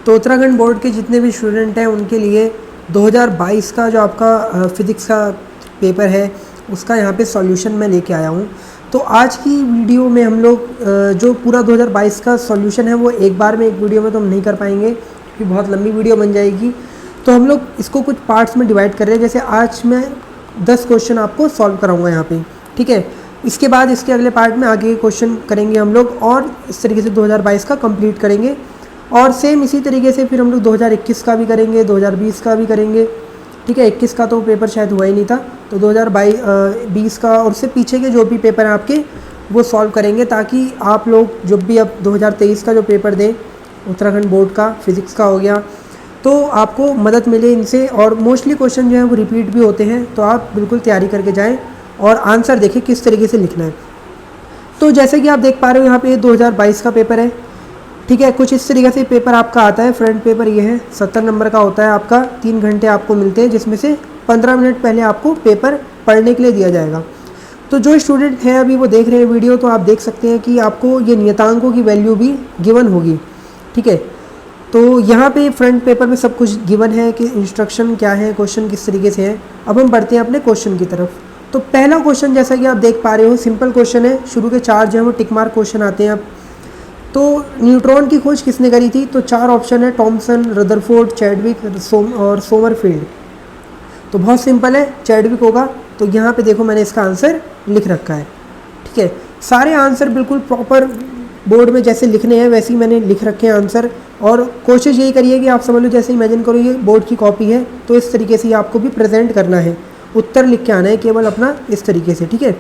तो उत्तराखंड बोर्ड के जितने भी स्टूडेंट हैं उनके लिए 2022 का जो आपका फिज़िक्स का पेपर है उसका यहाँ पे सॉल्यूशन मैं लेके आया हूँ। तो आज की वीडियो में हम लोग जो पूरा 2022 का सॉल्यूशन है वो एक बार में एक वीडियो में तो हम नहीं कर पाएंगे क्योंकि बहुत लंबी वीडियो बन जाएगी। तो हम लोग इसको कुछ पार्ट्स में डिवाइड कर रहे हैं। जैसे आज मैं 10 क्वेश्चन आपको सॉल्व कराऊंगा यहाँ पे, ठीक है। इसके बाद इसके अगले पार्ट में आगे क्वेश्चन करेंगे हम लोग और इस तरीके से 2022 का कंप्लीट करेंगे। और सेम इसी तरीके से फिर हम लोग 2021 का भी करेंगे, 2020 का भी करेंगे, ठीक है। 21 का तो पेपर शायद हुआ ही नहीं था, तो 2020 का और उससे पीछे के जो भी पेपर हैं आपके वो सॉल्व करेंगे, ताकि आप लोग जब भी अब 2023 का जो पेपर दें उत्तराखंड बोर्ड का फिज़िक्स का हो गया तो आपको मदद मिले इनसे। और मोस्टली क्वेश्चन जो है वो रिपीट भी होते हैं, तो आप बिल्कुल तैयारी करके जाएँ और आंसर देखें किस तरीके से लिखना है। तो जैसे कि आप देख पा रहे हो यहाँ पे 2022 का पेपर है, ठीक है। कुछ इस तरीके से पेपर आपका आता है। फ्रंट पेपर ये है, 70 नंबर का होता है आपका। 3 घंटे आपको मिलते हैं जिसमें से 15 मिनट पहले आपको पेपर पढ़ने के लिए दिया जाएगा। तो जो स्टूडेंट हैं अभी वो देख रहे हैं वीडियो, तो आप देख सकते हैं कि आपको ये नियतांकों की वैल्यू भी गिवन होगी, ठीक है। तो यहाँ पे फ्रंट पेपर में सब कुछ गिवन है कि इंस्ट्रक्शन क्या है, क्वेश्चन किस तरीके से है। अब हम बढ़ते हैं अपने क्वेश्चन की तरफ। तो पहला क्वेश्चन जैसा कि आप देख पा रहे हो सिंपल क्वेश्चन है। शुरू के 4 जो है वो टिक मार्क क्वेश्चन आते हैं। अब तो न्यूट्रॉन की खोज किसने करी थी, तो 4 ऑप्शन है, टॉमसन, रदरफोर्ड, चैडविक और सोमरफील्ड। तो बहुत सिंपल है, चैडविक होगा। तो यहाँ पे देखो मैंने इसका आंसर लिख रखा है, ठीक है। सारे आंसर बिल्कुल प्रॉपर बोर्ड में जैसे लिखने हैं वैसे ही मैंने लिख रखे हैं आंसर। और कोशिश यही करिए कि आप समझ लो जैसे इमेजिन करो ये बोर्ड की कॉपी है, तो इस तरीके से आपको भी प्रेजेंट करना है, उत्तर लिख के आना है केवल अपना इस तरीके से, ठीक है।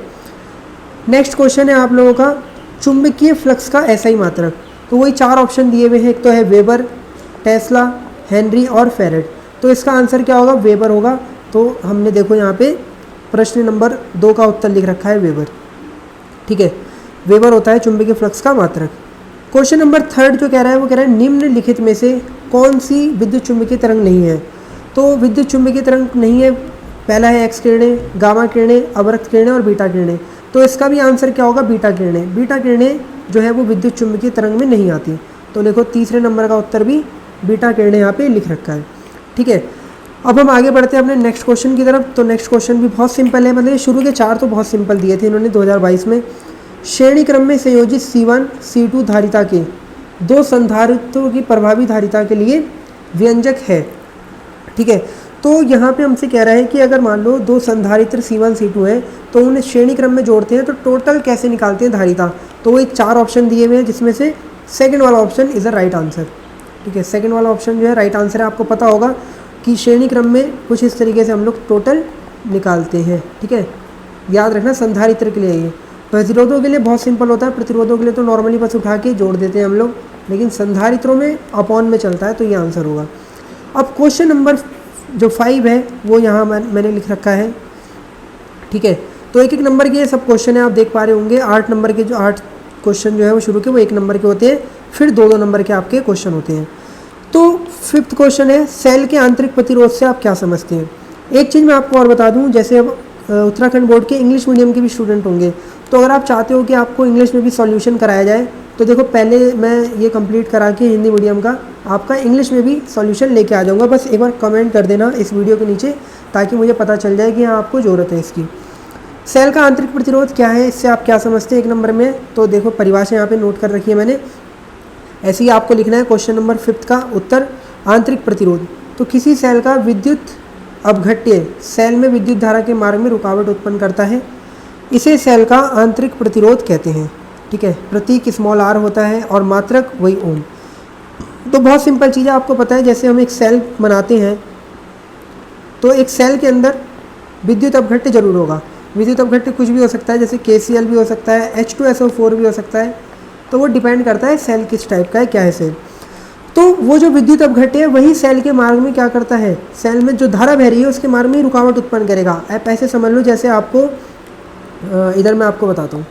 नेक्स्ट क्वेश्चन है आप लोगों का चुंबकीय फ्लक्स का एसआई मात्रक। तो वही 4 ऑप्शन दिए हुए हैं, एक तो है वेबर, टेस्ला, हेनरी और फेरेड। तो इसका आंसर क्या होगा, वेबर होगा। तो हमने देखो यहाँ पे प्रश्न नंबर 2 का उत्तर लिख रखा है वेबर, ठीक है। वेबर होता है चुंबकीय फ्लक्स का मात्रक। क्वेश्चन नंबर 3 जो कह रहा है वो कह रहा है निम्नलिखित में से कौन सी विद्युत चुंबकीय तरंग नहीं है। तो विद्युत चुंबकीय तरंग नहीं है, पहला है एक्स किरणें, गामा किरणें, अवरक्त किरणें और बीटा किरणें। तो इसका भी आंसर क्या होगा, बीटा किरणें। बीटा किरणें जो है वो विद्युत चुंबकीय तरंग में नहीं आती। तो देखो तीसरे नंबर का उत्तर भी बीटा किरणें यहाँ पे लिख रखा है, ठीक है। अब हम आगे बढ़ते हैं अपने नेक्स्ट क्वेश्चन की तरफ। तो नेक्स्ट क्वेश्चन भी बहुत सिंपल है, मतलब शुरू के 4 तो बहुत सिंपल दिए थे इन्होंने 2022 में। श्रेणी क्रम में संयोजित C1 C2 धारिता के 2 संधारित्रों की प्रभावी धारिता के लिए व्यंजक है, ठीक है। तो यहाँ पे हमसे कह रहा है कि अगर मान लो 2 संधारित्र C1 C2 है तो उन्हें श्रेणी क्रम में जोड़ते हैं तो टोटल कैसे निकालते हैं धारिता। तो वही 4 ऑप्शन दिए हुए हैं जिसमें से सेकंड वाला option is the right answer, ठीक है। सेकंड वाला ऑप्शन जो है राइट आंसर है। आपको पता होगा कि श्रेणी क्रम में कुछ इस तरीके से हम लोग टोटल निकालते हैं, ठीक है। याद रखना संधारित्र के लिए ये, प्रतिरोधों के लिए बहुत सिंपल होता है। प्रतिरोधों के लिए तो नॉर्मली बस उठा के जोड़ देते हैं हम लोग, लेकिन संधारित्रों में अपॉन में चलता है, तो ये आंसर होगा। अब क्वेश्चन नंबर जो 5 है वो यहाँ मैंने लिख रखा है, ठीक है। तो 1-1 नंबर के सब क्वेश्चन है, आप देख पा रहे होंगे। 8 नंबर के जो 8 क्वेश्चन जो है वो शुरू के वो 1 नंबर के होते हैं, फिर 2-2 नंबर के आपके क्वेश्चन होते हैं। तो 5th क्वेश्चन है सेल के आंतरिक प्रतिरोध से आप क्या समझते हैं। एक चीज़ मैं आपको और बता दूँ, जैसे अब उत्तराखंड बोर्ड के इंग्लिश मीडियम के भी स्टूडेंट होंगे, तो अगर आप चाहते हो कि आपको इंग्लिश में भी सॉल्यूशन कराया जाए तो देखो पहले मैं ये कंप्लीट करा के हिंदी मीडियम का आपका इंग्लिश में भी सॉल्यूशन लेके आ जाऊंगा। बस एक बार कमेंट कर देना इस वीडियो के नीचे ताकि मुझे पता चल जाए कि हाँ आपको ज़रूरत है इसकी। सेल का आंतरिक प्रतिरोध क्या है, इससे आप क्या समझते हैं 1 नंबर में। तो देखो परिभाषा यहाँ पे नोट कर रखी है मैंने, ऐसे ही आपको लिखना है। क्वेश्चन नंबर 5 का उत्तर आंतरिक प्रतिरोध। तो किसी सेल का विद्युत अपघट्य सेल में विद्युत धारा के मार्ग में रुकावट उत्पन्न करता है, इसे सेल का आंतरिक प्रतिरोध कहते हैं, ठीक है। प्रतीक स्मॉल r होता है और मात्रक वही ओम। तो बहुत सिंपल चीज़ है, आपको पता है जैसे हम एक सेल बनाते हैं तो एक सेल के अंदर विद्युत अपघट्य जरूर होगा। विद्युत अपघट्य कुछ भी हो सकता है, जैसे KCl भी हो सकता है, H2SO4 भी हो सकता है। तो वो डिपेंड करता है सेल किस टाइप का है, क्या है सेल। तो वो जो विद्युत अपघट्य है वही सेल के मार्ग में क्या करता है, सेल में जो धारा बह रही है उसके मार्ग में रुकावट उत्पन्न करेगा। आप ऐसे समझ लो जैसे आपको इधर मैं आपको बताता हूँ,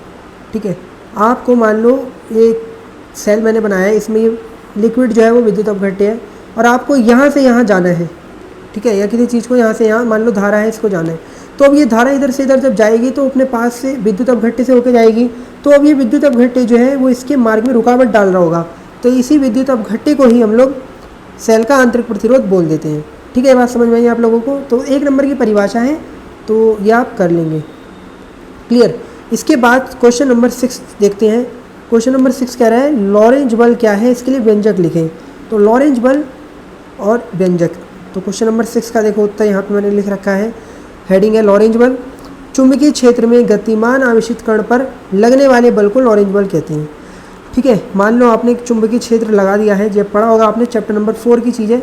ठीक है। आपको मान लो एक सेल मैंने बनाया है, इसमें ये लिक्विड जो है वो विद्युत अपघट्य है और आपको यहाँ से यहाँ जाना है, ठीक है। या किसी चीज़ को यहाँ से यहाँ मान लो धारा है, इसको जाना है। तो अब ये धारा इधर से इधर जब जाएगी तो अपने पास से विद्युत अपघट्य से होकर जाएगी। तो अब ये विद्युत अपघट्य जो है वो इसके मार्ग में रुकावट डाल रहा होगा। तो इसी विद्युत अपघट्य को ही हम लोग सेल का आंतरिक प्रतिरोध बोल देते हैं। ठीक है, ये बात समझ में आई आप लोगों को? तो 1 नंबर की परिभाषा है, तो ये आप कर लेंगे। क्लियर। इसके बाद क्वेश्चन नंबर 6 देखते हैं। क्वेश्चन नंबर 6 कह रहा है लॉरेंज बल क्या है, इसके लिए व्यंजक लिखें। तो लॉरेंज बल और व्यंजक, तो क्वेश्चन नंबर 6 का देखो उत्तर यहाँ पे मैंने लिख रखा है। हेडिंग है लॉरेंज बल। चुंबकीय क्षेत्र में गतिमान आवेशित कण पर लगने वाले बल को लॉरेंज बल कहते हैं। ठीक है, मान लो आपने एक चुंबकीय क्षेत्र लगा दिया है, जब पढ़ा होगा आपने चैप्टर नंबर 4 की चीज़ें।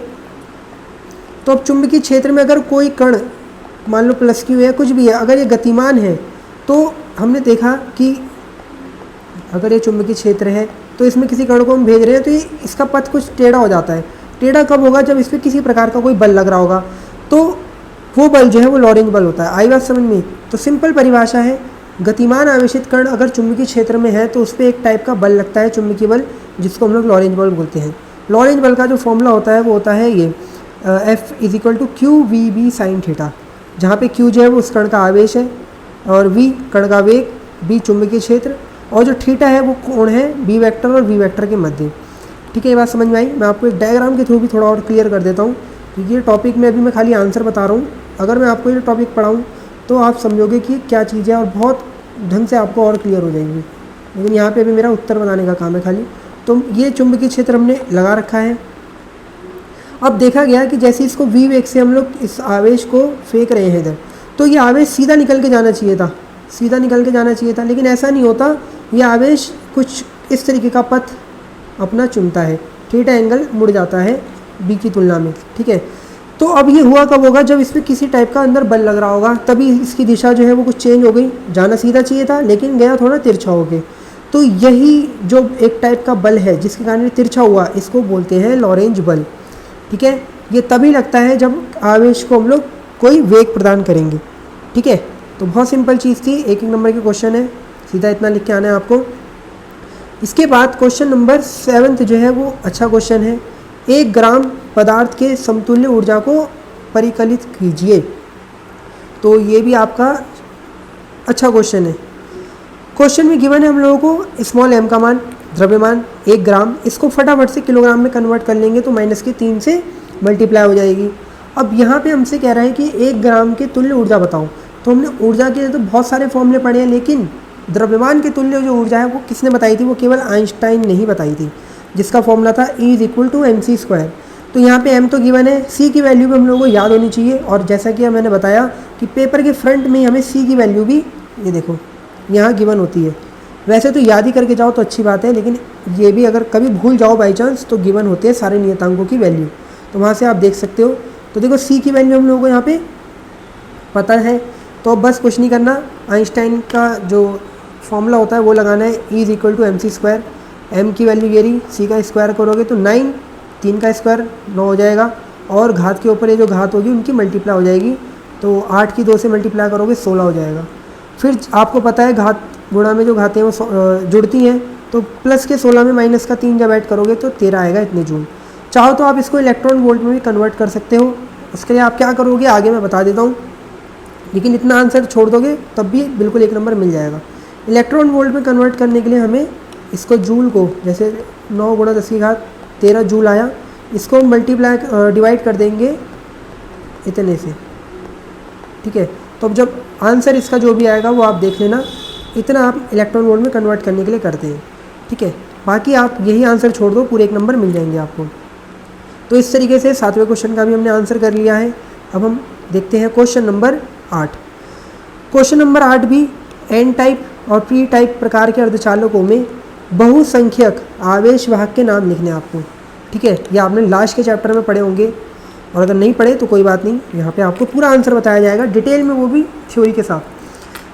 तो अब चुंबकीय क्षेत्र में अगर कोई कण मान लो प्लस क्यू है, कुछ भी है, अगर ये गतिमान है तो हमने देखा कि अगर ये चुंबकीय क्षेत्र है तो इसमें किसी कण को हम भेज रहे हैं तो ये इसका पथ कुछ टेढ़ा हो जाता है। टेढ़ा कब होगा? जब इस पर किसी प्रकार का कोई बल लग रहा होगा, तो वो बल जो है वो लॉरेंज बल होता है। आई बात समझ में? तो सिंपल परिभाषा है, गतिमान आवेशित कण अगर चुंबकीय क्षेत्र में है तो उस पर एक टाइप का बल लगता है, चुंबकीय बल, जिसको हम लोग लॉरेंज बल बोलते हैं। लॉरेंज बल का जो फॉर्मूला होता है वो होता है ये F = QVB sin थीटा, जहाँ पे Q जो है वो उस कण का आवेश है और V कण का वेग, B चुंबकीय क्षेत्र, और जो थीटा है वो कोण है B वेक्टर और V वेक्टर के मध्य। ठीक है, ये बात समझ में आई? मैं आपको एक डायग्राम के थ्रू भी थोड़ा और क्लियर कर देता हूँ, क्योंकि ये टॉपिक में अभी मैं खाली आंसर बता रहा हूँ। अगर मैं आपको ये टॉपिक पढ़ाऊँ तो आप समझोगे कि क्या चीज़ है और बहुत ढंग से आपको और क्लियर हो जाएंगी। लेकिन यहाँ पे अभी मेरा उत्तर बनाने का काम है खाली। तो ये चुंबकीय क्षेत्र हमने लगा रखा है। अब देखा गया कि जैसे इसको V वेग से हम लोग इस आवेश को फेंक रहे हैं इधर, तो ये आवेश सीधा निकल के जाना चाहिए था, सीधा निकल के जाना चाहिए था, लेकिन ऐसा नहीं होता। ये आवेश कुछ इस तरीके का पथ अपना चुनता है, थीटा एंगल मुड़ जाता है B की तुलना में। ठीक है, तो अब ये हुआ कब होगा? जब इसमें किसी टाइप का अंदर बल लग रहा होगा, तभी इसकी दिशा जो है वो कुछ चेंज हो गई। जाना सीधा चाहिए था लेकिन गया थोड़ा तिरछा हो गया। तो यही जो एक टाइप का बल है जिसके कारण ये तिरछा हुआ, इसको बोलते हैं लॉरेंज बल। ठीक है, ये तभी लगता है जब आवेश को हम लोग कोई वेग प्रदान करेंगे। ठीक है, तो बहुत सिंपल चीज़ थी, 1 नंबर के क्वेश्चन है, सीधा इतना लिख के आना है आपको। इसके बाद क्वेश्चन नंबर 7 जो है वो अच्छा क्वेश्चन है। 1 ग्राम पदार्थ के समतुल्य ऊर्जा को परिकलित कीजिए। तो ये भी आपका अच्छा क्वेश्चन है। क्वेश्चन में गिवन है हम लोगों को स्मॉल m का मान, द्रव्यमान 1 ग्राम, इसको फटाफट से किलोग्राम में कन्वर्ट कर लेंगे तो -3 से मल्टीप्लाई हो जाएगी। अब यहाँ पे हमसे कह रहा है कि 1 ग्राम के तुल्य ऊर्जा बताओ। तो हमने ऊर्जा के तो बहुत सारे फॉर्मूले पढ़े हैं, लेकिन द्रव्यमान के तुल्य जो ऊर्जा है वो किसने बताई थी? वो केवल आइंस्टाइन ने ही बताई थी, जिसका फॉर्मूला था E = mc²। तो यहाँ पे m तो गिवन है, c की वैल्यू भी हम लोगों को याद होनी चाहिए। और जैसा कि मैंने बताया कि पेपर के फ्रंट में हमें c की वैल्यू भी, ये देखो यहाँ गिवन होती है। वैसे तो याद ही करके जाओ तो अच्छी बात है, लेकिन ये भी अगर कभी भूल जाओ बाई चांस तो गिवन होते हैं सारे नियतांकों की वैल्यू, तो वहाँ से आप देख सकते हो। तो देखो c की वैल्यू हम लोगों को यहाँ पे पता है, तो अब बस कुछ नहीं करना, आइंस्टाइन का जो फॉर्मूला होता है वो लगाना है, E = mc²। m की वैल्यू ये रही, c का स्क्वायर करोगे तो 9, 3 का स्क्वायर 9 हो जाएगा, और घात के ऊपर ये जो घात होगी उनकी मल्टीप्लाई हो जाएगी, तो 8 की 2 से मल्टीप्लाई करोगे 16 हो जाएगा। फिर आपको पता है घात गुणा में जो घातें हैं वो जुड़ती हैं, तो प्लस के 16 में माइनस का 3 जब ऐड करोगे तो 13 आएगा इतने जूल। चाहो तो आप इसको इलेक्ट्रॉन वोल्ट में भी कन्वर्ट कर सकते हो। उसके लिए आप क्या करोगे आगे मैं बता देता हूँ, लेकिन इतना आंसर छोड़ दोगे तब भी बिल्कुल 1 नंबर मिल जाएगा। इलेक्ट्रॉन वोल्ट में कन्वर्ट करने के लिए हमें इसको जूल को, जैसे 9 × 10⁻13 जूल आया, इसको मल्टीप्लाई डिवाइड कर देंगे इतने से। ठीक है, तो अब जब आंसर इसका जो भी आएगा वो आप देख लेना, इतना आप इलेक्ट्रॉन वोल्ट में कन्वर्ट करने के लिए करते हैं। ठीक है, बाकी आप यही आंसर छोड़ दो, पूरे 1 नंबर मिल जाएंगे आपको। तो इस तरीके से 7वें क्वेश्चन का भी हमने आंसर कर लिया है। अब हम देखते हैं क्वेश्चन नंबर 8। क्वेश्चन नंबर 8 भी एन टाइप और पी टाइप प्रकार के अर्धचालकों में बहुसंख्यक आवेश वाहक के नाम लिखने आपको। ठीक है, ये आपने लास्ट के चैप्टर में पढ़े होंगे, और अगर नहीं पढ़े तो कोई बात नहीं, यहाँ पे आपको पूरा आंसर बताया जाएगा डिटेल में, वो भी थ्योरी के साथ।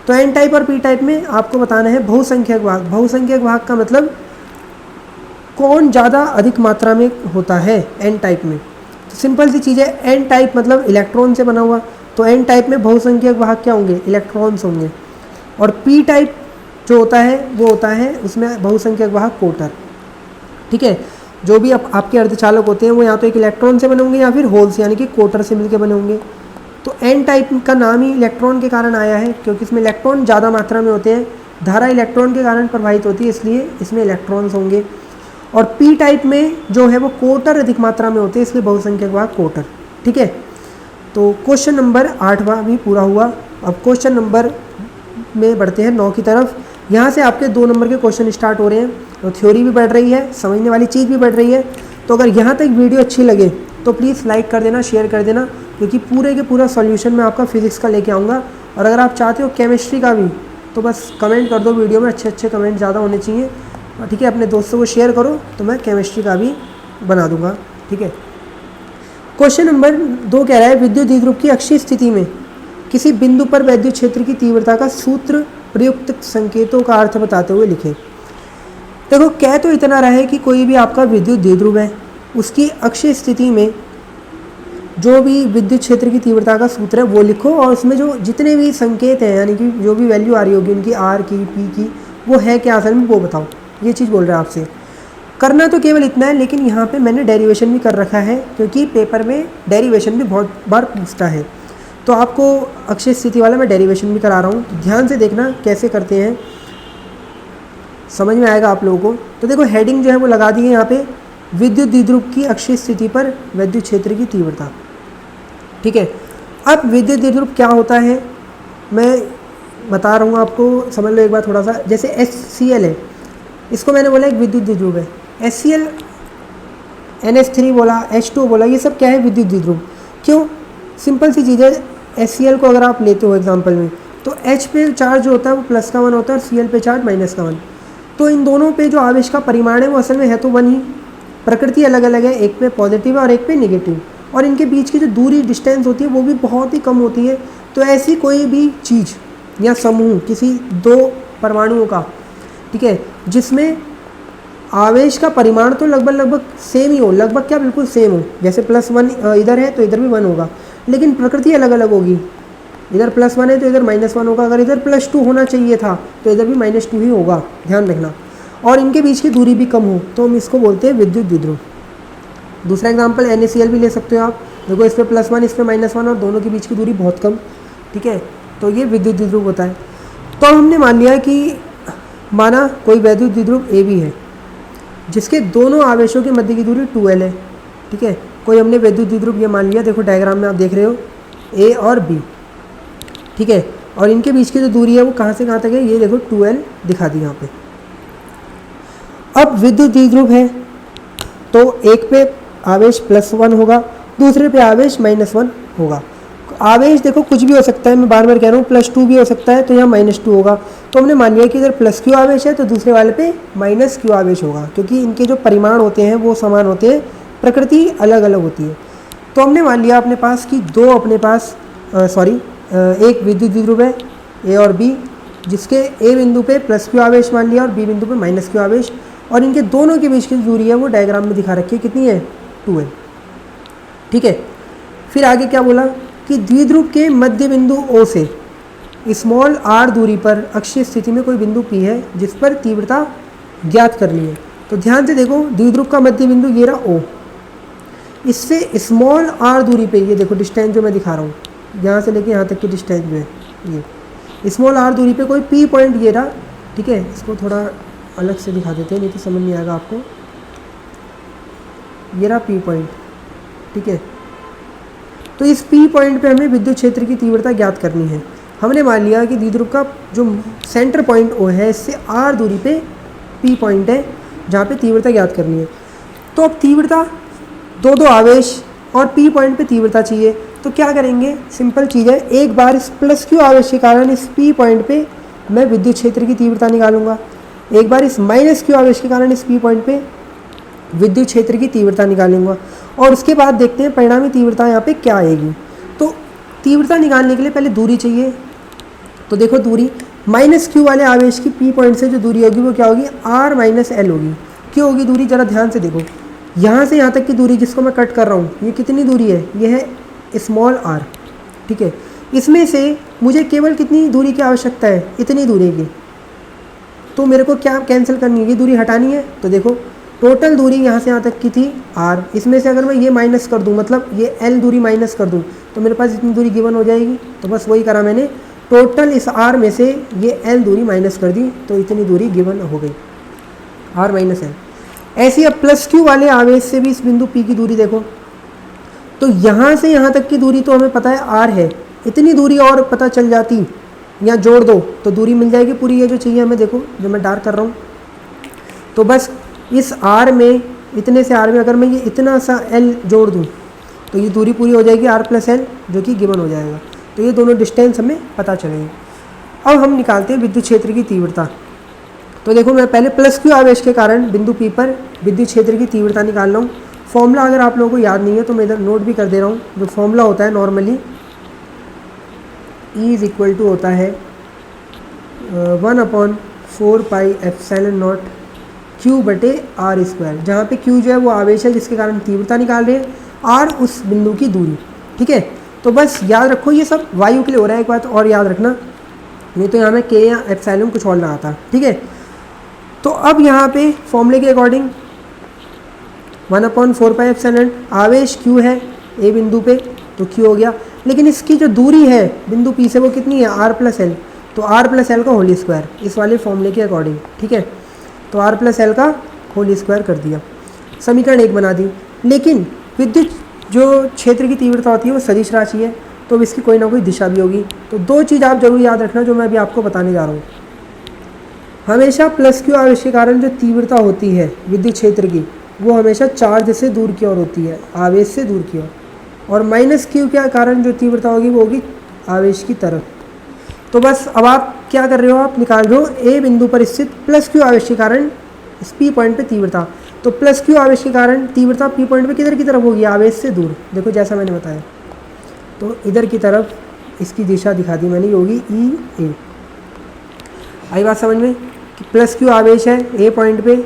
तो एन टाइप और पी टाइप में आपको बताना है बहुसंख्यक वाहक। बहुसंख्यक वाहक का मतलब कौन ज़्यादा अधिक मात्रा में होता है एन टाइप में। तो सिंपल सी चीज़ है, एन टाइप मतलब इलेक्ट्रॉन से बना हुआ, तो एन टाइप में बहुसंख्यक वाहक क्या होंगे? इलेक्ट्रॉन्स होंगे। और पी टाइप जो होता है वो होता है उसमें बहुसंख्यक वाहक कोटर। ठीक है, जो भी आपके अर्धचालक होते हैं वो या तो एक इलेक्ट्रॉन से बने होंगे या फिर होल से यानी कि कोटर से मिलकर बने होंगे। तो एन टाइप का नाम ही इलेक्ट्रॉन के कारण आया है, क्योंकि इसमें इलेक्ट्रॉन ज़्यादा मात्रा में होते हैं, धारा इलेक्ट्रॉन के कारण प्रवाहित होती है, इसलिए इसमें इलेक्ट्रॉन्स होंगे। और पी टाइप में जो है वो क्वार्टर अधिक मात्रा में होते हैं, इसलिए बहुसंख्यक भाग क्वार्टर। ठीक है, तो क्वेश्चन नंबर 8वां भी पूरा हुआ। अब क्वेश्चन नंबर में बढ़ते हैं 9 की तरफ। यहाँ से आपके 2 नंबर के क्वेश्चन स्टार्ट हो रहे हैं, तो थ्योरी भी बढ़ रही है, समझने वाली चीज़ भी बढ़ रही है। तो अगर यहाँ तक वीडियो अच्छी लगे तो प्लीज़ लाइक कर देना, शेयर कर देना, क्योंकि पूरे के पूरा सॉल्यूशन मैं आपका फिजिक्स का लेके आऊँगा। और अगर आप चाहते हो केमिस्ट्री का भी तो बस कमेंट कर दो वीडियो में, अच्छे कमेंट ज़्यादा होने चाहिए। ठीक है, अपने दोस्तों को शेयर करो तो मैं केमिस्ट्री का भी बना दूंगा। ठीक है, क्वेश्चन नंबर 2 कह रहा है विद्युत द्विध्रुव की अक्षीय स्थिति में किसी बिंदु पर वैद्युत क्षेत्र की तीव्रता का सूत्र प्रयुक्त संकेतों का अर्थ बताते हुए लिखें। देखो, कह तो इतना रहा है कि कोई भी आपका विद्युत द्विध्रुव है, उसकी अक्षीय स्थिति में जो भी विद्युत क्षेत्र की तीव्रता का सूत्र है वो लिखो, और उसमें जो जितने भी संकेत हैं, यानी कि जो भी वैल्यू आ रही होगी उनकी, आर की, पी की, वो है क्या असल में वो बताओ। ये चीज़ बोल रहा है आपसे। करना तो केवल इतना है, लेकिन यहाँ पे मैंने डेरिवेशन भी कर रखा है, क्योंकि पेपर में डेरिवेशन भी बहुत बार पूछता है। तो आपको अक्षय स्थिति वाला मैं डेरिवेशन भी करा रहा हूँ, तो ध्यान से देखना कैसे करते हैं, समझ में आएगा आप लोगों को। तो देखो, हेडिंग जो है वो लगा दी है यहाँ पे, विद्युत द्विध्रुव की अक्षीय स्थिति पर वैद्युत क्षेत्र की तीव्रता। ठीक है, अब विद्युत द्विध्रुव क्या होता है मैं बता रहा हूँ आपको, समझ लो एक बार थोड़ा सा। जैसे HCl है, इसको मैंने बोला एक विद्युत द्विध्रुव है। HCl NH3 बोला, H2 बोला, ये सब क्या है? विद्युत द्विध्रुव। क्यों? सिंपल सी चीज़ है। HCl को अगर आप लेते हो एग्जाम्पल में, तो H पे चार्ज जो होता है वो प्लस का 1 होता है और Cl पे चार्ज माइनस का 1। तो इन दोनों पे जो आवेश का परिमाण है वो असल में है तो 1 ही, प्रकृति अलग अलग है, एक पे पॉजिटिव है और एक पे नेगेटिव, और इनके बीच की जो दूरी डिस्टेंस होती है वो भी बहुत ही कम होती है। तो ऐसी कोई भी चीज़ या समूह किसी 2 परमाणुओं का, ठीक है, जिसमें आवेश का परिमाण तो लगभग सेम ही हो, लगभग क्या बिल्कुल सेम हो, जैसे +1 इधर है तो इधर भी 1 होगा, लेकिन प्रकृति अलग अलग होगी। इधर +1 है तो इधर -1 होगा, अगर इधर +2 होना चाहिए था तो इधर भी -2 ही होगा, ध्यान रखना। और इनके बीच की दूरी भी कम हो तो हम इसको बोलते हैं विद्युत द्विध्रुव। दूसरा एग्जाम्पल NaCl भी ले सकते हो आप। देखो, इस पर +1 इस पर -1 और दोनों के बीच की दूरी बहुत कम। ठीक है, तो ये विद्युत द्विध्रुव होता है। तो हमने मान लिया कि माना कोई वैद्युत द्विध्रुव AB है जिसके दोनों आवेशों के मध्य की दूरी 2L है। ठीक है, कोई हमने वैद्युत द्विध्रुव ये मान लिया, देखो डायग्राम में आप देख रहे हो A और B। ठीक है, और इनके बीच की जो दूरी है वो कहाँ से कहाँ तक है, ये देखो 2L दिखा दी यहाँ पे। अब विद्युत द्विध्रुव है तो एक पे आवेश +1 होगा, दूसरे पे आवेश -1 होगा। आवेश देखो कुछ भी हो सकता है, मैं बार बार कह रहा हूँ, +2 भी हो सकता है तो यहाँ -2 होगा। तो हमने मान लिया कि इधर +Q आवेश है तो दूसरे वाले पे -Q आवेश होगा, क्योंकि इनके जो परिमाण होते हैं वो समान होते हैं, प्रकृति अलग अलग होती है। तो हमने मान लिया अपने पास कि एक विद्युत द्विध्रुव है A और B, जिसके A बिंदु पे +Q आवेश मान लिया और B बिंदु पे -Q आवेश, और इनके दोनों के बीच की दूरी है वो डायग्राम में दिखा रखी है, कितनी है? 2L। ठीक है, फिर आगे क्या बोला कि द्विध्रुव के मध्य बिंदु O से स्मॉल r दूरी पर अक्षीय स्थिति में कोई बिंदु P है जिस पर तीव्रता ज्ञात करनी है। तो ध्यान से देखो, द्विध्रुव का मध्य बिंदु ये रहा O, इससे स्मॉल r दूरी पे, ये देखो डिस्टेंस जो मैं दिखा रहा हूँ, यहाँ से लेके यहाँ तक की डिस्टेंस जो है ये स्मॉल r दूरी पे कोई P पॉइंट ये रहा। ठीक है, इसको थोड़ा अलग से दिखा देते हैं, नहीं तो समझ नहीं आएगा आपको। ये रहा P पॉइंट। ठीक है, तो इस P पॉइंट पे हमें विद्युत क्षेत्र की तीव्रता ज्ञात करनी है। हमने मान लिया कि द्विध्रुव का जो सेंटर पॉइंट O है, इससे r दूरी पे P पॉइंट है जहाँ पे तीव्रता ज्ञात करनी है। तो अब तीव्रता दो आवेश और P पॉइंट पे तीव्रता चाहिए, तो क्या करेंगे? सिंपल चीज़ है, एक बार इस +Q आवेश के कारण इस P पॉइंट पे मैं विद्युत क्षेत्र की तीव्रता निकालूंगा, एक बार इस -Q आवेश के कारण इस P पॉइंट पे विद्युत क्षेत्र की तीव्रता निकालूंगा, और उसके बाद देखते हैं परिणामी तीव्रता यहाँ पे क्या आएगी। तो तीव्रता निकालने के लिए पहले दूरी चाहिए। तो देखो, दूरी -Q वाले आवेश की P पॉइंट से जो दूरी होगी वो क्या होगी? r - L होगी। क्यों होगी दूरी? जरा ध्यान से देखो, यहाँ से यहाँ तक की दूरी जिसको मैं कट कर रहा हूँ, ये कितनी दूरी है? ये है स्मॉल r। ठीक है, इसमें से मुझे केवल कितनी दूरी की आवश्यकता है? इतनी दूरी की। तो मेरे को क्या कैंसिल करनी है? ये दूरी हटानी है। तो देखो, टोटल दूरी यहाँ से यहाँ तक की थी r, इसमें से अगर मैं ये माइनस कर दूँ, मतलब ये L दूरी माइनस कर दूँ, तो मेरे पास इतनी दूरी गिवन हो जाएगी। तो बस वही करा मैंने, टोटल इस r में से ये L दूरी माइनस कर दी, तो इतनी दूरी गिवन हो गई, r - L। ऐसे ही अब प्लस क्यू वाले आवेश से भी इस बिंदु P की दूरी देखो, तो यहाँ से यहाँ तक की दूरी तो हमें पता है r है, इतनी दूरी और पता चल जाती, यहाँ जोड़ दो तो दूरी मिल जाएगी पूरी, ये जो चाहिए हमें, देखो जो मैं डार्क कर रहा हूँ। तो बस इस r में, इतने से r में अगर मैं ये इतना सा l जोड़ दूँ तो ये दूरी पूरी हो जाएगी r प्लस एल, जो कि गिवन हो जाएगा। तो ये दोनों डिस्टेंस हमें पता चलेंगे। अब हम निकालते हैं विद्युत क्षेत्र की तीव्रता। तो देखो मैं पहले प्लस क्यू आवेश के कारण बिंदु P पर विद्युत क्षेत्र की तीव्रता निकाल रहा हूँ। फॉर्मूला अगर आप लोगों को याद नहीं है तो मैं इधर नोट भी कर दे रहा हूँ। जो फॉर्मूला होता है normally E is equal to होता है 1/4πε0 Q/r², जहाँ पे Q जो है वो आवेश है जिसके कारण तीव्रता निकाल रहे हैं, R उस बिंदु की दूरी। ठीक है, तो बस याद रखो ये सब वायु के लिए हो रहा है। एक बात और याद रखना, नहीं तो यहाँ में K या एप्सिलॉन कुछ और लगाता। ठीक है, तो अब यहाँ पे फॉर्मूले के अकॉर्डिंग 1/4πε, आवेश Q है A बिंदु पे तो Q हो गया, लेकिन इसकी जो दूरी है बिंदु P से वो कितनी है, R प्लस एल, तो R प्लस एल का होल स्क्वायर इस वाले फॉर्मूले के अकॉर्डिंग। ठीक है, तो R प्लस एल का होल स्क्वायर कर दिया, समीकरण 1 बना दी। लेकिन विद्युत जो क्षेत्र की तीव्रता होती है वो सदिश राशि है, तो इसकी कोई ना कोई दिशा भी होगी। तो दो चीज़ आप जरूर याद रखना जो मैं अभी आपको बताने जा रहा हूँ। हमेशा प्लस क्यू आवेश के कारण जो तीव्रता होती है विद्युत क्षेत्र की, वो हमेशा चार्ज से दूर की ओर होती है, आवेश से दूर की ओर, और माइनस क्यू के कारण जो तीव्रता होगी वो होगी आवेश की तरफ। तो बस अब आप क्या कर रहे हो, आप निकाल रहे हो ए बिंदु पर स्थित प्लस क्यू आवेश के कारण इस पी पॉइंट पे तीव्रता। तो प्लस क्यू आवेश के कारण तीव्रता पी पॉइंट पे किधर की तरफ होगी, आवेश से दूर। देखो जैसा मैंने बताया, तो इधर की तरफ इसकी दिशा दिखा दी मैंने, ये होगी ई ए। आई बात समझ में कि प्लस क्यू आवेश है ए पॉइंट पे,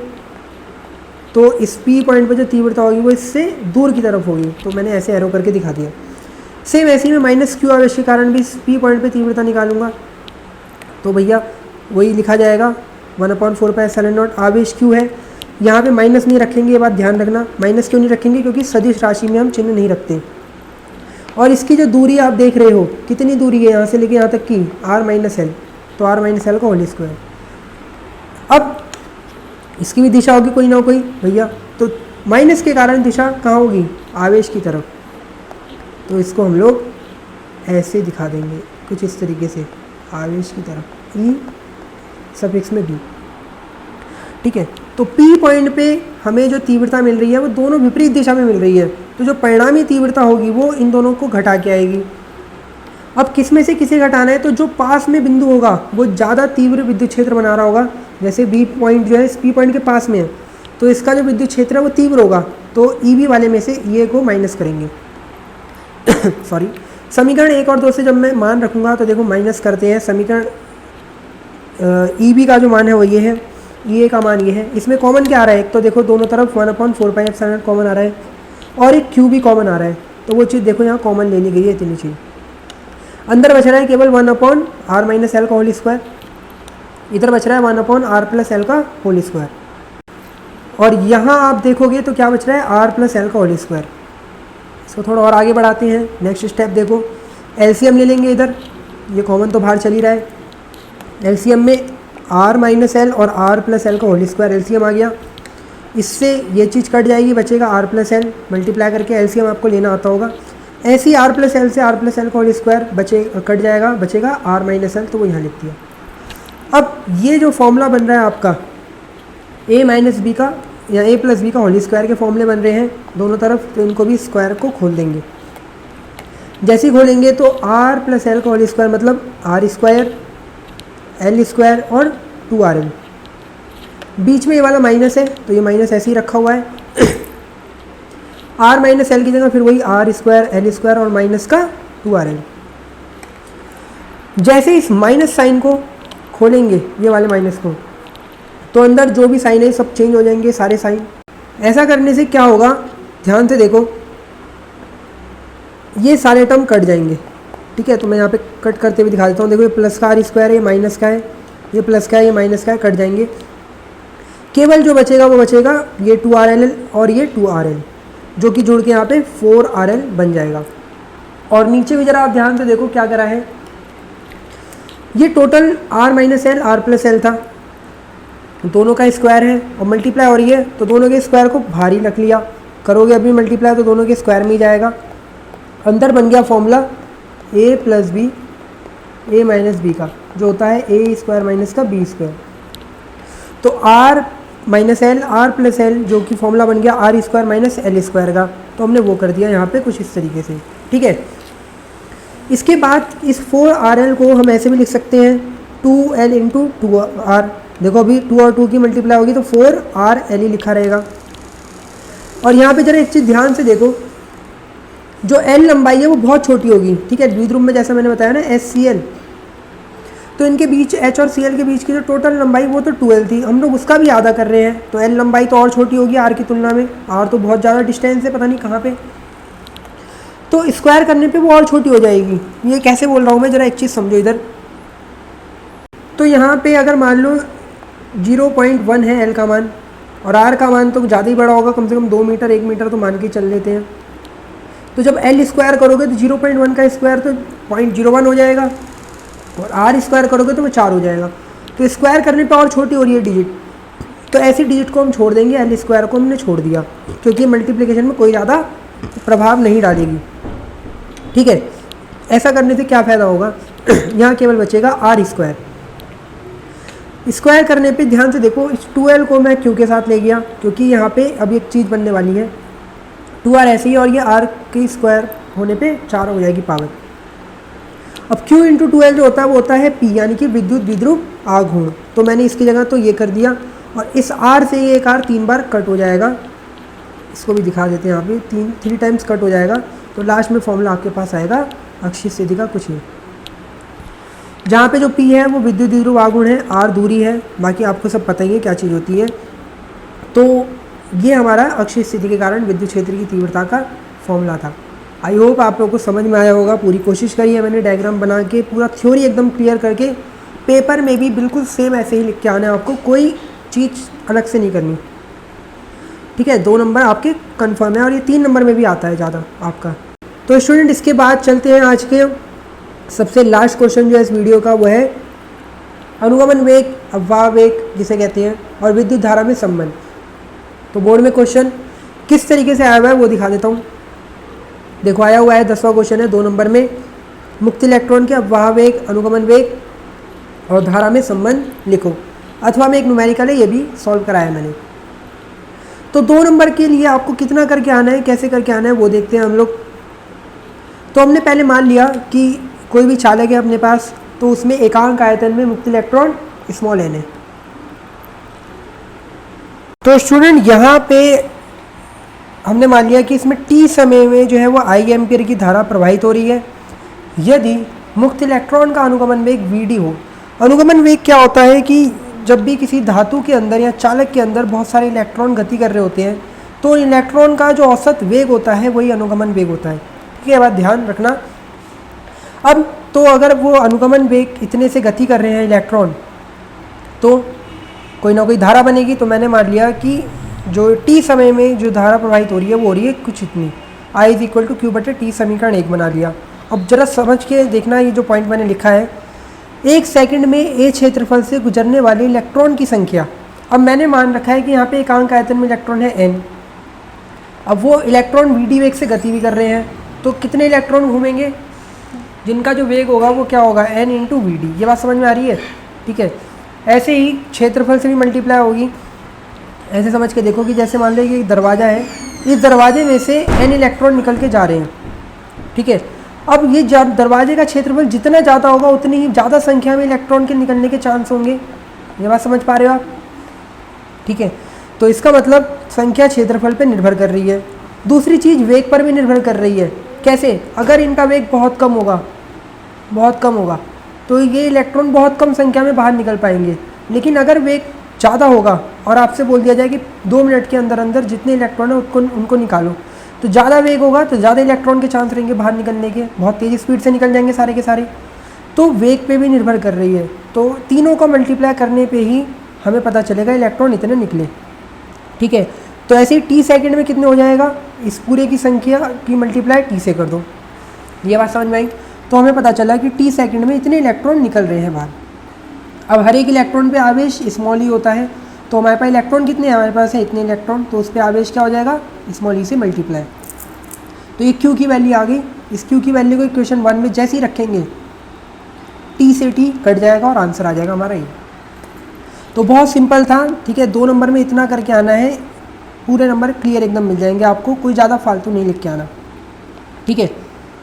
तो इस पी पॉइंट पे जो तीव्रता होगी वो इससे दूर की तरफ होगी, तो मैंने ऐसे एरो करके दिखा दिया। सेम ऐसे ही मैं माइनस क्यू आवेश के कारण भी इस पी पॉइंट पे तीव्रता निकालूंगा, तो भैया वही लिखा जाएगा 1/4πε0, आवेश क्यू है। यहाँ पे माइनस नहीं रखेंगे, ये बात ध्यान रखना। माइनस क्यों नहीं रखेंगे, क्योंकि सदिश राशि में हम चिन्ह नहीं रखते। और इसकी जो दूरी आप देख रहे हो, कितनी दूरी है यहाँ से लेके यहाँ तक की, r माइनस एल, तो r माइनस एल का होल स्क्वायर। अब इसकी भी दिशा होगी कोई ना कोई भैया, तो माइनस के कारण दिशा कहाँ होगी, आवेश की तरफ। तो इसको हम लोग ऐसे दिखा देंगे कुछ इस तरीके से, आवेश की तरफ, ई सफिक्स में बी। ठीक है, तो P पॉइंट पे हमें जो तीव्रता मिल रही है वो दोनों विपरीत दिशा में मिल रही है, तो जो परिणामी तीव्रता होगी वो इन दोनों को घटा के आएगी। अब किस में से किसे घटाना है, तो जो पास में बिंदु होगा वो ज़्यादा तीव्र विद्युत क्षेत्र बना रहा होगा। जैसे B पॉइंट जो है इस P पॉइंट के पास में है, तो इसका जो विद्युत क्षेत्र है वो तीव्र होगा, तो EB वाले में से ये को माइनस करेंगे। सॉरी, समीकरण 1 और 2 से जब मैं मान रखूँगा तो देखो माइनस करते हैं। समीकरण EB का जो मान है वो ये है, EA का मान ये है। इसमें कॉमन क्या आ रहा है, एक तो देखो दोनों तरफ 1/4πε कॉमन आ रहा है, और एक Q भी कॉमन आ रहा है, तो वो चीज़ देखो यहाँ कॉमन लेनी गई है, इतनी चीज़। अंदर बच रहा है केवल 1/r-l का होल स्क्वायर, इधर बच रहा है 1/r+l का होल स्क्वायर, और यहाँ आप देखोगे तो क्या बच रहा है, r+l का होल स्क्वायर। इसको थोड़ा और आगे बढ़ाते हैं। नेक्स्ट स्टेप देखो, एलसीएम ले लेंगे। इधर ये कॉमन तो बाहर चल ही रहा है, एलसीएम में r-l और r+l का होल स्क्वायर एलसीएम आ गया। इससे ये चीज़ कट जाएगी, बचेगा r+l, मल्टीप्लाई करके एलसीएम आपको लेना आता होगा। ऐसे ही r+l से r+l का होल स्क्वायर कट जाएगा, बचेगा r-l, तो वो यहाँ लिख दिया। अब ये जो फॉर्मूला बन रहा है आपका a-b का या a+b का होल स्क्वायर के फॉर्मूले बन रहे हैं दोनों तरफ, तो इनको भी स्क्वायर को खोल देंगे। जैसे ही खोलेंगे तो r+l का होल स्क्वायर मतलब r², l² और 2rl। बीच में ये वाला माइनस है, तो ये माइनस ऐसे ही रखा हुआ है। r-l की जगह फिर वही r², l² और माइनस का 2rl। जैसे इस माइनस साइन को खोलेंगे, ये वाले माइनस को, तो अंदर जो भी साइन है सब चेंज हो जाएंगे, सारे साइन। ऐसा करने से क्या होगा, ध्यान से देखो, ये सारे टर्म कट जाएंगे। ठीक है, तो मैं यहाँ पे कट करते हुए दिखा देता हूँ। देखो ये प्लस का r² है, ये माइनस का है, ये प्लस का है, ये माइनस का है, कट जाएंगे। केवल जो बचेगा वो बचेगा ये 2rl और ये 2rl, जो कि जुड़ के यहाँ पे 4rl बन जाएगा। और नीचे भी जरा आप ध्यान से देखो क्या करा है, ये टोटल r-l r+l था, दोनों का स्क्वायर है और मल्टीप्लाई हो रही है, तो दोनों के स्क्वायर को बाहर ही रख लिया। करोगे अभी मल्टीप्लाई तो दोनों के स्क्वायर में ही जाएगा। अंदर बन गया formula a plus B A minus B का, जो होता है ए स्क्वायर माइनस का बी स्क्वायर। तो r minus L, R plus L, जो कि फॉर्मूला बन गया R square minus L square का, तो हमने वो कर दिया यहाँ पे कुछ इस तरीके से। ठीक है, इसके बाद इस 4rl को हम ऐसे भी लिख सकते हैं 2l इंटू 2r। देखो अभी 2 और 2 की मल्टीप्लाई होगी तो 4rl ही लिखा रहेगा। और यहाँ पे जरा एक चीज़ ध्यान से देखो, जो l लंबाई है वो बहुत छोटी होगी। ठीक है, द्विध्रुव में जैसा मैंने बताया ना HCl, तो इनके बीच H और Cl के बीच की जो टोटल लंबाई वो तो 2l थी, हम लोग उसका भी आधा कर रहे हैं, तो l लंबाई तो और छोटी होगी r की तुलना में। r तो बहुत ज़्यादा डिस्टेंस है, पता नहीं कहाँ पे, तो स्क्वायर करने पे वो और छोटी हो जाएगी। ये कैसे बोल रहा हूँ मैं, ज़रा एक चीज़ समझो इधर। तो यहाँ पे अगर मान लो 0.1 है l का मान और r का मान तो ज़्यादा ही बड़ा होगा, कम से कम 2 मीटर 1 मीटर तो मान के चल लेते हैं। तो जब l स्क्वायर करोगे तो 0.1 का स्क्वायर तो 0.01 हो जाएगा और r स्क्वायर करोगे तो वो 4 हो जाएगा। तो स्क्वायर करने पे और छोटी हो रही है डिजिट, तो ऐसी डिजिट को हम छोड़ देंगे, l स्क्वायर को हमने छोड़ दिया क्योंकि मल्टीप्लिकेशन में कोई ज़्यादा प्रभाव नहीं डालेगी। ठीक है, ऐसा करने से क्या फ़ायदा होगा, यहाँ केवल बचेगा आर स्क्वायर। स्क्वायर करने पे ध्यान से देखो, इस 2l को मैं q के साथ ले गया क्योंकि यहाँ पे अब एक चीज़ बनने वाली है, 2r ऐसे ही और ये r के स्क्वायर होने पे 4 हो जाएगी पावर। अब q इंटू 2l जो होता है वो होता है p, यानी कि विद्युत द्विध्रुव आघूर्ण। तो मैंने इसकी जगह तो ये कर दिया और इस r से ये एक r 3 बार कट हो जाएगा। इसको भी दिखा देते हैं, यहाँ पे 3 टाइम्स कट हो जाएगा, तो लास्ट में फॉर्मूला आपके पास आएगा अक्षीय स्थिति का कुछ नहीं। जहाँ पे जो P है वो विद्युत द्विध्रुव आघूर्ण है, R दूरी है, बाकी आपको सब पता ही है क्या चीज़ होती है। तो ये हमारा अक्षीय स्थिति के कारण विद्युत क्षेत्र की तीव्रता का फॉर्मूला था। आई होप आप लोगों को समझ में आया होगा। पूरी कोशिश करी है मैंने डायग्राम बना के, पूरा थ्योरी एकदम क्लियर करके, पेपर में भी बिल्कुल सेम ऐसे ही लिख के आना है आपको, कोई चीज़ अलग से नहीं करनी। ठीक है, 2 नंबर आपके कन्फर्म है और ये 3 नंबर में भी आता है ज़्यादा आपका। तो स्टूडेंट इसके बाद चलते हैं आज के सबसे लास्ट क्वेश्चन जो है इस वीडियो का, वो है अनुगमन वेग, अववाह वेग जिसे कहते हैं, और विद्युत धारा में संबंध। तो बोर्ड में क्वेश्चन किस तरीके से आया हुआ है वो दिखा देता हूँ। देखो आया हुआ है 10वां क्वेश्चन है 2 नंबर में, मुक्त इलेक्ट्रॉन के अववाह वेग, अनुगमन वेग और धारा में संबंध लिखो। अथवा में एक न्यूमेरिकल है, ये भी सॉल्व कराया मैंने। तो 2 नंबर के लिए आपको कितना करके आना है, कैसे करके आना है वो देखते हैं हम लोग। तो हमने पहले मान लिया कि कोई भी चालक है अपने पास, तो उसमें एकांक आयतन में मुक्त इलेक्ट्रॉन स्मॉल n है। तो स्टूडेंट यहाँ पे हमने मान लिया कि इसमें t समय में जो है वो I एम्पियर की धारा प्रवाहित हो रही है यदि मुक्त इलेक्ट्रॉन का अनुगमन वेग Vd हो। अनुगमन वेग क्या होता है कि जब भी किसी धातु के अंदर या चालक के अंदर बहुत सारे इलेक्ट्रॉन गति कर रहे होते हैं, तो इलेक्ट्रॉन का जो औसत वेग होता है वही अनुगमन वेग होता है। ठीक है, बात ध्यान रखना। अब तो अगर वो अनुगमन वेग इतने से गति कर रहे हैं इलेक्ट्रॉन, तो कोई ना कोई धारा बनेगी। तो मैंने मान लिया कि जो t समय में जो धारा प्रवाहित हो रही है वो हो रही है कुछ इतनी, I = Q/T, समीकरण 1 बना लिया। अब जरा समझ के देखना, ये जो पॉइंट मैंने लिखा है, 1 सेकंड में a क्षेत्रफल से गुजरने वाले इलेक्ट्रॉन की संख्या। अब मैंने मान रखा है कि यहाँ पे एकांक आयतन में इलेक्ट्रॉन है n। अब वो इलेक्ट्रॉन Vd वेग से गति भी कर रहे हैं, तो कितने इलेक्ट्रॉन घूमेंगे, जिनका जो वेग होगा वो क्या होगा, n × Vd। ये बात समझ में आ रही है? ठीक है, ऐसे ही क्षेत्रफल से भी मल्टीप्लाई होगी। ऐसे समझ के देखो कि जैसे मान लो कि एक दरवाज़ा है, इस दरवाजे में से n इलेक्ट्रॉन निकल के जा रहे हैं। ठीक है, अब ये जब दरवाजे का क्षेत्रफल जितना ज़्यादा होगा उतनी ही ज़्यादा संख्या में इलेक्ट्रॉन के निकलने के चांस होंगे। ये बात समझ पा रहे हो आप? ठीक है, तो इसका मतलब संख्या क्षेत्रफल पर निर्भर कर रही है। दूसरी चीज़ वेग पर भी निर्भर कर रही है। कैसे? अगर इनका वेग बहुत कम होगा तो ये इलेक्ट्रॉन बहुत कम संख्या में बाहर निकल पाएंगे। लेकिन अगर वेग ज़्यादा होगा और आपसे बोल दिया जाए कि 2 मिनट के अंदर अंदर जितने इलेक्ट्रॉन है उनको निकालो, तो ज़्यादा वेग होगा तो ज़्यादा इलेक्ट्रॉन के चांस रहेंगे बाहर निकलने के, बहुत तेज़ी स्पीड से निकल जाएंगे सारे के सारे। तो वेग पे भी निर्भर कर रही है। तो तीनों को मल्टीप्लाई करने पे ही हमें पता चलेगा इलेक्ट्रॉन इतने निकले। ठीक है, तो ऐसे ही t सेकेंड में कितने हो जाएगा, इस पूरे की संख्या की मल्टीप्लाई t से कर दो। ये बात समझ में आई? तो हमें पता चला कि t सेकेंड में इतने इलेक्ट्रॉन निकल रहे हैं बाहर। अब हर एक इलेक्ट्रॉन पे आवेश स्मॉल ही होता है, तो हमारे पास इलेक्ट्रॉन कितने हैं, हमारे पास है इतने इलेक्ट्रॉन, तो उस पर आवेश क्या हो जाएगा, स्मॉल ई से मल्टीप्लाई। तो ये क्यू की वैल्यू आ गई। इस क्यू की वैल्यू को इक्वेशन 1 में जैसे ही रखेंगे टी से टी कट जाएगा और आंसर आ जाएगा हमारा ये। तो बहुत सिंपल था, ठीक है। 2 नंबर में इतना करके आना है, पूरे नंबर क्लियर एकदम मिल जाएंगे आपको, कोई ज़्यादा फालतू नहीं लिख के आना, ठीक है।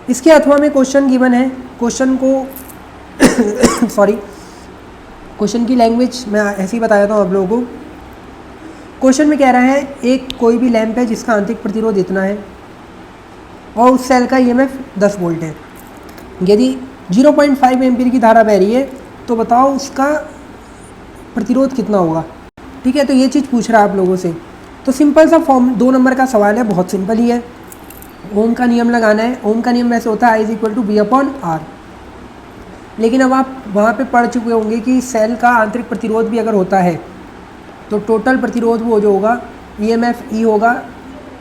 इसके अथवा में क्वेश्चन गिवन है, क्वेश्चन को सॉरी क्वेश्चन की लैंग्वेज मैं ऐसे ही बता देता हूँ आप लोगों को। क्वेश्चन में कह रहा है एक कोई भी लैंप है जिसका आंतरिक प्रतिरोध इतना है और उस सेल का ईएमएफ 10 वोल्ट है। यदि 0.5 एम्पीयर की धारा बह रही है तो बताओ उसका प्रतिरोध कितना होगा, ठीक है। तो ये चीज़ पूछ रहा है आप लोगों से। तो सिंपल सा फॉर्म 2 नंबर का सवाल है, बहुत सिंपल ही है। ओम का नियम लगाना है। ओम का नियम वैसे होता है I=V/R, लेकिन अब आप वहाँ पे पढ़ चुके होंगे कि सेल का आंतरिक प्रतिरोध भी अगर होता है तो टोटल प्रतिरोध वो जो होगा EMF E होगा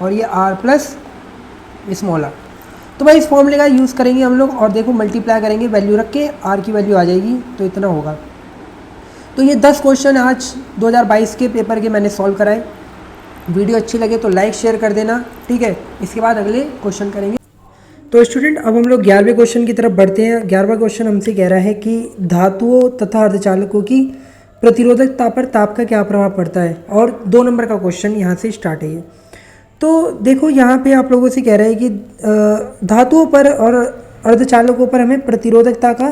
और ये R प्लस स्मॉल r। तो भाई इस फॉर्मूले का यूज़ करेंगे हम लोग और देखो मल्टीप्लाई करेंगे, वैल्यू रख के R की वैल्यू आ जाएगी तो इतना होगा। तो ये 10 क्वेश्चन आज 2022 के पेपर के मैंने सॉल्व कराए। वीडियो अच्छी लगे तो लाइक शेयर कर देना, ठीक है। इसके बाद अगले क्वेश्चन करेंगे। तो स्टूडेंट अब हम लोग 11वें क्वेश्चन की तरफ बढ़ते हैं। 11वां क्वेश्चन हमसे कह रहा है कि धातुओं तथा अर्धचालकों की प्रतिरोधकता पर ताप का क्या प्रभाव पड़ता है, और 2 नंबर का क्वेश्चन यहाँ से स्टार्ट है ये। तो देखो यहाँ पे आप लोगों से कह रहा है कि धातुओं पर और अर्धचालकों पर हमें प्रतिरोधकता का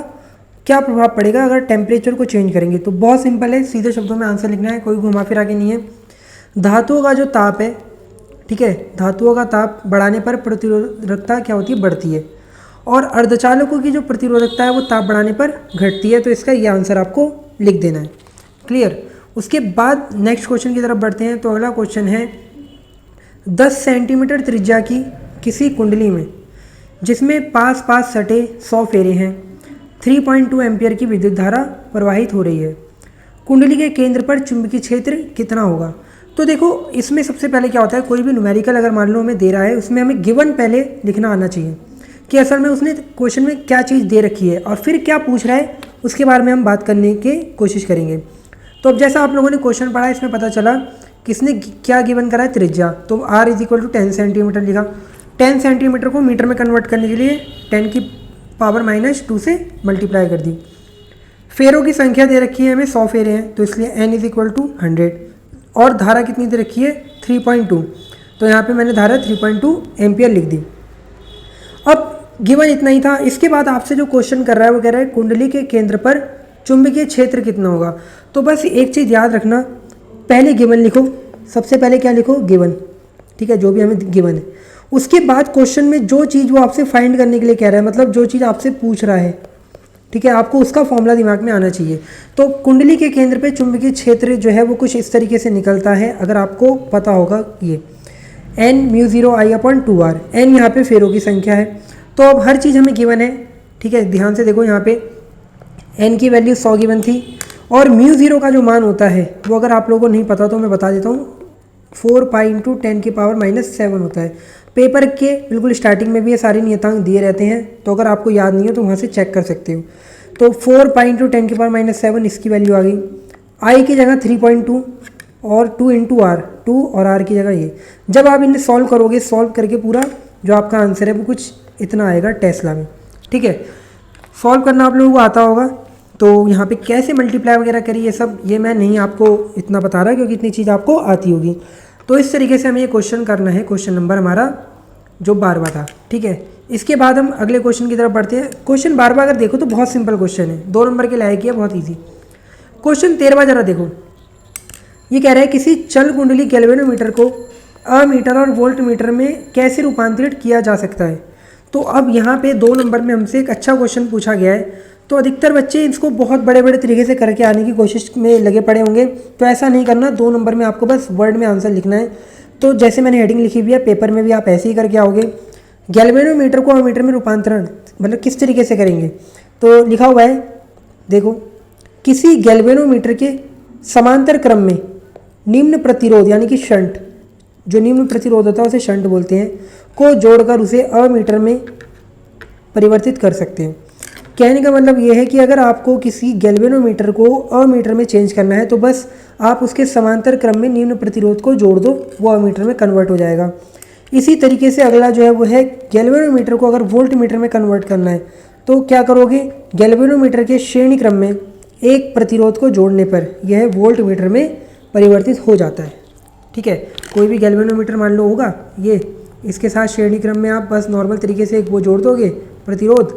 क्या प्रभाव पड़ेगा अगर टेम्परेचर को चेंज करेंगे। तो बहुत सिंपल है, सीधे शब्दों में आंसर लिखना है, कोई घुमा फिरा के नहीं है। धातुओं का जो ताप है, ठीक है, धातुओं का ताप बढ़ाने पर प्रतिरोधकता क्या होती है, बढ़ती है, और अर्धचालकों की जो प्रतिरोधकता है वो ताप बढ़ाने पर घटती है। तो इसका ये आंसर आपको लिख देना है, क्लियर। उसके बाद नेक्स्ट क्वेश्चन की तरफ बढ़ते हैं। तो अगला क्वेश्चन है 10 सेंटीमीटर त्रिज्या की किसी कुंडली में जिसमें पास पास सटे 100 फेरे हैं 3.2 एम्पियर की विद्युत धारा प्रवाहित हो रही है, कुंडली के केंद्र पर चुंबकीय क्षेत्र कितना होगा। तो देखो इसमें सबसे पहले क्या होता है, कोई भी न्यूमेरिकल अगर मान लो हमें दे रहा है उसमें हमें गिवन पहले लिखना आना चाहिए कि असल में उसने क्वेश्चन में क्या चीज़ दे रखी है और फिर क्या पूछ रहा है उसके बारे में हम बात करने की कोशिश करेंगे। तो अब जैसा आप लोगों ने क्वेश्चन पढ़ा इसमें पता चला किसने क्या गिवन करा है, त्रिज्या। तो R=10 सेंटीमीटर लिखा। 10 सेंटीमीटर को मीटर में कन्वर्ट करने के लिए 10 की पावर -2 से मल्टीप्लाई कर दी। फेरों की संख्या दे रखी है हमें 100 फेरे हैं, तो इसलिए N=100, और धारा कितनी दे रखी है 3.2, तो यहाँ पे मैंने धारा 3.2 एम्पियर लिख दी। अब गिवन इतना ही था। इसके बाद आपसे जो क्वेश्चन कर रहा है वो कह रहा है कुंडली के केंद्र पर चुंबकीय क्षेत्र कितना होगा। तो बस एक चीज़ याद रखना, पहले गिवन लिखो, सबसे पहले क्या लिखो, गिवन, ठीक है, जो भी हमें गिवन है। उसके बाद क्वेश्चन में जो चीज़ वो आपसे फाइंड करने के लिए कह रहा है, मतलब जो चीज़ आपसे पूछ रहा है, ठीक है, आपको उसका फॉर्मूला दिमाग में आना चाहिए। तो कुंडली के केंद्र पे चुंबकीय क्षेत्र जो है वो कुछ इस तरीके से निकलता है, अगर आपको पता होगा ये N/2R। N यहाँ पे फेरों की संख्या है। तो अब हर चीज़ हमें गिवन है, ठीक है, ध्यान से देखो, यहाँ पे N की वैल्यू 100 गिवन थी और μ0 का जो मान होता है वो अगर आप लोगों को नहीं पता तो मैं बता देता हूँ, 4π×10⁻⁷ होता है। पेपर के बिल्कुल स्टार्टिंग में भी ये सारे नियतांक दिए रहते हैं, तो अगर आपको याद नहीं हो तो वहाँ से चेक कर सकते हो। तो 4π×10⁻⁷ इसकी वैल्यू आ गई। I की जगह 3.2 और 2 और R की जगह ये। जब आप इन्हें सॉल्व करोगे, सॉल्व करके पूरा जो आपका आंसर है वो कुछ इतना आएगा टेस्ला में, ठीक है। सॉल्व करना आप लोगों को आता होगा, तो यहाँ पे कैसे मल्टीप्लाई वगैरह करी ये सब, ये मैं नहीं आपको इतना बता रहा क्योंकि इतनी चीज़ आपको आती होगी। तो इस तरीके से हमें ये क्वेश्चन करना है, क्वेश्चन नंबर हमारा जो 12वां था, ठीक है। इसके बाद हम अगले क्वेश्चन की तरफ बढ़ते हैं। क्वेश्चन 12वां अगर देखो तो बहुत सिंपल क्वेश्चन है, 2 नंबर के लायक है, बहुत ईजी। क्वेश्चन 13वां जरा देखो, ये कह रहा है किसी चल कुंडली गैल्वेनोमीटर को अमीटर और वोल्ट मीटर में कैसे रूपांतरित किया जा सकता है। तो अब यहाँ पे 2 नंबर में हमसे एक अच्छा क्वेश्चन पूछा गया है, तो अधिकतर बच्चे इसको बहुत बड़े बड़े तरीके से करके आने की कोशिश में लगे पड़े होंगे, तो ऐसा नहीं करना। 2 नंबर में आपको बस वर्ड में आंसर लिखना है। तो जैसे मैंने हेडिंग लिखी हुई है, पेपर में भी आप ऐसे ही करके आओगे। गैल्वेनोमीटर को अमीटर में रूपांतरण मतलब किस तरीके से करेंगे, तो लिखा हुआ है देखो, किसी गैल्वेनोमीटर के समांतर क्रम में निम्न प्रतिरोध यानी कि शंट, जो निम्न प्रतिरोध होता है उसे शंट बोलते हैं, को जोड़कर उसे अमीटर में परिवर्तित कर सकते हैं। कहने का मतलब ये है कि अगर आपको किसी गैल्वेनोमीटर को अमीटर में चेंज करना है तो बस आप उसके समांतर क्रम में निम्न प्रतिरोध को जोड़ दो, वो अमीटर में कन्वर्ट हो जाएगा। इसी तरीके से अगला जो है वो है गैल्वेनोमीटर को अगर वोल्ट मीटर में कन्वर्ट करना है तो क्या करोगे, गैल्वेनोमीटर के श्रेणी क्रम में एक प्रतिरोध को जोड़ने पर यह वोल्ट मीटर में परिवर्तित हो जाता है। ठीक है, कोई भी गैल्वेनोमीटर मान लो होगा ये, इसके साथ श्रेणी क्रम में आप बस नॉर्मल तरीके से एक वो जोड़ दोगे प्रतिरोध,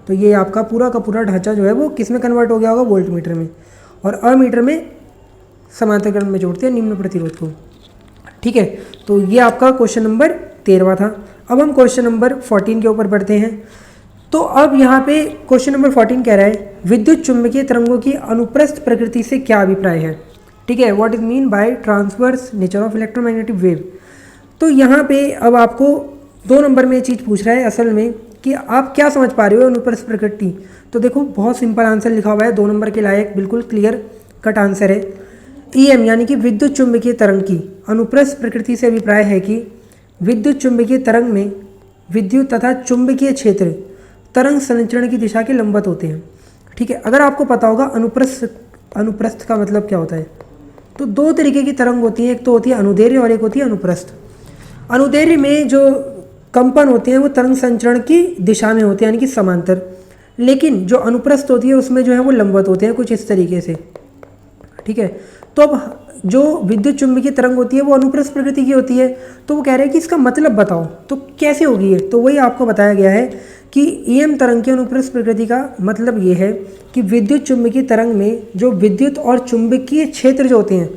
तो ये आपका पूरा का पूरा ढांचा जो है वो किस में कन्वर्ट हो गया होगा, वोल्ट मीटर में। और अमीटर में समांतर क्रम में जोड़ते हैं निम्न प्रतिरोध को। ठीक है, तो ये आपका क्वेश्चन नंबर 13वां था। अब हम क्वेश्चन नंबर 14 के ऊपर बढ़ते हैं। तो अब यहाँ पे क्वेश्चन नंबर 14 कह रहा है विद्युत चुम्बकीय तरंगों की अनुप्रस्थ प्रकृति से क्या अभिप्राय है। ठीक है, what is mean by transverse nature of electromagnetic wave. तो यहाँ पे अब आपको 2 नंबर में ये चीज़ पूछ रहा है असल में कि आप क्या समझ पा रहे हो अनुप्रस्थ प्रकृति। तो देखो बहुत सिंपल आंसर लिखा हुआ है, 2 नंबर के लायक बिल्कुल क्लियर कट आंसर है। EM यानी कि विद्युत चुम्बकीय तरंग की अनुप्रस्थ प्रकृति से अभिप्राय है कि विद्युत चुम्बकीय तरंग में विद्युत तथा चुंबकीय क्षेत्र तरंग संचरण की दिशा के लंबवत होते हैं। ठीक है, अगर आपको पता होगा अनुप्रस्थ का मतलब क्या होता है, तो 2 तरीके की तरंग होती है, एक तो होती है अनुदैर्ध्य और एक होती है अनुप्रस्थ। अनुदैर्ध्य में जो कंपन होते हैं वो तरंग संचरण की दिशा में होते हैं यानी कि समांतर, लेकिन जो अनुप्रस्थ होती है उसमें जो है वो लंबवत होते हैं कुछ इस तरीके से। ठीक है, तो अब जो विद्युत चुम्बकीय तरंग होती है वो अनुप्रस्थ प्रकृति की होती है, तो वो कह रहे हैं कि इसका मतलब बताओ, तो कैसे होगी ये, तो वही आपको बताया गया है कि EM तरंग की अनुप्रस्थ प्रकृति का मतलब ये है कि विद्युत चुम्बकीय तरंग में जो विद्युत और चुंबकीय क्षेत्र जो होते हैं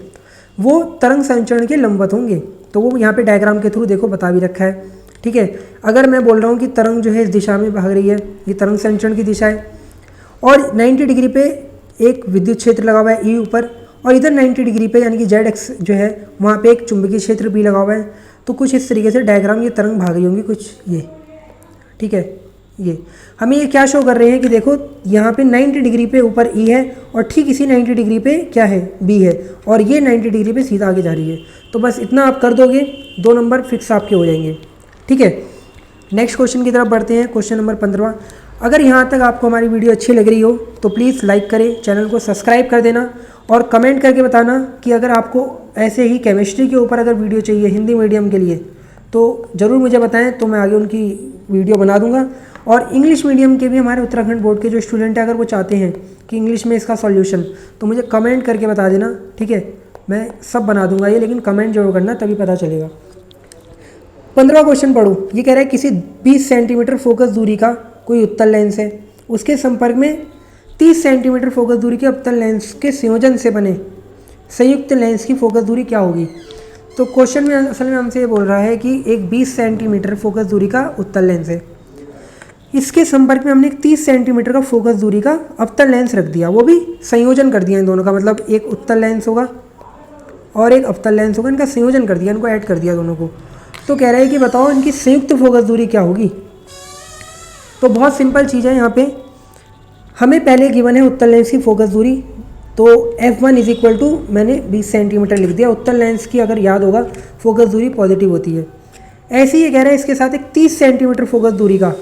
वो तरंग संचरण के लंबवत होंगे। तो वो यहाँ पे डायग्राम के थ्रू देखो बता भी रखा है। ठीक है, अगर मैं बोल रहा हूँ कि तरंग जो है इस दिशा में भाग रही है, ये तरंग संचरण की दिशा है, और 90 डिग्री पे एक विद्युत क्षेत्र लगा हुआ है E ऊपर, और इधर 90 डिग्री पे यानी कि ZX जो है वहाँ पे एक चुंबकीय क्षेत्र भी लगा हुआ है। तो कुछ इस तरीके से डायग्राम ये तरंग भाग रही होंगी कुछ ये। ठीक है, ये हमें ये क्या शो कर रहे हैं कि देखो यहाँ पे 90 डिग्री पे ऊपर E है और ठीक इसी 90 डिग्री पे क्या है, B है, और ये 90 डिग्री पे सीधा आगे जा रही है। तो बस इतना आप कर दोगे, 2 नंबर फिक्स आपके हो जाएंगे। ठीक है, नेक्स्ट क्वेश्चन की तरफ बढ़ते हैं, क्वेश्चन नंबर 15वां। अगर यहाँ तक आपको हमारी वीडियो अच्छी लग रही हो तो प्लीज़ लाइक करें, चैनल को सब्सक्राइब कर देना और कमेंट करके बताना कि अगर आपको ऐसे ही केमिस्ट्री के ऊपर अगर वीडियो चाहिए हिंदी मीडियम के लिए तो ज़रूर मुझे बताएं, तो मैं आगे उनकी वीडियो बना दूंगा। और इंग्लिश मीडियम के भी हमारे उत्तराखंड बोर्ड के जो स्टूडेंट हैं अगर वो चाहते हैं कि इंग्लिश में इसका सॉल्यूशन, तो मुझे कमेंट करके बता देना। ठीक है, मैं सब बना दूंगा ये, लेकिन कमेंट जरूर करना तभी पता चलेगा। 15वां क्वेश्चन पढ़ो। ये कह रहा है किसी 20 सेंटीमीटर फोकस दूरी का कोई उत्तल लेंस है, उसके संपर्क में 30 सेंटीमीटर फोकस दूरी के अवतल लेंस के संयोजन से बने संयुक्त लेंस की फोकस दूरी क्या होगी। तो क्वेश्चन में असल में हमसे ये बोल रहा है कि एक 20 सेंटीमीटर फोकस दूरी का उत्तल लेंस है, इसके संपर्क में हमने एक 30 सेंटीमीटर का फोकस दूरी का अवतल लेंस रख दिया, वो भी संयोजन कर दिया इन दोनों का, मतलब एक उत्तल लेंस होगा और एक अवतल लेंस होगा, इनका संयोजन कर दिया, इनको ऐड कर दिया दोनों को। तो कह रहा है कि बताओ इनकी संयुक्त फोकस दूरी क्या होगी। तो बहुत सिंपल चीज़ है, यहाँ पे हमें पहले गिवन है उत्तल लेंस की फोकस दूरी, तो F1 इज इक्वल टू मैंने 20 सेंटीमीटर लिख दिया। उत्तल लेंस की अगर याद होगा फोकस दूरी पॉजिटिव होती है। ऐसे ही ये कह रहा है इसके साथ एक 30 सेंटीमीटर फोकस दूरी का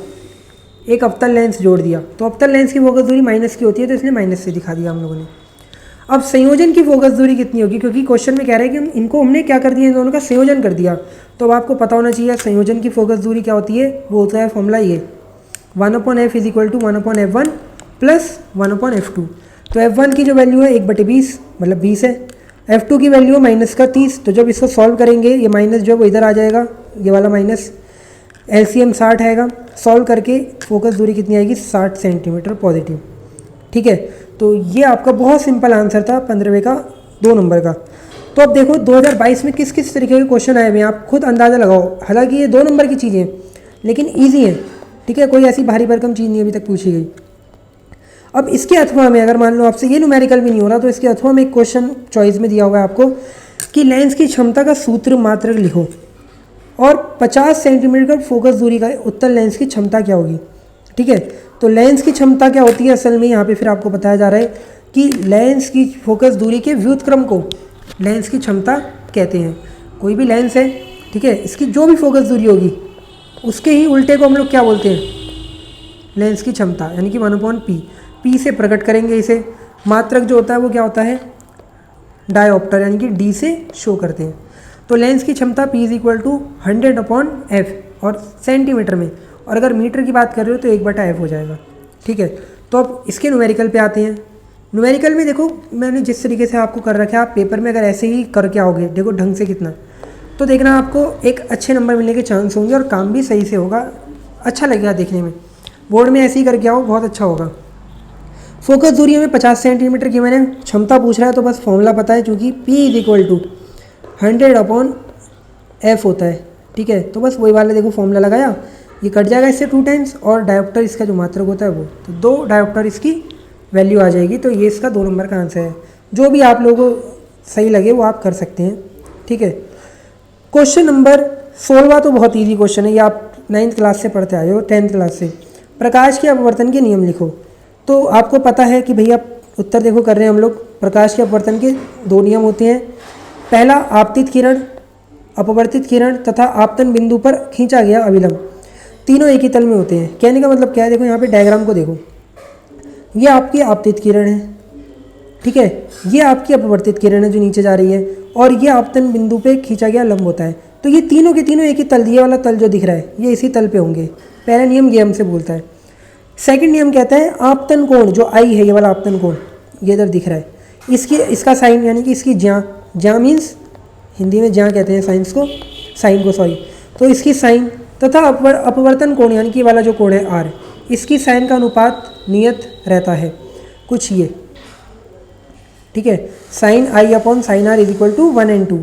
एक अवतल लेंस जोड़ दिया, तो अवतल लेंस की फोकस दूरी माइनस की होती है, तो इसलिए माइनस से दिखा दिया हम लोगों ने। अब संयोजन की फोकस दूरी कितनी होगी, क्योंकि क्वेश्चन में कह रहा है कि इनको हमने क्या कर दिया, इन दोनों का संयोजन कर दिया। तो अब आपको पता होना चाहिए संयोजन की फोकस दूरी क्या होती है, वो होता है फॉर्मूला ये 1/f is equal to 1/f1 plus 1/f2। तो F1 की जो वैल्यू है 1/20 मतलब 20 है, F2 की वैल्यू है माइनस का 30। तो जब इसको सॉल्व करेंगे ये माइनस जो है वो इधर आ जाएगा, ये वाला माइनस, LCM 60 आएगा। सॉल्व करके फोकस दूरी कितनी आएगी, 60 सेंटीमीटर पॉजिटिव। ठीक है, तो ये आपका बहुत सिंपल आंसर था 15वें का 2 नंबर का। तो अब देखो 2022 में किस किस तरीके के क्वेश्चन आए हुए हैं, आप खुद अंदाज़ा लगाओ। हालांकि ये 2 नंबर की चीज़ें लेकिन ईजी है। ठीक है, कोई ऐसी भारी भरकम चीज़ नहीं अभी तक पूछी गई। अब इसके अथवा में अगर मान लो आपसे ये न्यूमेरिकल भी नहीं हो रहा, तो इसके अथवा में एक क्वेश्चन चॉइस में दिया हुआ है आपको कि लेंस की क्षमता का सूत्र मात्रक लिखो और 50 सेंटीमीटर फोकस दूरी का उत्तल लेंस की क्षमता क्या होगी। ठीक है, तो लेंस की क्षमता क्या होती है असल में, यहाँ पे फिर आपको बताया जा रहा है कि लेंस की फोकस दूरी के व्युत्क्रम को लेंस की क्षमता कहते हैं। कोई भी लेंस है, ठीक है, इसकी जो भी फोकस दूरी होगी उसके ही उल्टे को हम लोग क्या बोलते हैं, लेंस की क्षमता, यानी कि 1/p। P से प्रकट करेंगे इसे। मात्रक जो होता है वो क्या होता है, डायोप्टर यानी कि डी से शो करते हैं। तो लेंस की क्षमता P is equal to 100/f और सेंटीमीटर में, और अगर मीटर की बात कर रहे हो तो 1/f हो जाएगा। ठीक है, तो अब इसके न्यूमेरिकल पे आते हैं। न्यूमेरिकल में देखो मैंने जिस तरीके से आपको कर रखा है, आप पेपर में अगर ऐसे ही करके आओगे देखो ढंग से कितना, तो देखना आपको एक अच्छे नंबर मिलने के चांस होंगे और काम भी सही से होगा, अच्छा लगेगा देखने में। बोर्ड में ऐसे ही करके आओ, बहुत अच्छा होगा। फोकस दूरी हमें 50 सेंटीमीटर की मैंने क्षमता पूछ रहा है, तो बस फॉर्मूला पता है क्योंकि P is equal to 100/f होता है। ठीक है, तो बस वही वाला देखो फॉर्मूला लगाया, ये कट जाएगा इससे 2 टाइम्स, और डायोप्टर इसका जो मात्रक होता है वो, तो 2 डायोप्टर इसकी वैल्यू आ जाएगी। तो ये इसका 2 नंबर का आंसर है। जो भी आप लोगों को सही लगे वो आप कर सकते हैं। ठीक है, क्वेश्चन नंबर 16 तो बहुत ईजी क्वेश्चन है, ये आप 9th क्लास से पढ़ते आए हो, 10th क्लास से। प्रकाश के अपवर्तन के नियम लिखो। तो आपको पता है कि भैया उत्तर देखो कर रहे हैं हम लोग। प्रकाश के अपवर्तन के 2 नियम होते हैं। पहला, आपतित किरण, अपवर्तित किरण तथा आपतन बिंदु पर खींचा गया अभिलंब, तीनों एक ही तल में होते हैं। कहने का मतलब क्या है, देखो यहाँ पे डायग्राम को देखो, ये आपकी आपतित किरण है। ठीक है, ये आपकी अपवर्तित किरण है जो नीचे जा रही है, और ये आपतन बिंदु पे खींचा गया लंब होता है। तो ये तीनों के तीनों एक ही तल, ये वाला तल जो दिख रहा है ये इसी तल पे होंगे। पहला नियम ये हमसे बोलता है। सेकंड नियम कहता है आपतन कोण, जो आई है ये वाला आपतन कोण, ये इधर दिख रहा है, इसका साइन यानी कि इसकी ज्या मीन्स हिंदी में ज्या कहते हैं साइंस को, साइन को सॉरी, तो इसकी साइन तथा अपवर्तन कोण यानी कि वाला जो कोण है आर, इसकी साइन का अनुपात नियत रहता है कुछ ये। ठीक है, sine I upon sine R is equal to 1n2।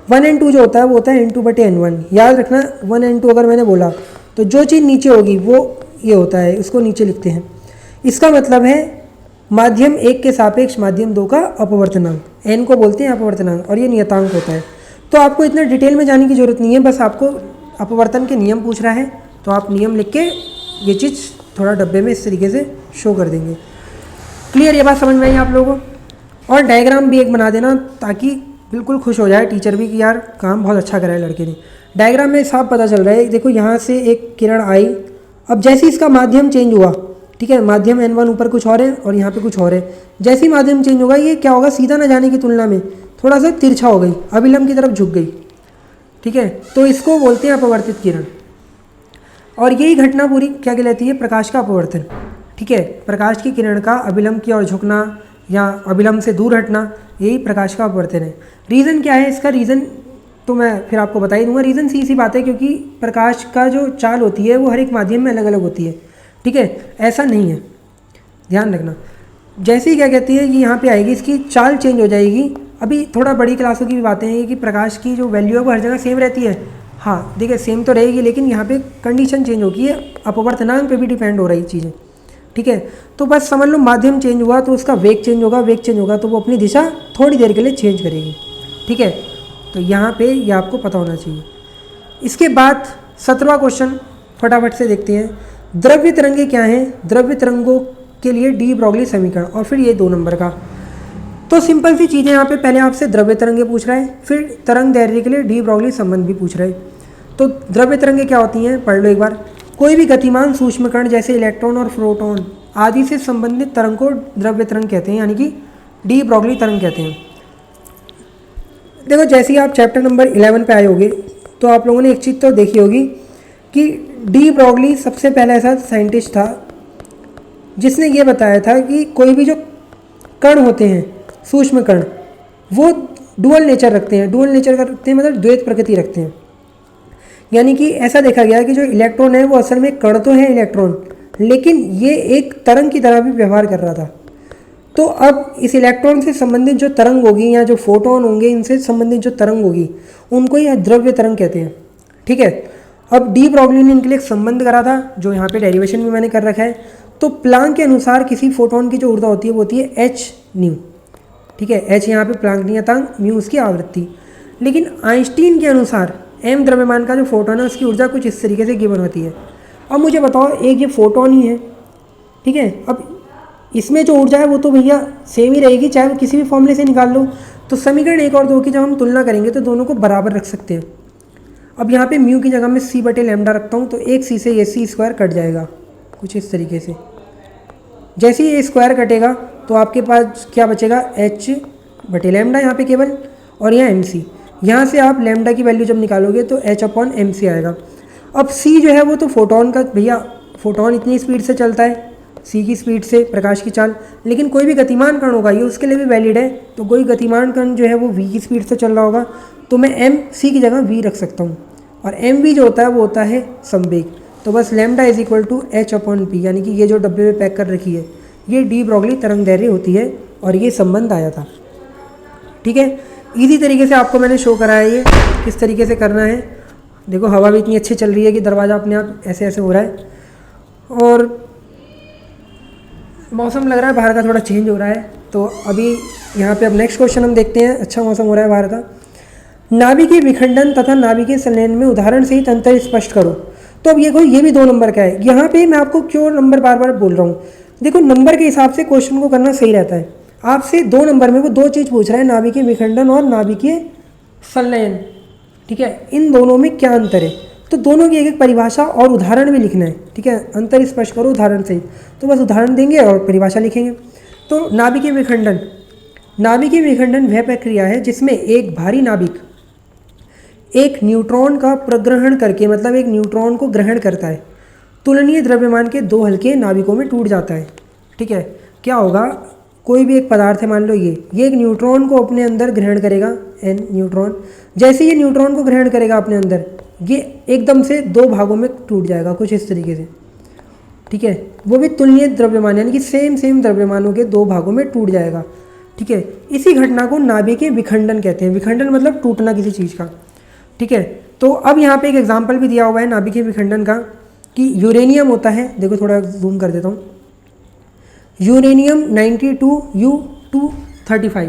1n2 जो होता है वो होता है n2/n1। याद रखना 1n2 अगर मैंने बोला तो जो चीज़ नीचे होगी वो ये होता है, उसको नीचे लिखते हैं। इसका मतलब है माध्यम 1 के सापेक्ष माध्यम 2 का अपवर्तनांक, n को बोलते हैं अपवर्तनांक, और ये नियतांक होता है। तो आपको इतना डिटेल में जाने की जरूरत नहीं है, बस आपको अपवर्तन के नियम पूछ रहा है तो आप नियम लिख के ये चीज़ थोड़ा डब्बे में इस तरीके से शो कर देंगे। क्लियर, ये बात समझ में आई आप लोगों को। और डायग्राम भी एक बना देना ताकि बिल्कुल खुश हो जाए टीचर भी कि यार काम बहुत अच्छा करा है लड़के ने। डायग्राम में साफ पता चल रहा है, देखो यहाँ से एक किरण आई, अब जैसे इसका माध्यम चेंज हुआ, ठीक है, माध्यम n1 ऊपर कुछ और है और यहाँ पे कुछ और है, जैसे ही माध्यम चेंज होगा ये क्या होगा, सीधा ना जाने की तुलना में थोड़ा सा तिरछा हो गई, अभिलंब की तरफ झुक गई। ठीक है, तो इसको बोलते हैं अपवर्तित किरण, और यही घटना पूरी क्या कहलाती है, प्रकाश का अपवर्तन। ठीक है, प्रकाश की किरण का अभिलंब की ओर झुकना या अभिलंब से दूर हटना, यही प्रकाश का अपवर्तन है। रीज़न क्या है इसका, रीज़न तो मैं फिर आपको बता ही दूंगा। रीज़न सी बात है, क्योंकि प्रकाश का जो चाल होती है वो हर एक माध्यम में अलग अलग होती है। ठीक है, ऐसा नहीं है, ध्यान रखना। जैसे ही क्या कहती है कि यहाँ पे आएगी इसकी चाल चेंज हो जाएगी। अभी थोड़ा बड़ी क्लासों की भी बातें हैं कि प्रकाश की जो वैल्यू है वो हर जगह सेम रहती है। हाँ देखिए सेम तो रहेगी, लेकिन यहाँ पे कंडीशन चेंज होगी है, अपवर्तनांक पे भी डिपेंड हो रही चीज़ें। ठीक है, तो बस समझ लो माध्यम चेंज हुआ तो उसका वेग चेंज होगा, वेग चेंज होगा तो वो अपनी दिशा थोड़ी देर के लिए चेंज करेगी। ठीक है, तो यहाँ पे ये आपको पता होना चाहिए। इसके बाद 17वां क्वेश्चन फटाफट से देखते हैं। द्रव्य तरंगे क्या हैं, द्रव्य तरंगों के लिए डी ब्रॉगली समीकरण, और फिर ये 2 नंबर का। तो सिंपल सी चीज़ें यहाँ पे, पहले आपसे द्रव्य तरंगे पूछ रहा है, फिर तरंग दैर्ध्य के लिए डी ब्रॉगली संबंध भी पूछ रहा है। तो द्रव्य तरंगे क्या होती हैं पढ़ लो एक बार। कोई भी गतिमान सूक्ष्म कण जैसे इलेक्ट्रॉन और प्रोटॉन आदि से संबंधित तरंग को द्रव्य तरंग कहते हैं, यानी कि डी ब्रॉगली तरंग कहते हैं। देखो जैसे ही आप चैप्टर नंबर 11 पे आए होगे तो आप लोगों ने एक चीज़ तो देखी होगी कि डी ब्रॉगली सबसे पहला ऐसा साइंटिस्ट था जिसने ये बताया था कि कोई भी जो कण होते हैं सूक्ष्म कण वो डुअल नेचर रखते हैं। डुअल नेचर रखते हैं मतलब द्वैत प्रकृति रखते हैं, यानी कि ऐसा देखा गया कि जो इलेक्ट्रॉन है वो असल में कण तो है इलेक्ट्रॉन, लेकिन ये एक तरंग की तरह भी व्यवहार कर रहा था। तो अब इस इलेक्ट्रॉन से संबंधित जो तरंग होगी या जो फोटोन होंगे इनसे संबंधित जो तरंग होगी उनको यह द्रव्य तरंग कहते हैं। ठीक है, अब डी ब्रॉगली ने इनके लिए एक संबंध करा था जो यहाँ पे डेरिवेशन भी मैंने कर रखा है। तो प्लांक के अनुसार किसी फोटोन की जो ऊर्जा होती है वो होती है एच न्यू। ठीक है, एच यहाँ पे प्लांक नियतांक, म्यू उसकी आवृत्ति। लेकिन आइंस्टीन के अनुसार एम द्रव्यमान का जो फोटोन है उसकी ऊर्जा कुछ इस तरीके से गिवन होती है। अब मुझे बताओ एक ये फोटोन ही है, ठीक है, अब इसमें जो ऊर्जा है वो तो भैया सेम ही रहेगी चाहे वो किसी भी फॉर्मूले से निकाल लो। तो समीकरण 1 और 2 की जब हम तुलना करेंगे तो दोनों को बराबर रख सकते हैं। अब यहाँ पे म्यू की जगह में c बटे लैम्डा रखता हूँ तो एक c से ये c स्क्वायर कट जाएगा कुछ इस तरीके से। जैसे ही ये स्क्वायर कटेगा तो आपके पास क्या बचेगा, h बटे लैम्डा यहाँ पे केवल, और यहाँ एम सी। यहाँ से आप लैम्डा की वैल्यू जब निकालोगे तो एच अपॉन एम सी आएगा। अब सी जो है वो तो फोटोन का, भैया फोटोन इतनी स्पीड से चलता है, सी की स्पीड से, प्रकाश की चाल, लेकिन कोई भी गतिमान कण होगा ये उसके लिए भी वैलिड है। तो कोई गतिमान कण जो है वो वी की स्पीड से चल रहा होगा, तो मैं एम सी की जगह वी रख सकता हूँ, और एम वी जो होता है वो होता है संवेग। तो बस lambda is equal to H upon P, यानी कि ये जो डब्बे में पैक कर रखी है ये डी ब्रॉगली तरंग दैर्घ्य होती है, और ये संबंध आया था। ठीक है, इजी तरीके से आपको मैंने शो कराया ये किस तरीके से करना है। देखो हवा भी इतनी अच्छी चल रही है कि दरवाज़ा अपने आप ऐसे ऐसे हो रहा है, और मौसम लग रहा है बाहर का थोड़ा चेंज हो रहा है। तो अभी यहाँ पे अब नेक्स्ट क्वेश्चन हम देखते हैं। अच्छा मौसम हो रहा है बाहर का। नाभिकीय विखंडन तथा नाभिकीय संलयन में उदाहरण सहित अंतर स्पष्ट करो। तो अब ये भी 2 नंबर का है। यहाँ पे मैं आपको क्यों नंबर बार बार बोल रहा हूँ, देखो नंबर के हिसाब से क्वेश्चन को करना सही रहता है। आपसे 2 नंबर में वो 2 चीज़ पूछ रहा है, नाभिकीय विखंडन और नाभिकीय संलयन। ठीक है, इन दोनों में क्या अंतर है, तो दोनों की एक एक परिभाषा और उदाहरण भी लिखना है। ठीक है, अंतर स्पष्ट करो उदाहरण से, तो बस उदाहरण देंगे और परिभाषा लिखेंगे। तो नाभिकीय विखंडन, नाभिकीय विखंडन वह प्रक्रिया है जिसमें एक भारी नाभिक एक न्यूट्रॉन का प्रग्रहण करके, मतलब एक न्यूट्रॉन को ग्रहण करता है, तुलनीय द्रव्यमान के 2 हल्के नाभिकों में टूट जाता है। ठीक है, क्या होगा, कोई भी एक पदार्थ है, मान लो ये एक न्यूट्रॉन को अपने अंदर ग्रहण करेगा, एन न्यूट्रॉन। जैसे ये न्यूट्रॉन को ग्रहण करेगा अपने अंदर, ये एकदम से 2 भागों में टूट जाएगा कुछ इस तरीके से। ठीक है, वो भी तुलनीय द्रव्यमान, यानी कि सेम द्रव्यमानों के 2 भागों में टूट जाएगा। ठीक है, इसी घटना को नाभिकीय विखंडन कहते हैं। विखंडन मतलब टूटना किसी चीज़ का। ठीक है, तो अब यहाँ पे एक एग्जाम्पल भी दिया हुआ है नाभिकीय विखंडन का, कि यूरेनियम होता है, देखो थोड़ा जूम कर देता हूँ, यूरेनियम 92U235।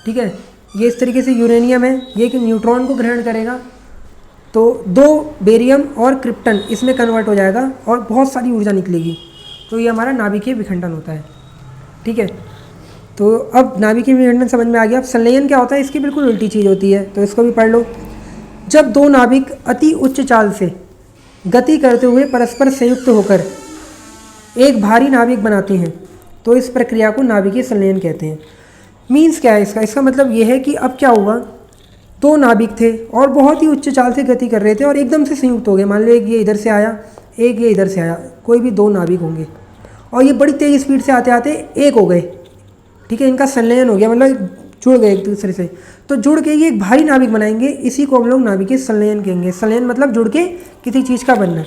ठीक है, ये इस तरीके से यूरेनियम है, ये कि न्यूट्रॉन को ग्रहण करेगा तो 2 बेरियम और क्रिप्टन इसमें कन्वर्ट हो जाएगा और बहुत सारी ऊर्जा निकलेगी। तो ये हमारा नाभिकीय विखंडन होता है। ठीक है, तो अब नाभिकीय विखंडन समझ में आ गया। अब संलयन क्या होता है, इसकी बिल्कुल उल्टी चीज़ होती है, तो इसको भी पढ़ लो। जब 2 नाभिक अति उच्च चाल से गति करते हुए परस्पर संयुक्त होकर एक भारी नाभिक बनाते हैं तो इस प्रक्रिया को नाभिकीय संलयन कहते हैं। मीन्स क्या है इसका मतलब ये है कि अब क्या हुआ, 2 नाभिक थे और बहुत ही उच्च चाल से गति कर रहे थे और एकदम से संयुक्त हो गए। मान लो एक ये इधर से आया, एक ये इधर से आया, कोई भी 2 नाभिक होंगे और ये बड़ी तेज़ स्पीड से आते आते एक हो गए। ठीक है, इनका संलयन हो गया, मतलब जुड़ गए एक दूसरे से। तो जुड़ के ये एक भारी नाभिक बनाएंगे, इसी को हम लोग नाभिकीय संलयन कहेंगे। संलयन मतलब जुड़ के किसी चीज़ का बनना।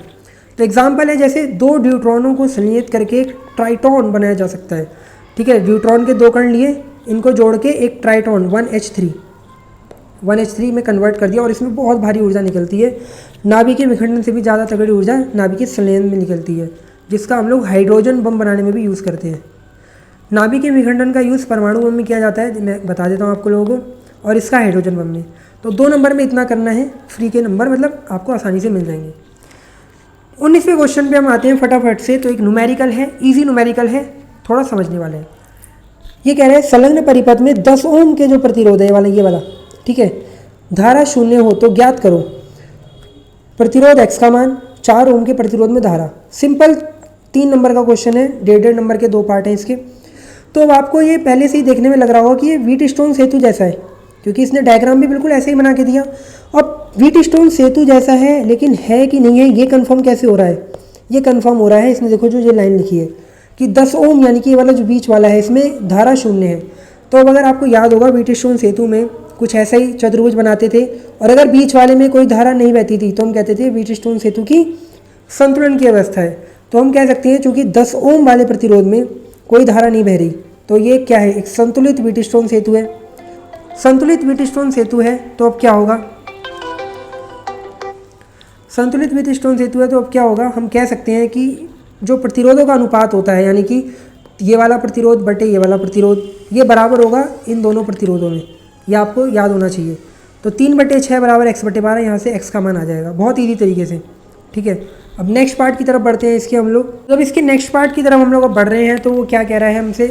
तो एग्जाम्पल है जैसे 2 ड्यूट्रॉनों को संलयित करके एक ट्राइटॉन बनाया जा सकता है। ठीक है, ड्यूट्रॉन के 2 कण लिए, इनको जोड़ के एक ट्राइटॉन 1H3 में कन्वर्ट कर दिया और इसमें बहुत भारी ऊर्जा निकलती है। नाभिकीय विखंडन से भी ज़्यादा तगड़ी ऊर्जा नाभिकीय संलयन में निकलती है, जिसका हम लोग हाइड्रोजन बम बनाने में भी यूज़ करते हैं। नाभिकीय विखंडन का यूज़ परमाणु बम में किया जाता है, मैं बता देता हूँ आपको लोगों को, और इसका हाइड्रोजन बम में। तो 2 नंबर में इतना करना है, फ्री के नंबर मतलब आपको आसानी से मिल जाएंगे। 19वें क्वेश्चन पे हम आते हैं फटाफट से। तो एक न्यूमेरिकल है, इजी न्यूमेरिकल है, थोड़ा समझने वाले हैं। ये कह रहे हैं संलग्न परिपथ में 10 ओम के जो प्रतिरोध है वाला, ये वाला, ठीक है, धारा 0 हो तो ज्ञात करो प्रतिरोध x का मान, 4 ओम के प्रतिरोध में धारा। सिंपल 3 नंबर का क्वेश्चन है, 1.5 नंबर के 2 पार्ट हैं इसके। तो अब आपको ये पहले से ही देखने में लग रहा होगा कि ये व्हीटस्टोन सेतु जैसा है, क्योंकि इसने डायग्राम भी बिल्कुल ऐसे ही बना के दिया। अब व्हीटस्टोन सेतु जैसा है, लेकिन है कि नहीं है ये कंफर्म कैसे हो रहा है, ये कंफर्म हो रहा है, इसने देखो जो ये लाइन लिखी है कि 10 ओम, यानी कि ये वाला जो बीच वाला है इसमें धारा 0 है। तो अब अगर आपको याद होगा व्हीटस्टोन सेतु में कुछ ऐसा ही चतुर्भुज बनाते थे, और अगर बीच वाले में कोई धारा नहीं बहती थी तो हम कहते थे व्हीटस्टोन सेतु की संतुलन की अवस्था है। तो हम कह सकते हैं चूँकि 10 ओम वाले प्रतिरोध में कोई धारा नहीं बह रही, तो ये क्या है, एक संतुलित व्हीटस्टोन सेतु है। संतुलित व्हीटस्टोन सेतु है तो अब क्या होगा, संतुलित व्हीटस्टोन सेतु है तो अब क्या होगा, हम कह सकते हैं कि जो प्रतिरोधों का अनुपात होता है, यानी कि ये वाला प्रतिरोध बटे ये वाला प्रतिरोध, ये बराबर होगा इन दोनों प्रतिरोधों में, ये आपको याद होना चाहिए। तो 3/6 बराबर x/12, यहाँ से x का मान आ जाएगा बहुत ईजी तरीके से। ठीक है, अब नेक्स्ट पार्ट की तरफ बढ़ते हैं इसके हम लोग। जब इसके नेक्स्ट पार्ट की तरफ हम लोग अब बढ़ रहे हैं तो वो क्या कह रहा है हमसे,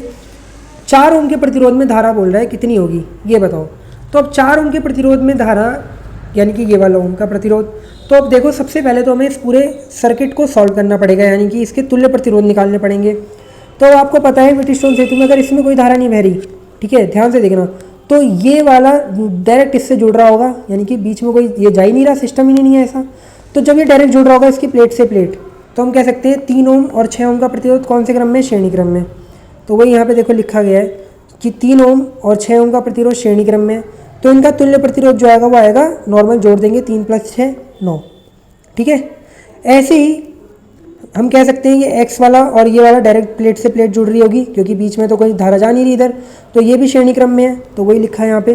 4 ओम के प्रतिरोध में धारा बोल रहा है, कितनी होगी ये बताओ। तो अब 4 ओम के प्रतिरोध में धारा, यानी कि ये वाला ओम का प्रतिरोध। तो अब देखो सबसे पहले तो हमें इस पूरे सर्किट को सॉल्व करना पड़ेगा, यानी कि इसके तुल्य प्रतिरोध निकालने पड़ेंगे। तो आपको पता है व्हीटस्टोन सेतु में अगर इसमें कोई धारा नहीं बह रही, ठीक है, ध्यान से देखना, तो ये वाला डायरेक्ट इससे जुड़ रहा होगा, यानी कि बीच में कोई ये जा ही नहीं रहा, सिस्टम ही नहीं है ऐसा। तो जब ये डायरेक्ट जुड़ रहा होगा इसकी प्लेट से प्लेट, तो हम कह सकते हैं 3 ओम और 6 ओम का प्रतिरोध कौन से क्रम में, श्रेणी क्रम में। तो वही यहाँ पे देखो लिखा गया है कि 3 ओम और 6 ओम का प्रतिरोध श्रेणी क्रम में, तो इनका तुल्य प्रतिरोध जो आएगा वो आएगा, नॉर्मल जोड़ देंगे 3 + 6 9, ठीक है। ऐसे ही हम कह सकते हैं ये x वाला और ये वाला डायरेक्ट प्लेट से प्लेट जुड़ रही होगी, क्योंकि बीच में तो कोई धारा जा नहीं रही इधर, तो ये भी श्रेणी क्रम में है। तो वही लिखा है यहाँ पे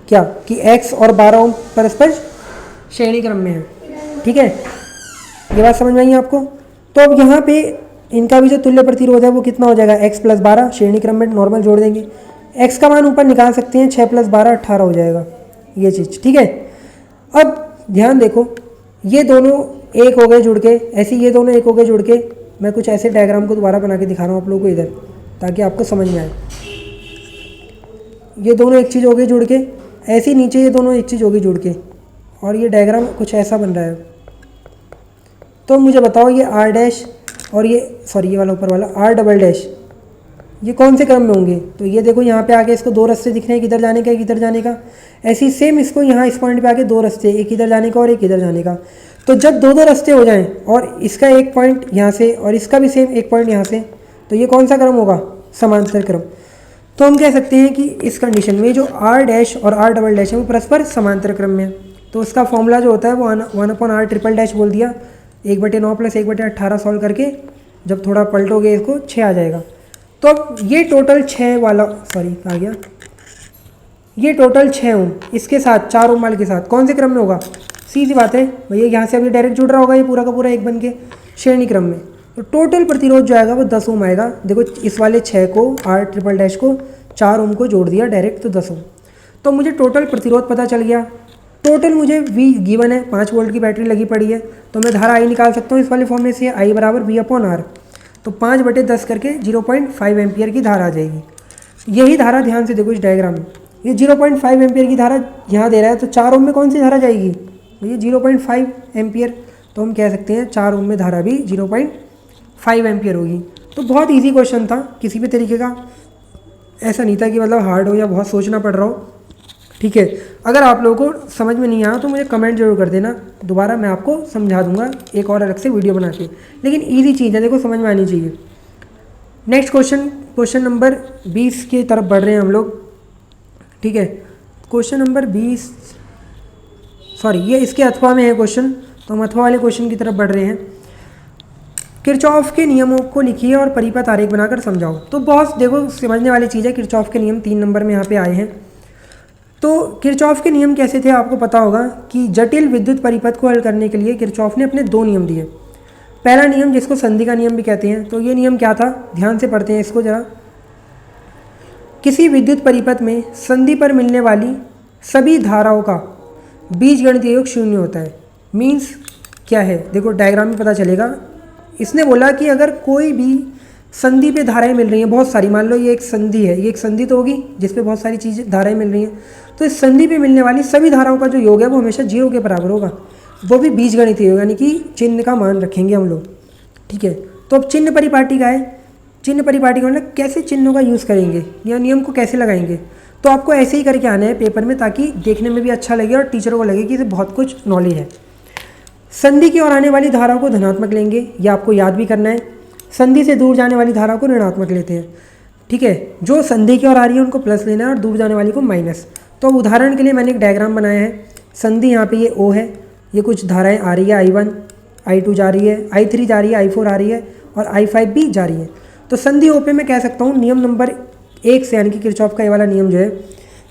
क्या कि x और 12 ओम परस्पर श्रेणी क्रम में है, ठीक है। ये बात समझ में आई आपको। तो अब यहाँ पे इनका भी जो तुल्य प्रतिरोध है वो कितना हो जाएगा, x + 12 श्रेणी क्रम में, नॉर्मल जोड़ देंगे, x का मान ऊपर निकाल सकते हैं, 6 + 12 18 हो जाएगा ये चीज़, ठीक है। अब ध्यान देखो, ये दोनों एक हो गए जुड़ के, ऐसे ये दोनों एक हो गए जुड़ के। मैं कुछ ऐसे डायग्राम को दोबारा बना के दिखा रहा हूँ आप लोगों को इधर, ताकि आपको समझ में आए। ये दोनों एक चीज़ हो गई जुड़ के, ऐसे ही नीचे ये दोनों एक चीज़ हो गई जुड़ के, और ये डायग्राम कुछ ऐसा बन रहा है। तो मुझे बताओ ये R डैश और ये सॉरी ये वाला ऊपर वाला R डबल डैश, ये कौन से क्रम में होंगे। तो ये देखो यहाँ पे आके इसको 2 रास्ते दिख रहे हैं, एक इधर जाने का एक इधर जाने का। ऐसे ही सेम इसको यहाँ इस पॉइंट पे आके 2 रास्ते, एक इधर जाने का और एक इधर जाने का। तो जब 2 रास्ते हो जाएं और इसका एक पॉइंट यहाँ से और इसका भी सेम एक पॉइंट यहाँ से, तो ये कौन सा क्रम होगा, समांतर क्रम। तो हम कह सकते हैं कि इस कंडीशन में जो R डैश और R डबल डैश है वो परस्पर समांतर क्रम में है। तो उसका फॉर्मूला जो होता है वो 1/r ट्रिपल डैश बोल दिया, 1/9 + 1/18 सॉल्व करके जब थोड़ा पलटोगे इसको 6 आ जाएगा। तो अब ये टोटल 6 वाला सॉरी आ गया, ये टोटल 6 ओम इसके साथ 4 ओम वाले के साथ कौन से क्रम में होगा, सीधी बात है भैया, यहाँ से अभी डायरेक्ट जुड़ रहा होगा ये पूरा का पूरा एक बन के श्रेणी क्रम में। तो टोटल प्रतिरोध जो आएगा वो 10 ओम आएगा। देखो इस वाले 6 को R ट्रिपल डैश को 4 ओम को जोड़ दिया डायरेक्ट, तो 10 ओम। तो मुझे टोटल प्रतिरोध पता चल गया। टोटल मुझे V गिवन है, 5 वोल्ट की बैटरी लगी पड़ी है, तो मैं धारा I निकाल सकता हूँ इस वाले फॉर्मूले से, I = V/R। तो 5/10 करके 0.5 एम्पियर की धारा आ जाएगी। यही धारा ध्यान से देखो इस डायग्राम में, ये 0.5 एम्पियर की धारा यहाँ दे रहा है, तो 4 ओम में कौन सी धारा जाएगी, ये 0.5 एम्पियर। तो हम कह सकते हैं 4 ओम में धारा भी 0.5 एम्पियर होगी। तो बहुत इजी क्वेश्चन था, किसी भी तरीके का ऐसा नहीं था कि मतलब हार्ड हो या बहुत सोचना पड़ रहा हो, ठीक है। अगर आप लोगों को समझ में नहीं आया तो मुझे कमेंट जरूर कर देना, दोबारा मैं आपको समझा दूंगा एक और अलग से वीडियो बना के। लेकिन इजी चीज़ है, देखो समझ में आनी चाहिए। नेक्स्ट क्वेश्चन नंबर 20 की तरफ बढ़ रहे हैं हम लोग, ठीक है। क्वेश्चन नंबर 20 सॉरी ये इसके अथवा में है क्वेश्चन, तो हम अथवा वाले क्वेश्चन की तरफ बढ़ रहे हैं। किरचॉफ के नियमों को लिखिए और परिपथ आरेख बनाकर समझाओ। तो बहुत देखो समझने वाली चीज़ है, किरचॉफ के नियम 3 नंबर में यहाँ पे आए हैं। तो किरचॉफ के नियम कैसे थे आपको पता होगा कि जटिल विद्युत परिपथ को हल करने के लिए किरचॉफ ने अपने 2 नियम दिए। पहला नियम जिसको संधि का नियम भी कहते हैं, तो ये नियम क्या था, ध्यान से पढ़ते हैं इसको जरा। किसी विद्युत परिपथ में संधि पर मिलने वाली सभी धाराओं का बीजगणितीय योग 0 होता है। मीन्स क्या है, देखो डायग्राम में पता चलेगा। इसने बोला कि अगर कोई भी संधि पे धाराएं मिल रही हैं बहुत सारी, मान लो ये एक संधि है, ये एक संधि तो होगी जिसपे बहुत सारी चीज़ें धाराएं मिल रही हैं, तो इस संधि पे मिलने वाली सभी धाराओं का जो योग है वो हमेशा 0 के बराबर होगा, वो भी बीजगणितीय योग, यानी कि चिन्ह का मान रखेंगे हम लोग, ठीक है। तो अब चिन्ह परिपाटी का है, चिन्ह परिपाटी का मतलब कैसे चिन्हों का यूज़ करेंगे या नियम को कैसे लगाएंगे। तो आपको ऐसे ही करके आना है पेपर में, ताकि देखने में भी अच्छा लगे और टीचरों को लगे कि इसे बहुत कुछ नॉलेज है। संधि की ओर आने वाली धाराओं को धनात्मक लेंगे, या आपको याद भी करना है। संधि से दूर जाने वाली धारा को ऋणात्मक लेते हैं, ठीक है। जो संधि की ओर आ रही है उनको प्लस लेना है और दूर जाने वाली को माइनस। तो उदाहरण के लिए मैंने एक डायग्राम बनाया है। संधि यहाँ पे ये O है, ये कुछ धाराएं आ रही है, I1 I2 जा रही है, I3 जा रही है, I4 आ रही है और I5 भी जा रही है। तो संधि O पे मैं कह सकता हूँ नियम नंबर 1 से, यानी कि किरचॉफ का ये वाला नियम जो है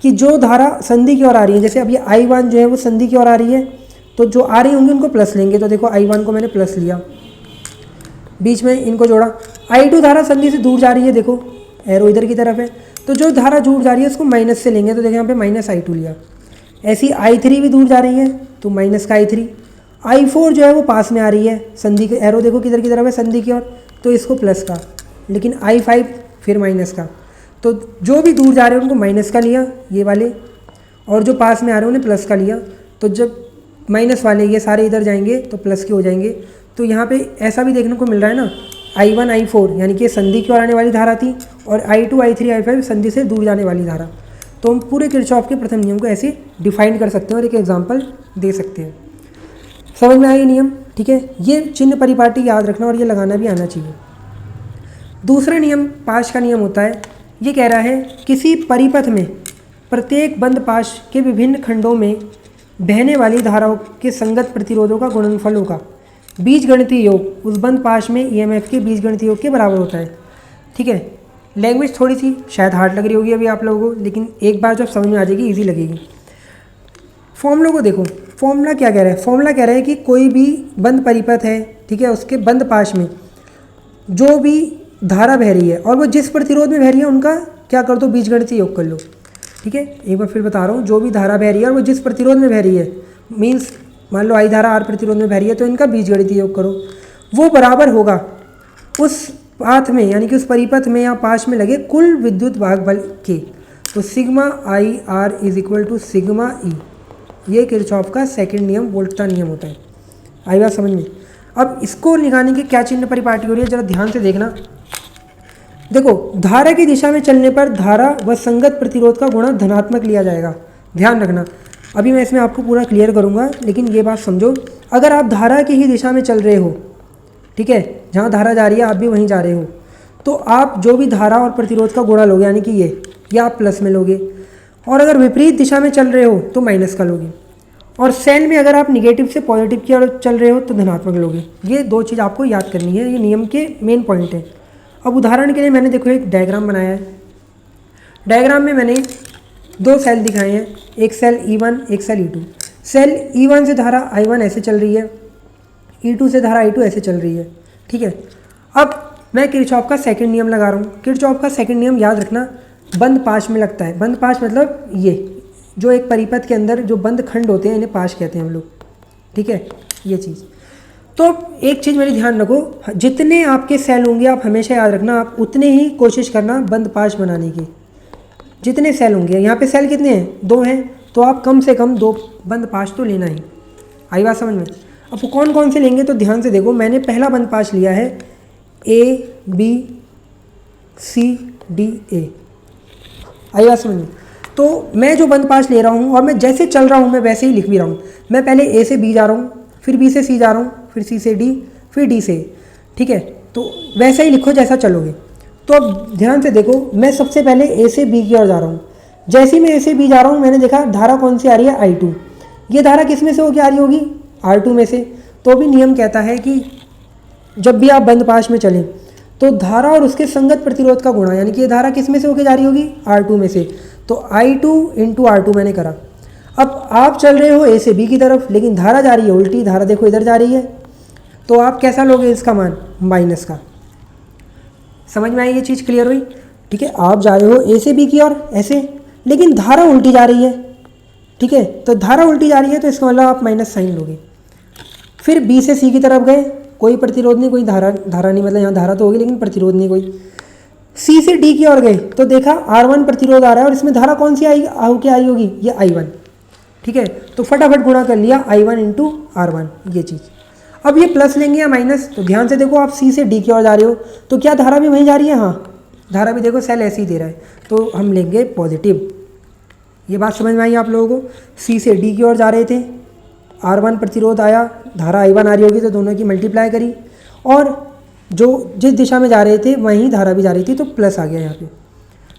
कि जो धारा संधि की ओर आ रही है, जैसे अब ये I1 जो है वो संधि की ओर आ रही है, तो जो आ रही होंगी उनको प्लस लेंगे। तो देखो I1 को मैंने प्लस लिया, बीच में इनको जोड़ा। I2 धारा संधि से दूर जा रही है, देखो एरो इधर की तरफ है, तो जो धारा दूर जा रही है उसको माइनस से लेंगे, तो देखो यहाँ पे -I2 लिया। ऐसी I3 भी दूर जा रही है तो माइनस का I3। I4 जो है वो पास में आ रही है, संधि के एरो देखो किधर की तरफ है, संधि की ओर, तो इसको प्लस का, लेकिन I5 फिर माइनस का। तो जो भी दूर जा रहे हैं उनको माइनस का लिया ये वाले, और जो पास में आ रहे हैं उन्हें प्लस का लिया। तो जब माइनस वाले ये सारे इधर जाएंगे तो प्लस के हो जाएंगे। तो यहाँ पे ऐसा भी देखने को मिल रहा है ना, I1 I4 यानी कि संधि की ओर आने वाली धारा थी, और I2 I3 I5 संधि से दूर जाने वाली धारा। तो हम पूरे किरचॉफ के प्रथम नियम को ऐसे डिफाइन कर सकते हैं और एक एग्जांपल दे सकते हैं। समझ में आया ये नियम? ठीक है, ये चिन्ह परिपाटी याद रखना और ये लगाना भी आना चाहिए। दूसरा नियम पाश का नियम होता है। ये कह रहा है किसी परिपथ में प्रत्येक बंद पाश के विभिन्न खंडों में बहने वाली धाराओं के संगत प्रतिरोधों का गुणनफल होगा। बीजगणितीय योग उस बंद पाश में ईएमएफ के बीजगणितीय योग के बराबर होता है। ठीक है, लैंग्वेज थोड़ी सी शायद हार्ड लग रही होगी अभी आप लोगों को, लेकिन एक बार जब समझ में आ जाएगी ईजी लगेगी। फॉर्मूला को देखो, फॉर्मूला क्या कह रहा है? फॉर्मूला कह रहा है कि कोई भी बंद परिपथ है, ठीक है, उसके बंद पाश में जो भी धारा बह रही है और वो जिस प्रतिरोध में बह रही है उनका क्या कर दो, बीजगणितीय योग कर लो। ठीक है, एक बार फिर बता रहा हूँ, जो भी धारा बह रही है और वो जिस प्रतिरोध में बह रही है, मीन्स मान लो आई धारा आर प्रतिरोध में बह रही है, तो इनका बीजगणितीय योग करो, वो बराबर होगा उस पाथ में यानी कि उस परिपथ में या पाश में लगे कुल विद्युत वाहक बल के। तो sigma I R is equal to sigma E, ये किरचॉफ का सेकंड नियम, वोल्ट का नियम होता है। आई बात समझ में? अब इसको निकालने की क्या चिन्ह परिपाटी हो रही है, जरा ध्यान से देखना। देखो, धारा की दिशा में चलने पर धारा व संगत प्रतिरोध का गुणा धनात्मक लिया जाएगा। ध्यान रखना, अभी मैं इसमें आपको पूरा क्लियर करूंगा, लेकिन ये बात समझो, अगर आप धारा की ही दिशा में चल रहे हो, ठीक है, जहाँ धारा जा रही है आप भी वहीं जा रहे हो, तो आप जो भी धारा और प्रतिरोध का गुणा लोगे यानी कि ये आप प्लस में लोगे, और अगर विपरीत दिशा में चल रहे हो तो माइनस का लोगे, और सेल में अगर आप निगेटिव से पॉजिटिव की ओर चल रहे हो तो धनात्मक लोगे। ये दो चीज़ आपको याद करनी है, ये नियम के मेन पॉइंट है। अब उदाहरण के लिए मैंने देखो एक डायग्राम बनाया है। डायग्राम में मैंने दो सेल दिखाए हैं, एक सेल E1 एक सेल E2। सेल E1 से धारा I1 ऐसे चल रही है, E2 से धारा I2 ऐसे चल रही है। ठीक है, अब मैं किरचॉफ का सेकंड नियम लगा रहा हूँ। किरचॉफ का सेकंड नियम याद रखना बंद पाश में लगता है। बंद पाश मतलब ये जो एक परिपथ के अंदर जो बंद खंड होते हैं इन्हें पाश कहते हैं हम लोग। ठीक है, ये चीज़। तो एक चीज़ मेरी ध्यान रखो, जितने आपके सेल होंगे आप हमेशा याद रखना, आप उतने ही कोशिश करना बंद पाश बनाने की। जितने सेल होंगे, यहाँ पे सेल कितने हैं? 2 हैं, तो आप कम से कम 2 बंद पाश तो लेना ही। आई बात समझ में? अब वो कौन कौन से लेंगे तो ध्यान से देखो। मैंने पहला बंद पाश लिया है A B C D A। आई बात समझ में? तो मैं जो बंद पाश ले रहा हूँ और मैं जैसे चल रहा हूँ मैं वैसे ही लिख भी रहा हूँ। मैं पहले A से B जा रहा हूँ, फिर B से C जा रहा हूँ, फिर C से D, फिर D से A। ठीक है, तो वैसा ही लिखो जैसा चलोगे। तो अब ध्यान से देखो, मैं सबसे पहले A से B की ओर जा रहा हूँ। जैसे ही मैं A से B जा रहा हूँ मैंने देखा धारा कौन सी आ रही है, I2। ये धारा किस में से होकर आ रही होगी? R2 में से। तो भी नियम कहता है कि जब भी आप बंद पाश में चलें तो धारा और उसके संगत प्रतिरोध का गुणा, यानी कि ये धारा किस में से होकर जा रही होगी? R2 में से। तो I2 इंटू R2 मैंने करा। अब आप चल रहे हो A से B की तरफ, लेकिन धारा जा रही है उल्टी, धारा देखो इधर जा रही है, तो आप कैसा लोगे इसका मान? माइनस का। समझ में आई ये चीज़? क्लियर हुई? ठीक है, आप जा रहे हो A से B की ओर ऐसे, लेकिन धारा उल्टी जा रही है। ठीक है, तो धारा उल्टी जा रही है तो इसका मतलब आप माइनस साइन लोगे। फिर B से C की तरफ गए, कोई प्रतिरोध नहीं, कोई धारा नहीं, मतलब यहाँ धारा तो होगी लेकिन प्रतिरोध नहीं कोई। C से D की ओर गए तो देखा R1 प्रतिरोध आ रहा है और इसमें धारा कौन सी आई होगी? ये I1। ठीक है, तो फटाफट गुणा कर लिया I1 इंटू R1, ये चीज़। अब ये प्लस लेंगे या माइनस? तो ध्यान से देखो, आप C से D की ओर जा रहे हो तो क्या धारा भी वहीं जा रही है? हाँ, धारा भी देखो सेल ऐसे ही दे रहा है, तो हम लेंगे पॉजिटिव। ये बात समझ में आई आप लोगों को? C से D की ओर जा रहे थे, R1 प्रतिरोध आया, धारा I1 आ रही होगी तो दोनों की मल्टीप्लाई करी, और जो जिस दिशा में जा रहे थे वहीं धारा भी जा रही थी तो प्लस आ गया यहाँ पे।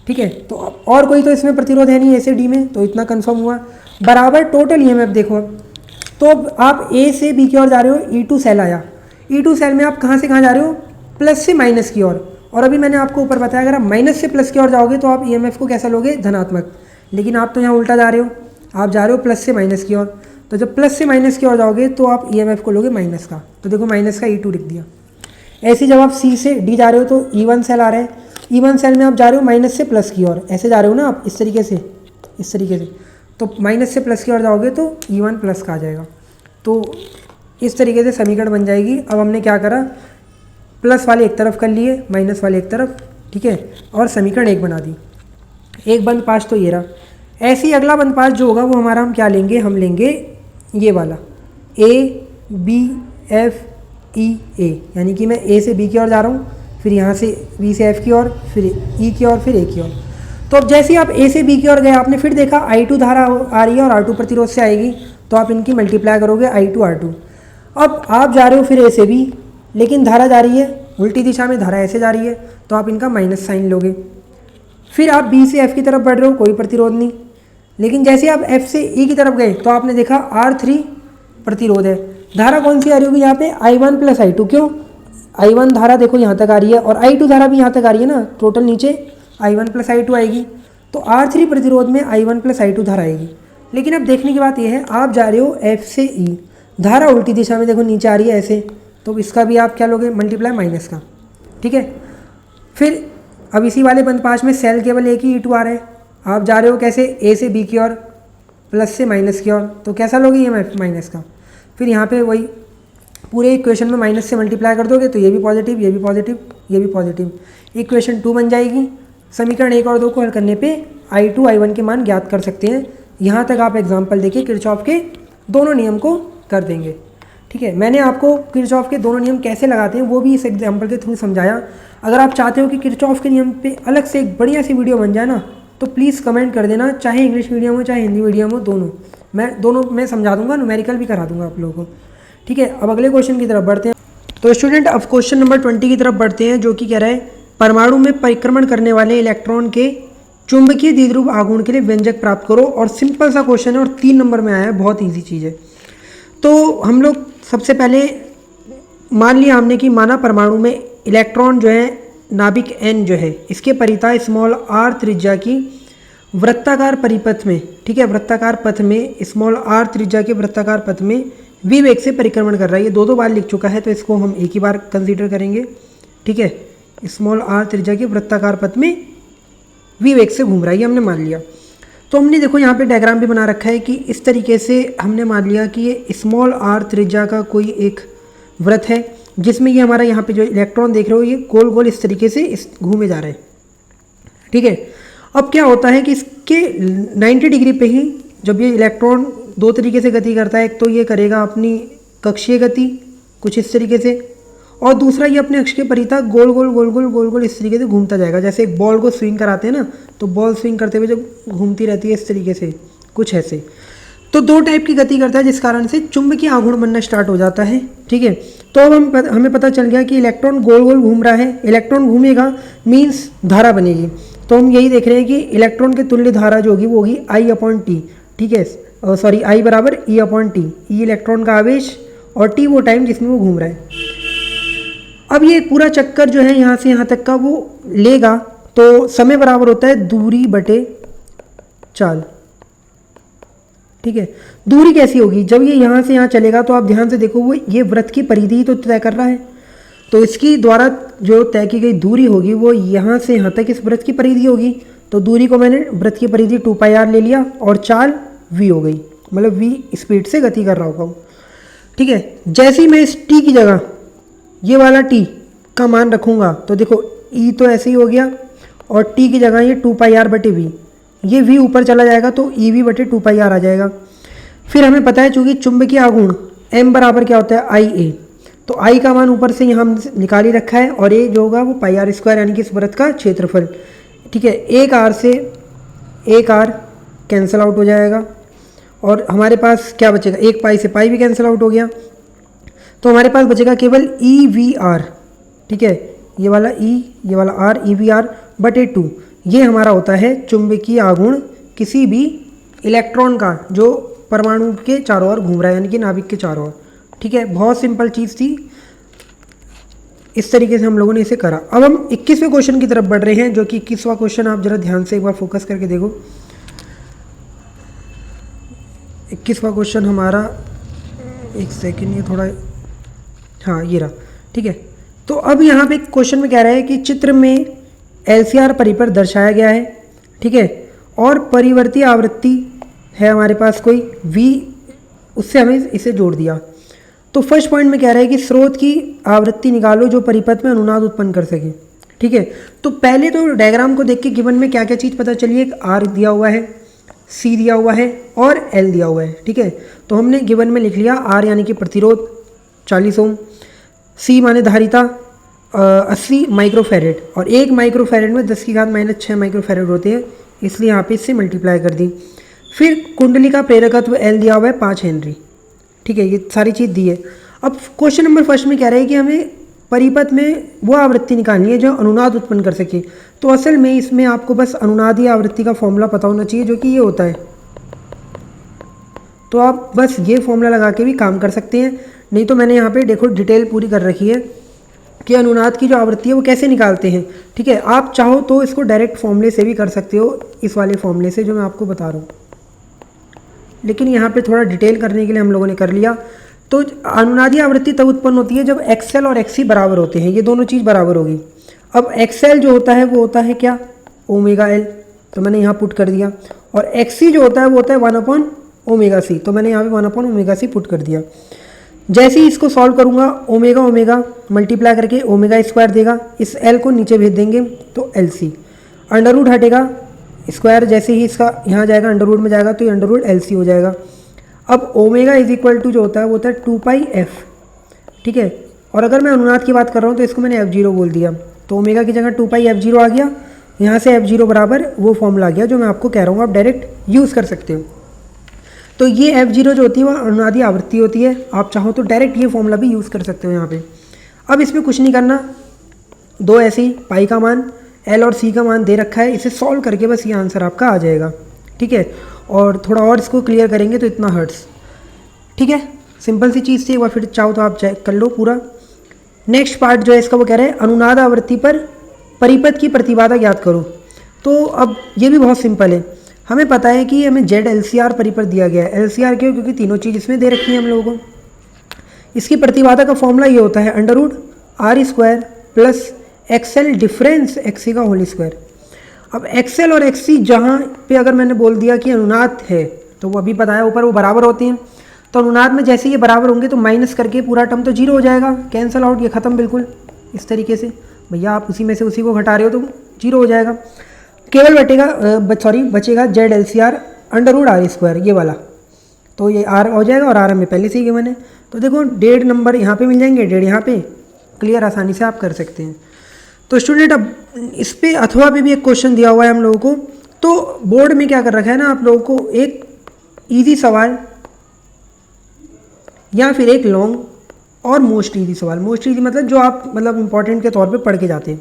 ठीक है, तो और कोई तो इसमें प्रतिरोध है नहीं A से D में, तो इतना कंफर्म हुआ। बराबर टोटल EMF देखो, तो अब आप A से B की ओर जा रहे हो, E2 सेल आया, E2 सेल में आप कहाँ से कहाँ जा रहे हो? प्लस से माइनस की ओर। और अभी मैंने आपको ऊपर बताया अगर आप माइनस से प्लस की ओर जाओगे तो आप EMF को कैसा लोगे? धनात्मक। लेकिन आप तो यहाँ उल्टा जा रहे हो, आप जा रहे हो प्लस से माइनस की ओर, तो जब प्लस से माइनस की ओर जाओगे तो आप EMF को लोगे माइनस का। तो देखो माइनस का E2 लिख दिया। ऐसे जब आप C से D जा रहे हो तो E1 सेल आ रहा है, E1 सेल में आप जा रहे हो माइनस से प्लस की ओर, ऐसे जा रहे हो ना आप, इस तरीके से, तो माइनस से प्लस की ओर जाओगे तो E1 प्लस का आ जाएगा। तो इस तरीके से समीकरण बन जाएगी। अब हमने क्या करा, प्लस वाले एक तरफ कर लिए, माइनस वाले एक तरफ, ठीक है, और समीकरण 1 बना दी। एक बंद पाश तो ये रहा। ऐसे ही अगला बंद पाश जो होगा वो हमारा हम क्या लेंगे? हम लेंगे ये वाला A B F E A, यानी कि मैं A से B की ओर जा रहा हूँ, फिर यहाँ से B से F की ओर, फिर E की ओर, फिर A की ओर। तो अब जैसे ही आप ए से बी की ओर गए, आपने फिर देखा I2 धारा आ रही है और R2 प्रतिरोध से आएगी, तो आप इनकी मल्टीप्लाई करोगे I2 R2। अब आप जा रहे हो फिर ए से बी, लेकिन धारा जा रही है उल्टी दिशा में, धारा ऐसे जा रही है, तो आप इनका माइनस साइन लोगे। फिर आप बी से एफ की तरफ बढ़ रहे हो, कोई प्रतिरोध नहीं, लेकिन जैसे आप एफ से ई की तरफ गए तो आपने देखा R3 प्रतिरोध है। धारा कौन सी आ रही होगी यहाँ पे? I1 plus I2। क्यों? I1 धारा देखो यहाँ तक आ रही है और I2 धारा भी यहाँ तक आ रही है ना, टोटल नीचे I1 प्लस I2 आएगी, तो R3 प्रतिरोध में I1 प्लस I2 धारा आएगी। लेकिन अब देखने की बात यह है, आप जा रहे हो F से E, धारा उल्टी दिशा में देखो नीचे आ रही है ऐसे, तो इसका भी आप क्या लोगे? मल्टीप्लाई माइनस का। ठीक है, फिर अब इसी वाले बंद 5 में सेल केवल एक ही E2 आ रहा है, आप जा रहे हो कैसे? ए से बी की ओर, प्लस से माइनस की ओर, तो कैसा लोगे? ये माइनस का। फिर यहाँ पे वही पूरे इक्वेशन में माइनस से मल्टीप्लाई कर दोगे, तो ये भी पॉजिटिव, ये भी पॉजिटिव, ये भी पॉजिटिव, इक्वेशन 2 बन जाएगी। समीकरण 1 और 2 को हल करने पे I2 I1 के मान ज्ञात कर सकते हैं। यहाँ तक आप एग्जाम्पल देखिए, किरचॉफ के दोनों नियम को कर देंगे। ठीक है, मैंने आपको किरचॉफ के दोनों नियम कैसे लगाते हैं वो भी इस एग्जाम्पल के थ्रू समझाया। अगर आप चाहते हो कि किरचॉफ के नियम पे अलग से एक बढ़िया सी वीडियो बन जाए ना, तो प्लीज़ कमेंट कर देना, चाहे इंग्लिश मीडियम हो चाहे हिंदी मीडियम हो, दोनों मैं समझा दूंगा, न्यूमेरिकल भी करा दूंगा आप लोगों को। ठीक है, अब अगले क्वेश्चन की तरफ बढ़ते हैं। तो स्टूडेंट अब क्वेश्चन नंबर 20 की तरफ बढ़ते हैं, जो कि कह रहा है परमाणु में परिक्रमण करने वाले इलेक्ट्रॉन के चुंबकीय द्विध्रुव आघूर्ण के लिए व्यंजक प्राप्त करो। और सिंपल सा क्वेश्चन है और 3 नंबर में आया है, बहुत ईजी चीज़ है। तो हम लोग सबसे पहले मान लिया हमने कि माना परमाणु में इलेक्ट्रॉन जो है नाभिक N जो है, इसके परिता स्मॉल r त्रिज्या की वृत्ताकार परिपथ में, ठीक है, वृत्ताकार पथ में, स्मॉल r त्रिज्या के वृत्ताकार पथ में v वेग से परिक्रमण कर रहा है। ये दो बार लिख चुका है, तो इसको हम एक ही बार कंसीडर करेंगे। ठीक है, स्मॉल r त्रिज्या के वृत्ताकार पथ में v वेग से घूम रहा है, ये हमने मान लिया। तो हमने देखो यहाँ पे डायग्राम भी बना रखा है कि इस तरीके से हमने मान लिया कि ये स्मॉल r त्रिज्या का कोई एक वृत्त है, जिसमें ये हमारा यहाँ पे जो इलेक्ट्रॉन देख रहे हो ये गोल गोल इस तरीके से घूमे जा रहे हैं। ठीक है, अब क्या होता है कि इसके 90 डिग्री पे ही जब ये इलेक्ट्रॉन दो तरीके से गति करता है, एक तो ये करेगा अपनी कक्षीय गति कुछ इस तरीके से, और दूसरा ये अपने अक्ष के परिता गोल गोल गोल गोल गोल गोल इस तरीके से घूमता जाएगा। जैसे एक बॉल को स्विंग कराते हैं ना, तो बॉल स्विंग करते हुए जब घूमती रहती है इस तरीके से, कुछ ऐसे। तो दो टाइप की गति करता है, जिस कारण से चुंबकीय आघूर्ण बनना स्टार्ट हो जाता है। ठीक है, तो अब हमें पता चल गया कि इलेक्ट्रॉन गोल गोल घूम रहा है, इलेक्ट्रॉन घूमेगा मीन्स धारा बनेगी। तो हम यही देख रहे हैं कि इलेक्ट्रॉन की तुल्य धारा जो होगी वो होगी I/T। ठीक है, सॉरी I बराबर E/T, ई इलेक्ट्रॉन का आवेश और T वो टाइम जिसमें वो घूम रहा है। अब ये पूरा चक्कर जो है यहाँ से यहाँ तक का वो लेगा, तो समय बराबर होता है दूरी बटे चाल। ठीक है, दूरी कैसी होगी? जब ये यहाँ से यहाँ चलेगा तो आप ध्यान से देखो, वो ये वृत्त की परिधि तो तय कर रहा है, तो इसकी द्वारा जो तय की गई दूरी होगी वो यहाँ से यहाँ तक इस वृत्त की परिधि होगी। तो दूरी को मैंने वृत्त की परिधि 2πr ले लिया और चाल v हो गई, मतलब v स्पीड से गति कर रहा होगा। ठीक है, जैसे ही मैं इस t की जगह ये वाला t का मान रखूँगा, तो देखो e तो ऐसे ही हो गया और t की जगह ये 2πr/v, ये v ऊपर चला जाएगा तो EV/2πr आ जाएगा। फिर हमें पता है चूँकि चुंबकीय आघूर्ण m बराबर क्या होता है IA, तो I का मान ऊपर से यहाँ निकाल ही रखा है और a जो होगा वो πr² यानी कि इस वृत्त का क्षेत्रफल। ठीक है, एक r से एक r कैंसिल आउट हो जाएगा और हमारे पास क्या बचेगा? एक पाई से पाई भी कैंसिल आउट हो गया, तो हमारे पास बचेगा केवल EVR। ठीक है, ये वाला E, ये वाला R, EVR/2। ये हमारा होता है चुंबकीय आघूर्ण किसी भी इलेक्ट्रॉन का जो परमाणु के चारों ओर घूम रहा है, यानी कि नाभिक के चारों ओर। ठीक है, बहुत सिंपल चीज़ थी, इस तरीके से हम लोगों ने इसे करा। अब हम 21वें क्वेश्चन की तरफ बढ़ रहे हैं, जो कि 21वां क्वेश्चन आप जरा ध्यान से एक बार फोकस करके देखो। 21वां क्वेश्चन हमारा, एक सेकेंड, ये थोड़ा, हाँ ये रहा। ठीक है, तो अब यहाँ पे क्वेश्चन में कह रहा है कि चित्र में LCR परिपथ दर्शाया गया है। ठीक है, और परिवर्ती आवृत्ति है हमारे पास कोई V, उससे हमें इसे जोड़ दिया। तो फर्स्ट पॉइंट में कह रहा है कि स्रोत की आवृत्ति निकालो जो परिपथ में अनुनाद उत्पन्न कर सके। ठीक है, तो पहले तो डायग्राम को देख के गिवन में क्या क्या चीज़ पता चली है। एक R दिया हुआ है, C दिया हुआ है और L दिया हुआ है। ठीक है, तो हमने गिवन में लिख लिया R यानी कि प्रतिरोध 40 ओम, C माने धारिता 80 माइक्रोफेरेड, और 1 माइक्रोफेरेड में 10⁻⁻6 माइक्रोफेरेड होते हैं, इसलिए यहाँ पे इससे मल्टीप्लाई कर दी। फिर कुंडली का प्रेरकत्व L दिया हुआ है 5 हेनरी, ठीक है, ये सारी चीज़ दी है। अब क्वेश्चन नंबर फर्स्ट में कह रहे हैं कि हमें परिपथ में वो आवृत्ति निकालनी है जो अनुनाद उत्पन्न कर सके। तो असल में इसमें आपको बस अनुनादी आवृत्ति का फॉर्मूला पता होना चाहिए, जो कि ये होता है। तो आप बस ये फॉर्मूला लगा के भी काम कर सकते हैं, नहीं तो मैंने यहाँ पे देखो डिटेल पूरी कर रखी है कि अनुनाद की जो आवृत्ति है वो कैसे निकालते हैं, ठीक है। आप चाहो तो इसको डायरेक्ट फॉर्मूले से भी कर सकते हो, इस वाले फॉर्मूले से जो मैं आपको बता रहा हूँ, लेकिन यहाँ पे थोड़ा डिटेल करने के लिए हम लोगों ने कर लिया। तो अनुनादी आवृत्ति तब उत्पन्न होती है जब XL और XC बराबर होते हैं, ये दोनों चीज़ बराबर होगी। अब XL जो होता है वो होता है क्या, ओमेगा L, तो मैंने यहाँ पुट कर दिया, और XC जो होता है वो होता है 1/ωc, तो मैंने यहाँ पे 1/ωc पुट कर दिया। जैसे ही इसको सॉल्व करूँगा, ओमेगा ओमेगा मल्टीप्लाई करके ओमेगा स्क्वायर देगा, इस L को नीचे भेज देंगे तो LC, अंडर रूट हटेगा, स्क्वायर जैसे ही इसका यहाँ जाएगा अंडर रूट में जाएगा तो ये अंडर रूट LC हो जाएगा। अब ओमेगा इज इक्वल टू जो होता है वो होता है 2πf, ठीक है। और अगर मैं अनुनाद की बात कर रहा हूँ तो इसको मैंने F0 बोल दिया, तो ओमेगा की जगह 2πf0 आ गया, यहाँ से F0 बराबर वो फॉर्मूला आ गया जो मैं आपको कह रहा हूँ, आप डायरेक्ट यूज़ कर सकते हो। तो ये F0 जो होती है वो अनुनादी आवृत्ति होती है, आप चाहो तो डायरेक्ट ये फॉर्मूला भी यूज़ कर सकते हो यहाँ पे। अब इसमें कुछ नहीं करना, दो ऐसे ही पाई का मान, L और C का मान दे रखा है, इसे सॉल्व करके बस ये आंसर आपका आ जाएगा, ठीक है। और थोड़ा और इसको क्लियर करेंगे तो इतना हर्ट्स, ठीक है, सिंपल सी चीज़ थी। एक बार फिर चाहो तो आप चेक कर लो पूरा। नेक्स्ट पार्ट जो है इसका वो कह रहे हैं अनुनाद आवृत्ति पर परिपथ की प्रतिबाधा ज्ञात करो। तो अब ये भी बहुत सिंपल है, हमें पता है कि हमें ZLCR परिपथ दिया गया है। LCR क्यों, क्योंकि तीनों चीज़ इसमें दे रखी है हम लोगों को। इसकी प्रतिबाधा का फॉर्मूला ये होता है √R² plus XL difference XC का होल स्क्वायर। अब XL और XC जहाँ पे अगर मैंने बोल दिया कि अनुनाद है तो वो अभी पता है ऊपर वो बराबर होते हैं, तो अनुनाद में जैसे ये बराबर होंगे तो माइनस करके पूरा टर्म तो 0 हो जाएगा, कैंसिल आउट, ये ख़त्म बिल्कुल इस तरीके से। भैया आप उसी में से उसी को घटा रहे हो तो 0 हो जाएगा, केवल बचेगा ZLCR √R², ये वाला, तो ये R हो जाएगा और R हमें पहले से ही गिवन है। तो देखो 1.5 नंबर यहाँ पे मिल जाएंगे, 1.5 यहाँ पे, क्लियर, आसानी से आप कर सकते हैं। तो स्टूडेंट अब इस पे अथवा पे भी एक क्वेश्चन दिया हुआ है हम लोगों को, तो बोर्ड में क्या कर रखा है ना, आप लोगों को एक इजी सवाल या फिर एक लॉन्ग और मोस्ट इजी सवाल। मोस्ट इजी मतलब जो आप मतलब इंपॉर्टेंट के तौर पे पढ़ के जाते हैं,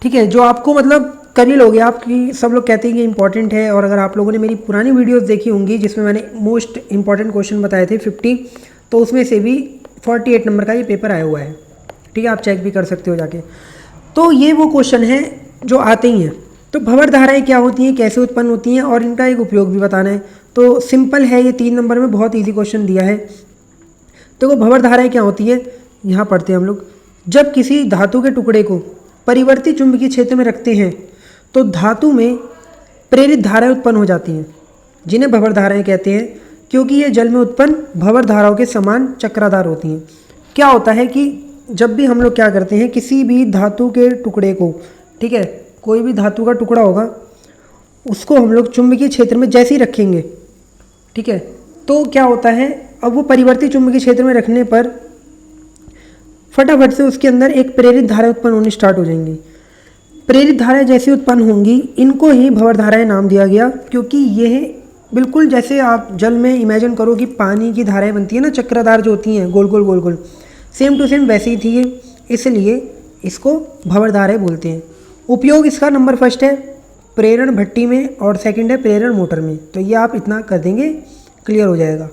ठीक है, जो आपको मतलब कर ही लोगे आपकी, सब लोग कहते हैं कि इंपॉर्टेंट है। और अगर आप लोगों ने मेरी पुरानी वीडियोस देखी होंगी जिसमें मैंने मोस्ट इंपॉर्टेंट क्वेश्चन बताए थे 50, तो उसमें से भी 48 नंबर का ये पेपर आया हुआ है, ठीक है, आप चेक भी कर सकते हो जाके। तो ये वो क्वेश्चन है जो आते ही हैं। तो भंवर धाराएँ क्या होती हैं, कैसे उत्पन्न होती हैं, और इनका एक उपयोग भी बताना है। तो सिंपल है, ये 3 नंबर में बहुत ईजी क्वेश्चन दिया है। तो वो भंवर धाराएँ क्या होती है, यहाँ पढ़ते हैं हम लोग। जब किसी धातु के टुकड़े को परिवर्ती चुंबकीय क्षेत्र में रखते हैं तो धातु में प्रेरित धाराएं उत्पन्न हो जाती हैं, जिन्हें भंवर धाराएं कहते हैं, क्योंकि ये जल में उत्पन्न भंवर धाराओं के समान चक्राधार होती हैं। क्या होता है कि जब भी हम लोग क्या करते हैं, किसी भी धातु के टुकड़े को, ठीक है, कोई भी धातु का टुकड़ा होगा उसको हम लोग चुंबकीय क्षेत्र में जैसे ही रखेंगे, ठीक है, तो क्या होता है, अब वो परिवर्ती चुंबकीय क्षेत्र में रखने पर फटाफट से उसके अंदर एक प्रेरित धारा उत्पन्न होनी स्टार्ट हो जाएंगी। प्रेरित धाराएं जैसे उत्पन्न होंगी, इनको ही भंवर धाराएं नाम दिया गया, क्योंकि यह बिल्कुल जैसे आप जल में इमेजिन करो कि पानी की धाराएं बनती है ना, चक्रधार जो होती हैं गोल गोल गोल गोल, सेम टू सेम वैसी ही थी ये, इसलिए इसको भंवर धाराएं बोलते हैं। उपयोग इसका नंबर फर्स्ट है प्रेरण भट्टी में और सेकंड है प्रेरण मोटर में। तो ये आप इतना कर देंगे, क्लियर हो जाएगा,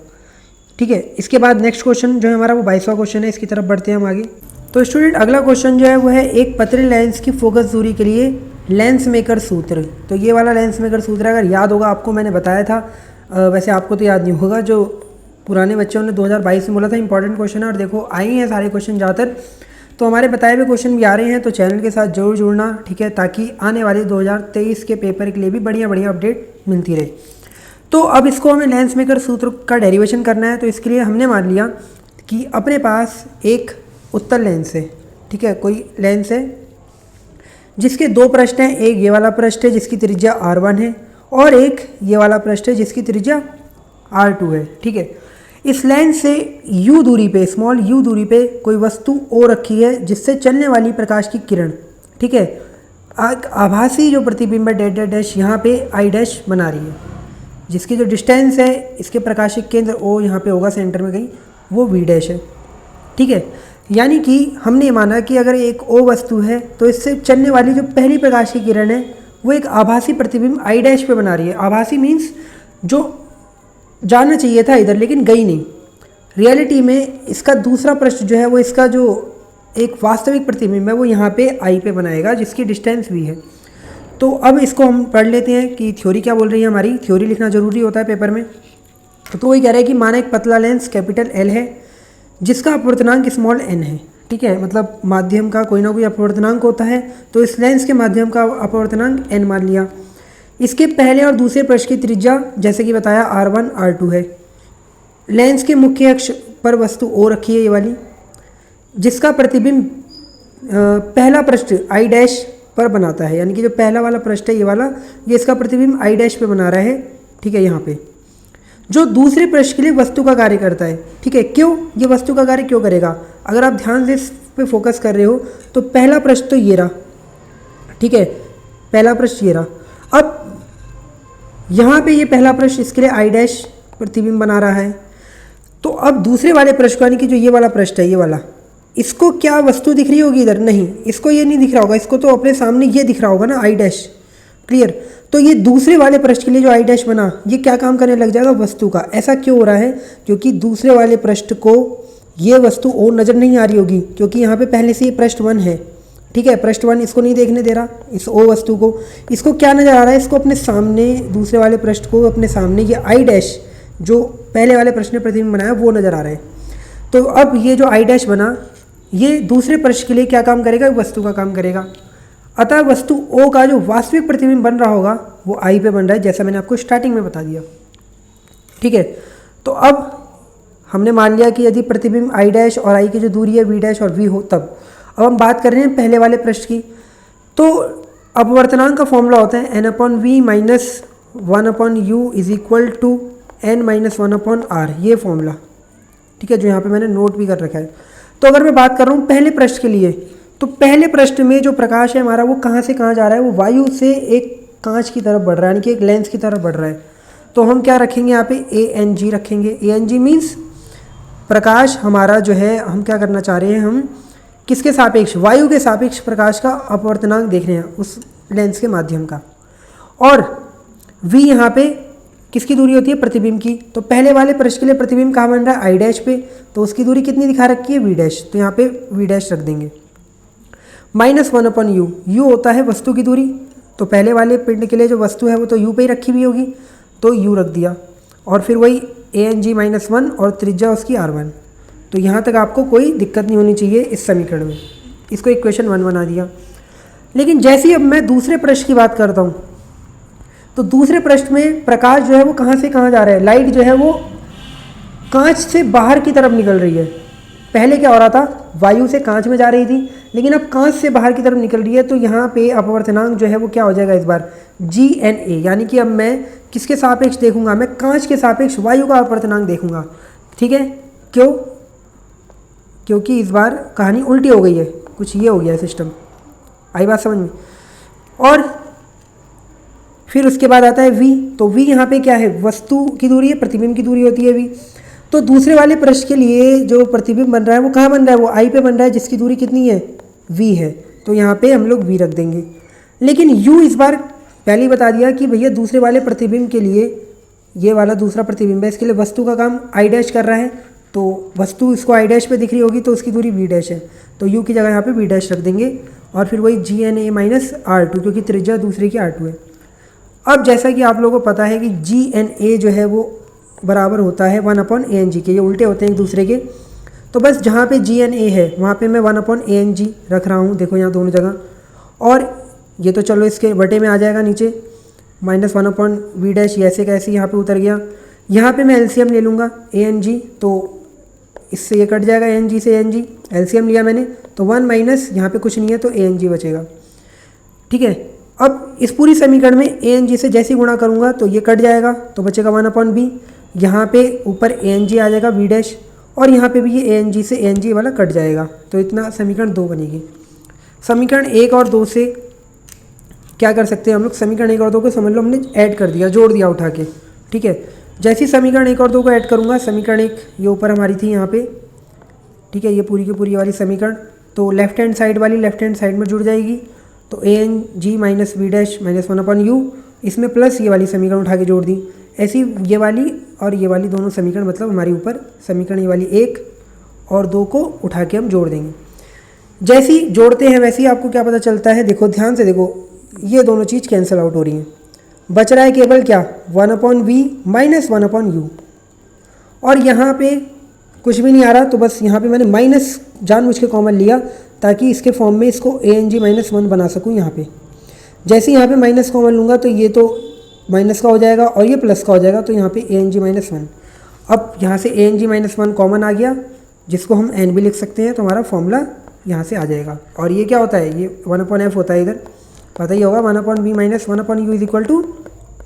ठीक है। इसके बाद नेक्स्ट क्वेश्चन जो है हमारा वो 22वां क्वेश्चन है, इसकी तरफ बढ़ते हैं हम आगे। तो स्टूडेंट अगला क्वेश्चन जो है वो है एक पतले लेंस की फोकस दूरी के लिए लेंस मेकर सूत्र। तो ये वाला लेंस मेकर सूत्र अगर याद होगा आपको, मैंने बताया था, वैसे आपको तो याद नहीं होगा, जो पुराने बच्चों ने 2022 में बोला था इंपॉर्टेंट क्वेश्चन है, और देखो आई हैं सारे क्वेश्चन ज़्यादातर। तो हमारे बताए हुए क्वेश्चन भी आ रहे हैं, तो चैनल के साथ जरूर जुड़ना, ठीक है, ताकि आने वाले 2023 के पेपर के लिए भी बढ़िया बढ़िया अपडेट मिलती रहे। तो अब इसको हमें लेंस मेकर सूत्र का डेरिवेशन करना है। तो इसके लिए हमने मान लिया कि अपने पास एक उत्तल लेंस है, ठीक है, कोई लेंस है जिसके 2 पृष्ठ हैं, एक ये वाला पृष्ठ है जिसकी त्रिज्या R1 है और एक ये वाला पृष्ठ है जिसकी त्रिज्या R2 है, ठीक है। इस लेंस से u दूरी पे, स्मॉल u दूरी पे कोई वस्तु O रखी है जिससे चलने वाली प्रकाश की किरण, ठीक है, आभासी जो प्रतिबिंब है डैश डैश डैश यहाँ पे I डैश बना रही है, जिसकी जो डिस्टेंस है इसके प्रकाशिक केंद्र O यहाँ पे होगा सेंटर में कहीं, वो V डैश है, ठीक है। यानी कि हमने माना कि अगर एक O वस्तु है तो इससे चलने वाली जो पहली प्रकाश की किरण है वो एक आभासी प्रतिबिंब I डैश पे बना रही है। आभासी मीन्स जो जाना चाहिए था इधर लेकिन गई नहीं। रियलिटी में इसका दूसरा पृष्ठ जो है वो इसका जो एक वास्तविक प्रतिबिंब है वो यहाँ पे I पे बनाएगा जिसकी डिस्टेंस V है। तो अब इसको हम पढ़ लेते हैं कि थ्योरी क्या बोल रही है। हमारी थ्योरी लिखना ज़रूरी होता है पेपर में। तो वही कह रहा है कि माना एक पतला लेंस कैपिटल L है जिसका अपवर्तनांक स्मॉल n है, ठीक है, मतलब माध्यम का कोई ना कोई अपवर्तनांक होता है, तो इस लेंस के माध्यम का अपवर्तनांक n मान लिया। इसके पहले और दूसरे पृष्ठ की त्रिज्या जैसे कि बताया R1 R2 है। लेंस के मुख्य अक्ष पर वस्तु O रखी है ये वाली, जिसका प्रतिबिंब पहला पृष्ठ I डैश पर बनाता है, यानी कि जो पहला वाला पृष्ठ है ये वाला, ये इसका प्रतिबिंब I डैश पे बना रहा है, ठीक है, यहाँ पे जो दूसरे पृष्ठ के लिए वस्तु का कार्य करता है, ठीक है। क्यों ये वस्तु का कार्य क्यों करेगा? अगर आप ध्यान से इस पे फोकस कर रहे हो तो पहला पृष्ठ तो ये रहा, ठीक है, पहला पृष्ठ ये रहा। अब यहाँ पे ये पहला पृष्ठ इसके लिए I डैश प्रतिबिंब बना रहा है। तो अब दूसरे वाले पृष्ठ यानी कि जो ये वाला पृष्ठ है ये वाला, इसको क्या वस्तु दिख रही होगी इधर? नहीं, इसको ये नहीं दिख रहा होगा, इसको तो अपने सामने ये दिख रहा होगा ना I डैश, क्लियर। तो ये दूसरे वाले पृष्ठ के लिए जो I डैश बना ये क्या काम करने लग जाएगा? वस्तु का। ऐसा क्यों हो रहा है? क्योंकि दूसरे वाले पृष्ठ को ये वस्तु और नज़र नहीं आ रही होगी, क्योंकि यहाँ पे पहले से ये पृष्ठ 1 है, ठीक है, पृष्ठ 1 इसको नहीं देखने दे रहा, इस O वस्तु को। इसको क्या नज़र आ रहा है? इसको अपने सामने, दूसरे वाले पृष्ठ को अपने सामने ये I डैश जो पहले वाले पृष्ठ ने प्रतिबिंब बनाया वो नज़र आ रहा है। तो अब ये जो I डैश बना ये दूसरे पृष्ठ के लिए क्या काम करेगा? वस्तु का काम करेगा। अतः वस्तु O का जो वास्तविक प्रतिबिंब बन रहा होगा वो I पे बन रहा है, जैसा मैंने आपको स्टार्टिंग में बता दिया, ठीक है। तो अब हमने मान लिया कि यदि प्रतिबिंब I डैश और I की जो दूरी है V डैश और V हो तब। अब हम बात कर रहे हैं पहले वाले पृष्ठ की। तो अपवर्तनांक का फॉर्मूला होता है n/v minus 1/u is equal to n-1/r, ये फॉर्मूला, ठीक है, जो यहाँ पे मैंने नोट भी कर रखा है। तो अगर मैं बात कर रहा हूँ पहले पृष्ठ के लिए, तो पहले पृष्ठ में जो प्रकाश है हमारा वो कहाँ से कहाँ जा रहा है? वो वायु से एक कांच की तरफ बढ़ रहा है, यानी कि एक लेंस की तरफ बढ़ रहा है। तो हम क्या रखेंगे यहाँ पे? ANG रखेंगे। ANG मीन्स प्रकाश हमारा जो है, हम क्या करना चाह रहे हैं, हम किसके सापेक्ष? वायु के सापेक्ष प्रकाश का अपवर्तनांक देख रहे हैं उस लेंस के माध्यम का। और V यहाँ पे किसकी दूरी होती है? प्रतिबिंब की। तो पहले वाले पृष्ठ के लिए प्रतिबिंब कहाँ बन रहा है? I डैश पे, तो उसकी दूरी कितनी दिखा रखी है? V डैश, तो यहाँ पे V डैश रख देंगे। -1/u, u होता है वस्तु की दूरी, तो पहले वाले पिंड के लिए जो वस्तु है वो तो u पे ही रखी हुई होगी, तो u रख दिया। और फिर वही ANG-1 और त्रिज्या उसकी R1। तो यहाँ तक आपको कोई दिक्कत नहीं होनी चाहिए इस समीकरण में। इसको इक्वेशन 1 बना दिया। लेकिन जैसे ही अब मैं दूसरे पृष्ठ की बात करता हूँ, तो दूसरे पृष्ठ में प्रकाश जो है वो कहाँ से कहाँ जा रहा है? लाइट जो है वो कांच से बाहर की तरफ निकल रही है। पहले क्या हो रहा था? वायु से कांच में जा रही थी, लेकिन अब कांच से बाहर की तरफ निकल रही है। तो यहाँ पे अपवर्तनांक जो है वो क्या हो जाएगा इस बार? GNA, यानी कि अब मैं किसके सापेक्ष देखूंगा? मैं कांच के सापेक्ष वायु का अपवर्तनांक देखूंगा, ठीक है। क्यों? क्योंकि इस बार कहानी उल्टी हो गई है, कुछ ये हो गया है सिस्टम। आई बात समझ में? और फिर उसके बाद आता है V। तो V यहाँ पे क्या है? वस्तु की दूरी है, प्रतिबिंब की दूरी होती है V। तो दूसरे वाले पृष्ठ के लिए जो प्रतिबिंब बन रहा है वो कहाँ बन रहा है? वो I पे बन रहा है, जिसकी दूरी कितनी है? V है। तो यहाँ पे हम लोग V रख देंगे। लेकिन U इस बार पहले ही बता दिया कि भैया दूसरे वाले प्रतिबिंब के लिए, ये वाला दूसरा प्रतिबिंब है, इसके लिए वस्तु का काम I डैश कर रहा है। तो वस्तु इसको I डैश पे दिख रही होगी, तो उसकी दूरी V डैश है, तो U की जगह यहाँ पे V डैश रख देंगे। और फिर वही GNA-R2, क्योंकि त्रिज्या दूसरे की R2 है। अब जैसा कि आप लोगों को पता है कि GNA जो है वो बराबर होता है 1/ANG के, ये उल्टे होते हैं एक दूसरे के। तो बस जहाँ पे GNA है वहाँ पे मैं 1/ANG रख रहा हूँ, देखो यहाँ दोनों जगह। और ये तो चलो इसके बटे में आ जाएगा नीचे, -1/V डैश, ऐसे कैसे यहाँ पे उतर गया। यहाँ पे मैं LCM ले लूँगा ANG, तो इससे ये कट जाएगा, ANG से ANG, LCM लिया मैंने, तो 1 माइनस यहाँ पे कुछ नहीं है तो ANG बचेगा, ठीक है। अब इस पूरी समीकरण में ANG से जैसे गुणा करूँगा तो ये कट जाएगा, तो बचेगा 1/B। यहाँ पे ऊपर ANG आ जाएगा V डैश, और यहाँ पे भी ये ANG से ANG वाला कट जाएगा, तो इतना समीकरण 2 बनेगी। समीकरण 1 और 2 से क्या कर सकते हैं हम लोग, समीकरण 1 और 2 को समझ लो हमने ऐड कर दिया, जोड़ दिया उठा के, ठीक है। जैसे ही समीकरण 1 और 2 को ऐड करूँगा, समीकरण 1 ये ऊपर हमारी थी यहाँ पे, ठीक है, ये पूरी की पूरी वाली समीकरण, तो लेफ्ट हैंड साइड वाली लेफ्ट हैंड साइड में जुड़ जाएगी, तो ANG minus V dash minus 1/u, इसमें प्लस ये वाली समीकरण उठा के जोड़ दी। ऐसी ये वाली और ये वाली दोनों समीकरण, मतलब हमारी ऊपर समीकरण ये वाली 1 और 2 को उठा के हम जोड़ देंगे। जैसे ही जोड़ते हैं वैसे ही आपको क्या पता चलता है, देखो ध्यान से देखो, ये दोनों चीज़ कैंसिल आउट हो रही हैं, बच रहा है केवल क्या, 1/v माइनस 1/u, और यहाँ पे कुछ भी नहीं आ रहा, तो बस यहाँ पे मैंने माइनस जानबूझ के कॉमन लिया ताकि इसके फॉर्म में इसको ANG माइनस 1 बना सकूँ यहाँ पे। जैसे यहाँ पे माइनस कॉमन लूँगा तो ये तो माइनस का हो जाएगा और ये प्लस का हो जाएगा, तो यहाँ पे ANG माइनस 1। अब यहाँ से ANG माइनस 1 कॉमन आ गया, जिसको हम n भी लिख सकते हैं, तो हमारा फॉर्मूला यहाँ से आ जाएगा। और ये क्या होता है, ये 1/f होता है, इधर पता ही होगा, 1/v minus 1/u is equal to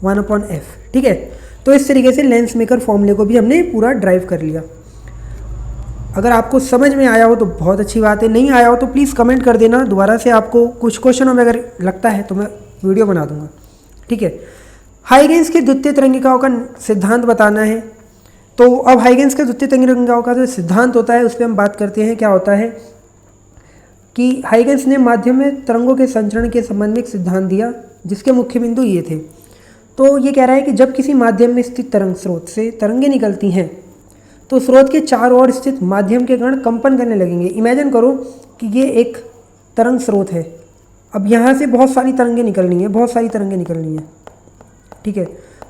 1/f, ठीक है। तो इस तरीके से लेंस मेकर फॉर्मूले को भी हमने पूरा ड्राइव कर लिया। अगर आपको समझ में आया हो तो बहुत अच्छी बात है, नहीं आया हो तो प्लीज़ कमेंट कर देना, दोबारा से आपको कुछ क्वेश्चनों में अगर लगता है तो मैं वीडियो बना दूंगा, ठीक है। हाइगेंस की द्वितीय तरंगिकाओं का सिद्धांत बताना है, तो अब हाइगेंस के द्वितीय तरंगिकाओं का जो सिद्धांत होता है उस पर हम बात करते हैं। क्या होता है कि हाइगेंस ने माध्यम में तरंगों के संचरण के संबंध में एक सिद्धांत दिया, जिसके मुख्य बिंदु ये थे। तो ये कह रहा है कि जब किसी माध्यम में स्थित तरंग स्रोत से तरंगें निकलती हैं तो स्रोत के चारों ओर स्थित माध्यम के कण कंपन करने लगेंगे। इमेजिन करो कि ये एक तरंग स्रोत है, अब यहाँ से बहुत सारी तरंगें निकलनी है, बहुत सारी तरंगें निकलनी है, ठीक है।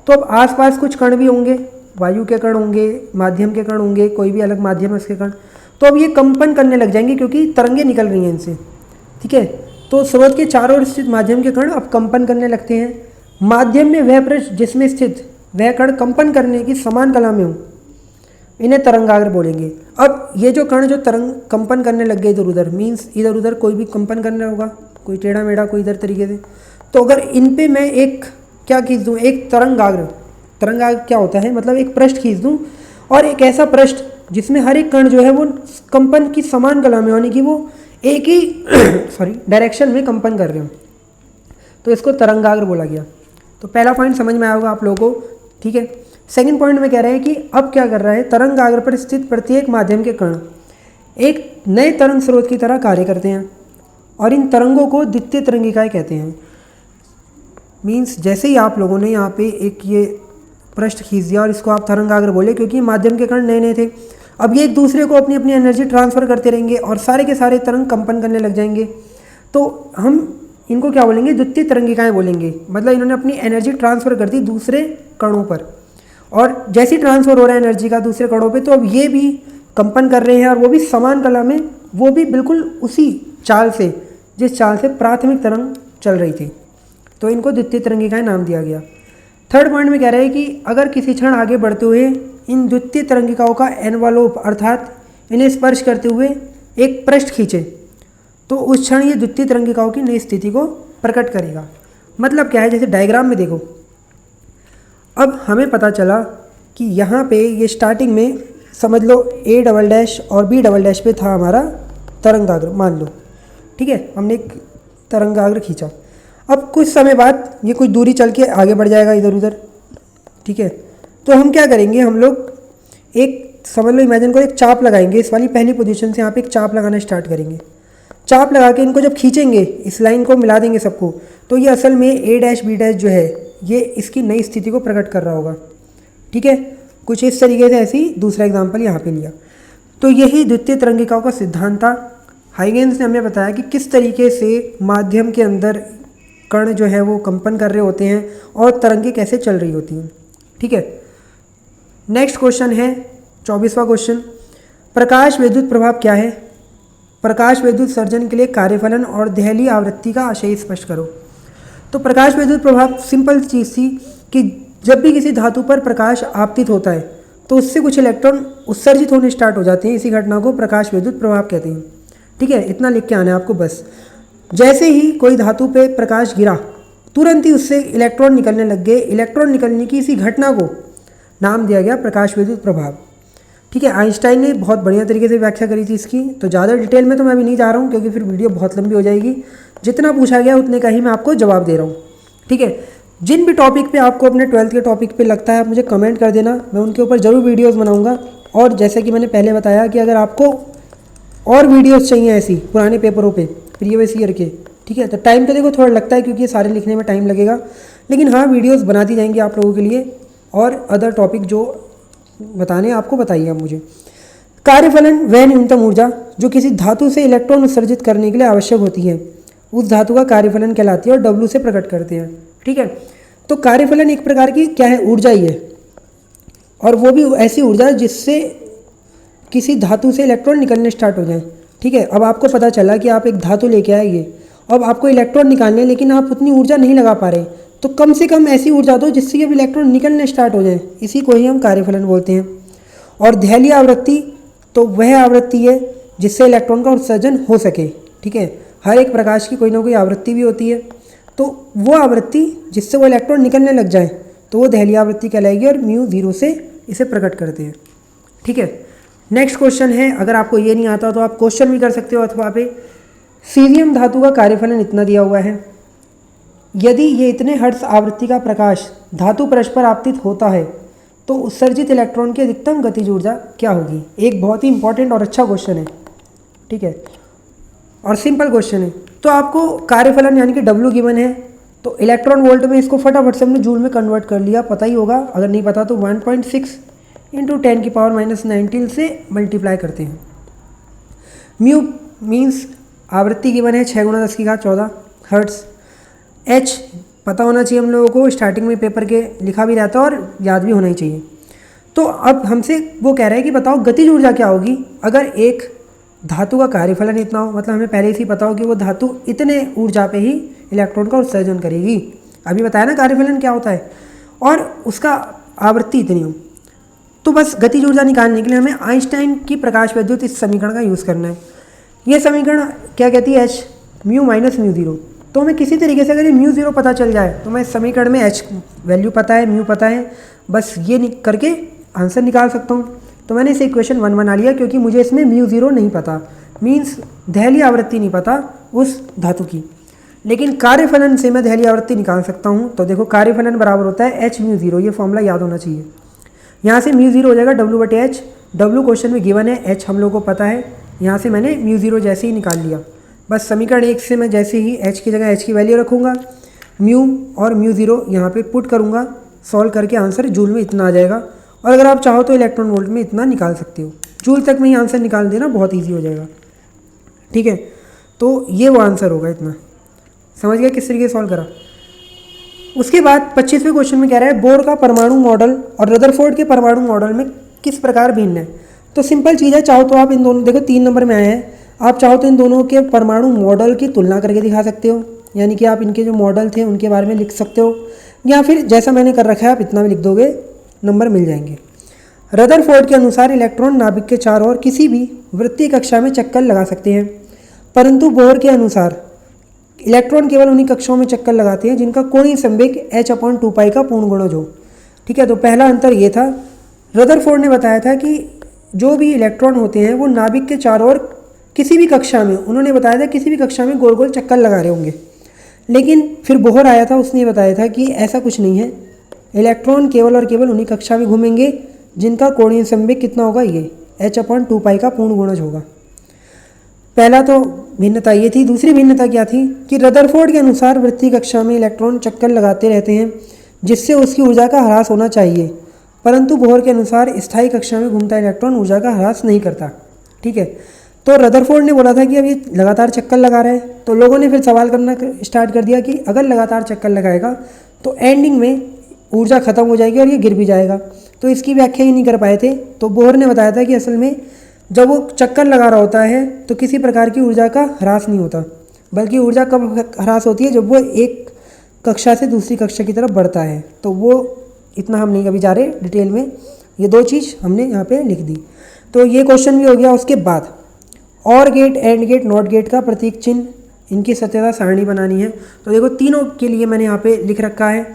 तो अब आसपास कुछ कण भी होंगे, वायु के कण होंगे, माध्यम के कण होंगे, कोई भी अलग माध्यम है उसके कण, तो अब ये कंपन करने लग जाएंगे क्योंकि तरंगें निकल रही हैं इनसे, ठीक है। तो स्रोत के चारों ओर स्थित माध्यम के कण अब कंपन करने लगते हैं। माध्यम में वह पृष्ठ जिसमें स्थित वह कण कंपन करने की समान कला में हो, इन्हें तरंगाग्र बोलेंगे। अब ये जो कण जो तरंग कंपन करने लग गए इधर उधर, मीन्स इधर उधर कोई भी कंपन करना होगा, कोई टेढ़ा मेढ़ा, कोई इधर तरीके से, तो अगर इन पे मैं एक क्या खींच दूँ, एक तरंगाग्र, तरंगाग्र क्या होता है, मतलब एक पृष्ठ खींच दूँ, और एक ऐसा पृष्ठ जिसमें हर एक कण जो है वो कंपन की समान कला में, यानी कि वो एक ही सॉरी डायरेक्शन में कंपन कर रहे हो, तो इसको तरंगाग्र बोला गया। तो पहला पॉइंट समझ में आया होगा आप लोगों को, ठीक है। सेकंड पॉइंट में कह रहे हैं कि अब क्या कर रहा है, तरंगाग्र पर स्थित प्रत्येक माध्यम के कण एक नए तरंग स्रोत की तरह कार्य करते हैं और इन तरंगों को द्वितीय तरंगिकाएं कहते हैं। मीन्स जैसे ही आप लोगों ने यहाँ पे एक ये पृष्ठ खींच दिया और इसको आप तरंगाग्र बोले, क्योंकि माध्यम के कण नए नए थे, अब ये एक दूसरे को अपनी अपनी एनर्जी ट्रांसफ़र करते रहेंगे और सारे के सारे तरंग कंपन करने लग जाएंगे, तो हम इनको क्या बोलेंगे, द्वितीय तरंगिकाएं बोलेंगे। मतलब इन्होंने अपनी एनर्जी ट्रांसफ़र कर दी दूसरे कणों पर, और जैसे ट्रांसफ़र हो रहा है एनर्जी का दूसरे कणों पे, तो अब ये भी कंपन कर रहे हैं और वो भी समान कला में, वो भी बिल्कुल उसी चाल से जिस चाल से प्राथमिक तरंग चल रही थी, तो इनको द्वितीय तरंगिकाएं नाम दिया गया। थर्ड पॉइंट में कह रहे हैं कि अगर किसी क्षण आगे बढ़ते हुए इन द्वितीय तरंगिकाओं का एनवलोप अर्थात इन्हें स्पर्श करते हुए एक पृष्ठ खींचे तो उस क्षण ये द्वितीय तरंगिकाओं की नई स्थिति को प्रकट करेगा। मतलब क्या है, जैसे डायग्राम में देखो, अब हमें पता चला कि यहाँ पे ये स्टार्टिंग में समझ लो A डबल डैश और B डबल डैश पे था हमारा तरंगाग्र, मान लो, ठीक है, हमने एक तरंगाग्र खींचा। अब कुछ समय बाद ये कुछ दूरी चल के आगे बढ़ जाएगा इधर उधर, ठीक है। तो हम क्या करेंगे, हम लोग एक समझ लो इमेजिन करो एक चाप लगाएंगे, इस वाली पहली पोजीशन से यहाँ पे एक चाप लगाना स्टार्ट करेंगे। चाप लगा के इनको जब खींचेंगे, इस लाइन को मिला देंगे सबको, तो ये असल में A डैश B डैश जो है ये इसकी नई स्थिति को प्रकट कर रहा होगा, ठीक है। कुछ इस तरीके से ऐसी दूसरा एग्जाम्पल यहाँ पे लिया। तो यही द्वितीय तरंगिकाओं का सिद्धांत था। हाइगेंस ने हमें बताया कि किस तरीके से माध्यम के अंदर कण जो है वो कंपन कर रहे होते हैं और तरंगें कैसे चल रही होती हैं, ठीक है। नेक्स्ट क्वेश्चन है 24वां क्वेश्चन, प्रकाश विद्युत प्रभाव क्या है? प्रकाश विद्युत सर्जन के लिए कार्यफलन और देहली आवृत्ति का आशय स्पष्ट करो। तो प्रकाश विद्युत प्रभाव सिंपल चीज़ थी कि जब भी किसी धातु पर प्रकाश आपतित होता है तो उससे कुछ इलेक्ट्रॉन उत्सर्जित होने स्टार्ट हो जाते हैं, इसी घटना को प्रकाश विद्युत प्रभाव कहते हैं, ठीक है। इतना लिख के आना है आपको बस। जैसे ही कोई धातु पे प्रकाश गिरा तुरंत ही उससे इलेक्ट्रॉन निकलने लग गए। इलेक्ट्रॉन निकलने की इसी घटना को नाम दिया गया प्रकाश विद्युत प्रभाव। ठीक है, आइंस्टाइन ने बहुत बढ़िया तरीके से व्याख्या करी थी इसकी। तो ज़्यादा डिटेल में तो मैं अभी नहीं जा रहा हूँ क्योंकि फिर वीडियो बहुत लंबी हो जाएगी। जितना पूछा गया उतने का ही मैं आपको जवाब दे रहा हूँ। ठीक है, जिन भी टॉपिक पे आपको अपने 12th के टॉपिक पे लगता है आप मुझे कमेंट कर देना, मैं उनके ऊपर ज़रूर वीडियोज़ बनाऊँगा। और जैसे कि मैंने पहले बताया कि अगर आपको और वीडियोज़ चाहिए ऐसी पुराने पेपरों पर प्रीवियस ईयर के, ठीक है, तो टाइम तो देखो थोड़ा लगता है क्योंकि ये सारे लिखने में टाइम लगेगा, लेकिन हाँ वीडियोज़ बनाती जाएंगी आप लोगों के लिए। और अदर टॉपिक जो बताने आपको बताइए आप मुझे। कार्यफलन वह न्यूनतम ऊर्जा जो किसी धातु से इलेक्ट्रॉन उत्सर्जित करने के लिए आवश्यक होती है, उस धातु का कार्यफलन कहलाती है और W से प्रकट करते हैं। ठीक है, तो कार्यफलन एक प्रकार की क्या है, ऊर्जा ही है, और वो भी ऐसी ऊर्जा जिससे किसी धातु से इलेक्ट्रॉन निकलने स्टार्ट हो जाए। ठीक है, अब आपको पता चला कि आप एक धातु लेके आएंगे, अब आपको इलेक्ट्रॉन निकालने, लेकिन आप उतनी ऊर्जा नहीं लगा पा रहे, तो कम से कम ऐसी ऊर्जा दो जिससे कि अब इलेक्ट्रॉन निकलने स्टार्ट हो जाए, इसी को ही हम कार्यफलन बोलते हैं। और दहलीय आवृत्ति तो वह आवृत्ति है जिससे इलेक्ट्रॉन का उत्सर्जन हो सके। ठीक है, हर एक प्रकाश की कोई ना कोई आवृत्ति भी होती है, तो वो आवृत्ति जिससे वो इलेक्ट्रॉन निकलने लग जाए तो वो दहलीय आवृत्ति कहलाएगी और μ0 से इसे प्रकट करते हैं। ठीक है, नेक्स्ट क्वेश्चन है, अगर आपको ये नहीं आता तो आप क्वेश्चन भी कर सकते हो अथवा पे। सीजियम धातु का कार्यफलन इतना दिया हुआ है, यदि ये इतने हर्ट्ज आवृत्ति का प्रकाश धातु पृष्ठ पर आपतित होता है तो उत्सर्जित इलेक्ट्रॉन की अधिकतम गतिज ऊर्जा क्या होगी। एक बहुत ही इंपॉर्टेंट और अच्छा क्वेश्चन है। ठीक है, और सिंपल क्वेश्चन है। तो आपको कार्यफलन यानी कि W गिवन है, तो इलेक्ट्रॉन वोल्ट में इसको फटाफट से हमने जूल में कन्वर्ट कर लिया, पता ही होगा, अगर नहीं पता तो 1.6 × 10⁻⁻19 से मल्टीप्लाई करते हैं। म्यू मीन्स आवृत्ति गिवन है 6 × 10⁻14 हर्ट्स। H पता होना चाहिए हम लोगों को, स्टार्टिंग में पेपर के लिखा भी रहता है और याद भी होना ही चाहिए। तो अब हमसे वो कह रहा है कि बताओ गतिज ऊर्जा क्या होगी अगर एक धातु का कार्यफलन इतना हो, मतलब हमें पहले से ही पता हो कि वो धातु इतने ऊर्जा पे ही इलेक्ट्रॉन का उत्सर्जन करेगी। अभी बताया ना कार्यफलन क्या होता है, और उसका आवृत्ति इतनी हो, तो बस गतिज ऊर्जा निकालने के लिए हमें आइंस्टाइन की प्रकाश विद्युत इस समीकरण का यूज़ करना है। ये समीकरण क्या कहती है, H μ - μ0। तो हमें किसी तरीके से अगर ये μ0 पता चल जाए तो मैं इस समीकरण में H वैल्यू पता है, μ पता है, बस ये करके आंसर निकाल सकता हूँ। तो मैंने इसे इक्वेशन 1 बना लिया क्योंकि मुझे इसमें μ0 नहीं पता, मीन्स दहलीय आवृत्ति नहीं पता उस धातु की, लेकिन कार्यफलन से मैं दहलीय आवृत्ति निकाल सकता हूँ। तो देखो कार्यफलन बराबर होता है H μ0, ये फॉर्मूला याद होना चाहिए। यहाँ से μ0 हो जाएगा W/H, W क्वेश्चन में गिवन है, H हम लोग को पता है, यहाँ से मैंने μ0 जैसे ही निकाल लिया। बस समीकरण 1 से मैं जैसे ही H की जगह H की वैल्यू रखूँगा, म्यू और μ0 यहाँ पे पुट करूँगा, सॉल्व करके आंसर जूल में इतना आ जाएगा। और अगर आप चाहो तो इलेक्ट्रॉन वोल्ट में इतना निकाल सकते हो, जूल तक में ही आंसर निकाल देना, बहुत ईजी हो जाएगा। ठीक है, तो ये वो आंसर होगा इतना। समझ गया किस तरीके से सॉल्व करा। उसके बाद 25वें क्वेश्चन में कह रहा है बोर का परमाणु मॉडल और रदरफोर्ड के परमाणु मॉडल में किस प्रकार भिन्न है। तो सिंपल चीज़ है, चाहो तो आप इन दोनों, देखो 3 नंबर में आए हैं, आप चाहो तो इन दोनों के परमाणु मॉडल की तुलना करके दिखा सकते हो, यानी कि आप इनके जो मॉडल थे उनके बारे में लिख सकते हो, या फिर जैसा मैंने कर रखा है आप इतना भी लिख दोगे, नंबर मिल जाएंगे। रदरफोर्ड के अनुसार इलेक्ट्रॉन नाभिक के चारों ओर किसी भी वृत्तीय कक्षा में चक्कर लगा सकते हैं, परंतु बोर के अनुसार इलेक्ट्रॉन केवल उन्हीं कक्षाओं में चक्कर लगाते हैं जिनका कोणीय संवेग h/2π का पूर्ण गुणज हो। ठीक है, तो पहला अंतर ये था। रदरफोर्ड ने बताया था कि जो भी इलेक्ट्रॉन होते हैं वो नाभिक के चारों ओर किसी भी कक्षा में, उन्होंने बताया था किसी भी कक्षा में गोल गोल चक्कर लगा रहे होंगे, लेकिन फिर बोहर आया था, उसने बताया था कि ऐसा कुछ नहीं है, इलेक्ट्रॉन केवल और केवल उन्हीं कक्षा में घूमेंगे जिनका कोणीय संवेग कितना होगा, ये h/2π का पूर्ण गुणज होगा। पहला तो भिन्नता ये थी। दूसरी भिन्नता क्या थी कि रदरफोर्ड के अनुसार वृत्तीय कक्षा में इलेक्ट्रॉन चक्कर लगाते रहते हैं जिससे उसकी ऊर्जा का ह्रास होना चाहिए, परंतु बोहर के अनुसार स्थायी कक्षा में घूमता इलेक्ट्रॉन ऊर्जा का ह्रास नहीं करता। ठीक है, तो रदरफोर्ड ने बोला था कि अब ये लगातार चक्कर लगा रहा है, तो लोगों ने फिर सवाल करना स्टार्ट कर दिया कि अगर लगातार चक्कर लगाएगा तो एंडिंग में ऊर्जा खत्म हो जाएगी और ये गिर भी जाएगा, तो इसकी व्याख्या ही नहीं कर पाए थे। तो बोहर ने बताया था कि असल में जब वो चक्कर लगा रहा होता है तो किसी प्रकार की ऊर्जा का ह्रास नहीं होता, बल्कि ऊर्जा कब ह्रास होती है, जब वो एक कक्षा से दूसरी कक्षा की तरफ बढ़ता है। तो वो इतना हम नहीं कभी जा रहे डिटेल में, ये 2 चीज़ हमने यहाँ पे लिख दी। तो ये क्वेश्चन भी हो गया। उसके बाद और gate, and gate, not gate का प्रतीक चिन्ह, इनकी सत्यता सारणी बनानी है। तो देखो तीनों के लिए मैंने यहाँ पे लिख रखा है,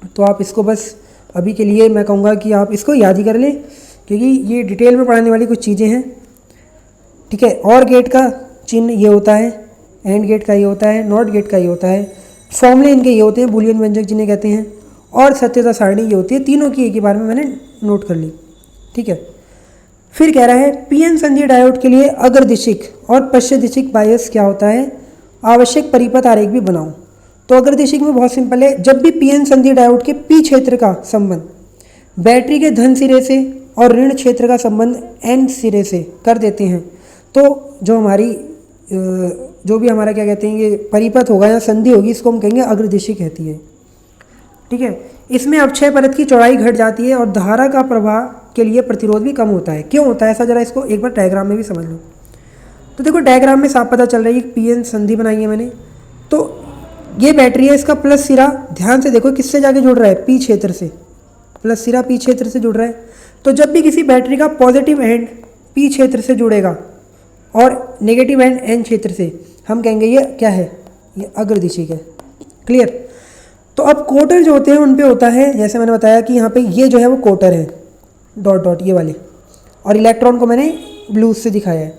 तो आप इसको बस अभी के लिए मैं कहूँगा कि आप इसको याद ही कर लें, क्योंकि ये डिटेल में पढ़ाने वाली कुछ चीज़ें हैं। ठीक है, और गेट का चिन्ह ये होता है, एंड गेट का ये होता है, नॉट गेट का ये होता है, फॉर्मूले इनके ये होते हैं, बूलियन व्यंजक जिन्हें कहते हैं, और सत्यता सारणी ये होती है। तीनों की एक ही बार में मैंने नोट कर ली। ठीक है, फिर कह रहा है पीएन संधि डायोड के लिए अग्रदिशिक और पश्चदिशिक बायस क्या होता है, आवश्यक परिपथ आरेख भी बनाओ। तो अग्रदिशिक में बहुत सिंपल है, जब भी पीएन संधि डायोड के पी क्षेत्र का संबंध बैटरी के धन सिरे से और ऋण क्षेत्र का संबंध एन सिरे से कर देते हैं, तो जो हमारी जो भी हमारा क्या कहते हैं ये परिपथ होगा या संधि होगी, इसको हम कहेंगे अग्रदिशी कहती है। ठीक है, इसमें अक्षय परत की चौड़ाई घट जाती है और धारा का प्रवाह के लिए प्रतिरोध भी कम होता है। क्यों होता है ऐसा, जरा इसको एक बार डायग्राम में भी समझ लो। तो देखो डायग्राम में साफ पता चल रहा है कि पीएन संधि बनाई है मैंने, तो ये बैटरी है, इसका प्लस सिरा ध्यान से देखो किससे जाके जुड़ रहा है, पी क्षेत्र से, प्लस सिरा पी क्षेत्र से जुड़ रहा है। तो जब भी किसी बैटरी का पॉजिटिव एंड पी क्षेत्र से जुड़ेगा और नेगेटिव एंड एन क्षेत्र से, हम कहेंगे ये क्या है, ये अग्रदिशिक है। क्लियर। तो अब कोटर जो होते हैं उन पे होता है, जैसे मैंने बताया कि यहाँ पे ये जो है वो कोटर है, डॉट डॉट ये वाले, और इलेक्ट्रॉन को मैंने ब्लू से दिखाया है।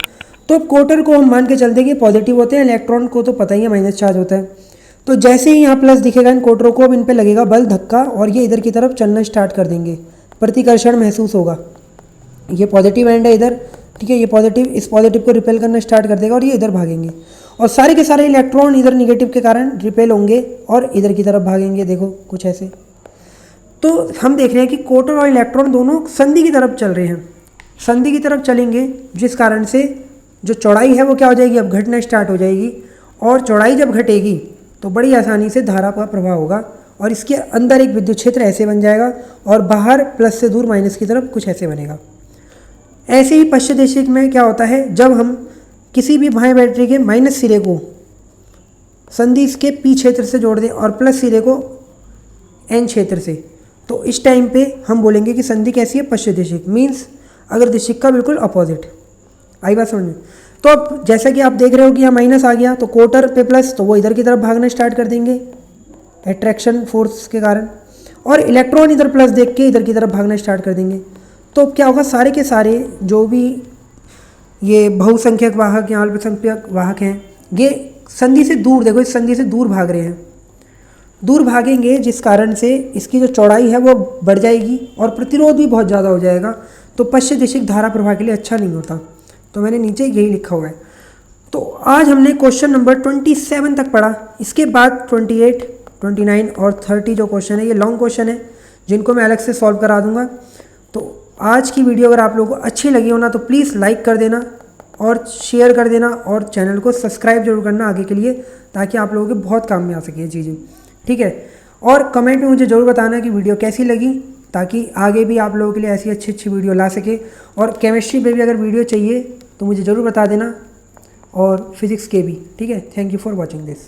तो अब कोटर को हम मान के चलते हैं कि पॉजिटिव होते हैं, इलेक्ट्रॉन को तो पता ही है माइनस चार्ज होता है। तो जैसे ही यहाँ प्लस दिखेगा इन कोटरों को, अब इन पे लगेगा बल धक्का और ये इधर की तरफ चलना स्टार्ट कर देंगे, प्रतिकर्षण महसूस होगा। ये पॉजिटिव एंड है इधर, ठीक है, ये पॉजिटिव इस पॉजिटिव को रिपेल करना स्टार्ट कर देगा और ये इधर भागेंगे, और सारे के सारे इलेक्ट्रॉन इधर निगेटिव के कारण रिपेल होंगे और इधर की तरफ भागेंगे। देखो कुछ ऐसे। तो हम देख रहे हैं कि कोटर और इलेक्ट्रॉन दोनों संधि की तरफ चल रहे हैं, संधि की तरफ चलेंगे, जिस कारण से जो चौड़ाई है वो क्या हो जाएगी, अब घटना स्टार्ट हो जाएगी। और चौड़ाई जब घटेगी तो बड़ी आसानी से धारा का प्रवाह होगा और इसके अंदर एक विद्युत क्षेत्र ऐसे बन जाएगा और बाहर प्लस से दूर माइनस की तरफ कुछ ऐसे बनेगा। ऐसे ही पश्चदेशिक में क्या होता है, जब हम किसी भी बाह्य बैटरी के माइनस सिरे को संधि इसके पी क्षेत्र से जोड़ दें और प्लस सिरे को एन क्षेत्र से, तो इस टाइम पे हम बोलेंगे कि संधि कैसी है, पश्चदेशिक, मीन्स अग्रदिशिक का बिल्कुल अपोजिट। आई बात समझ में। तो अब जैसा कि आप देख रहे हो कि यहाँ माइनस आ गया, तो कोटर पे प्लस, तो वो इधर की तरफ भागना स्टार्ट कर देंगे एट्रैक्शन फोर्स के कारण, और इलेक्ट्रॉन इधर प्लस देख के इधर की तरफ भागना स्टार्ट कर देंगे। तो क्या होगा, सारे के सारे जो भी ये बहुसंख्यक वाहक या अल्पसंख्यक वाहक हैं, ये संधि से दूर, देखो इस संधि से दूर भाग रहे हैं, दूर भागेंगे, जिस कारण से इसकी जो चौड़ाई है वो बढ़ जाएगी और प्रतिरोध भी बहुत ज़्यादा हो जाएगा। तो पश्चदिशिक धारा प्रवाह के लिए अच्छा नहीं होता। तो मैंने नीचे यही लिखा हुआ है। तो आज हमने क्वेश्चन नंबर 27 तक पढ़ा। इसके बाद 28, 29 और 30 जो क्वेश्चन है ये लॉन्ग क्वेश्चन है, जिनको मैं अलग से सॉल्व करा दूंगा। तो आज की वीडियो अगर आप लोगों को अच्छी लगी हो ना, तो प्लीज़ लाइक कर देना और शेयर कर देना और चैनल को सब्सक्राइब जरूर करना आगे के लिए, ताकि आप लोगों के बहुत काम में आ सके ये चीज़ें। ठीक है, और कमेंट में मुझे ज़रूर बताना कि वीडियो कैसी लगी, ताकि आगे भी आप लोगों के लिए ऐसी अच्छी अच्छी वीडियो ला सके। और केमिस्ट्री पे भी अगर वीडियो चाहिए तो मुझे ज़रूर बता देना, और फिज़िक्स के भी। ठीक है, thank you for watching this.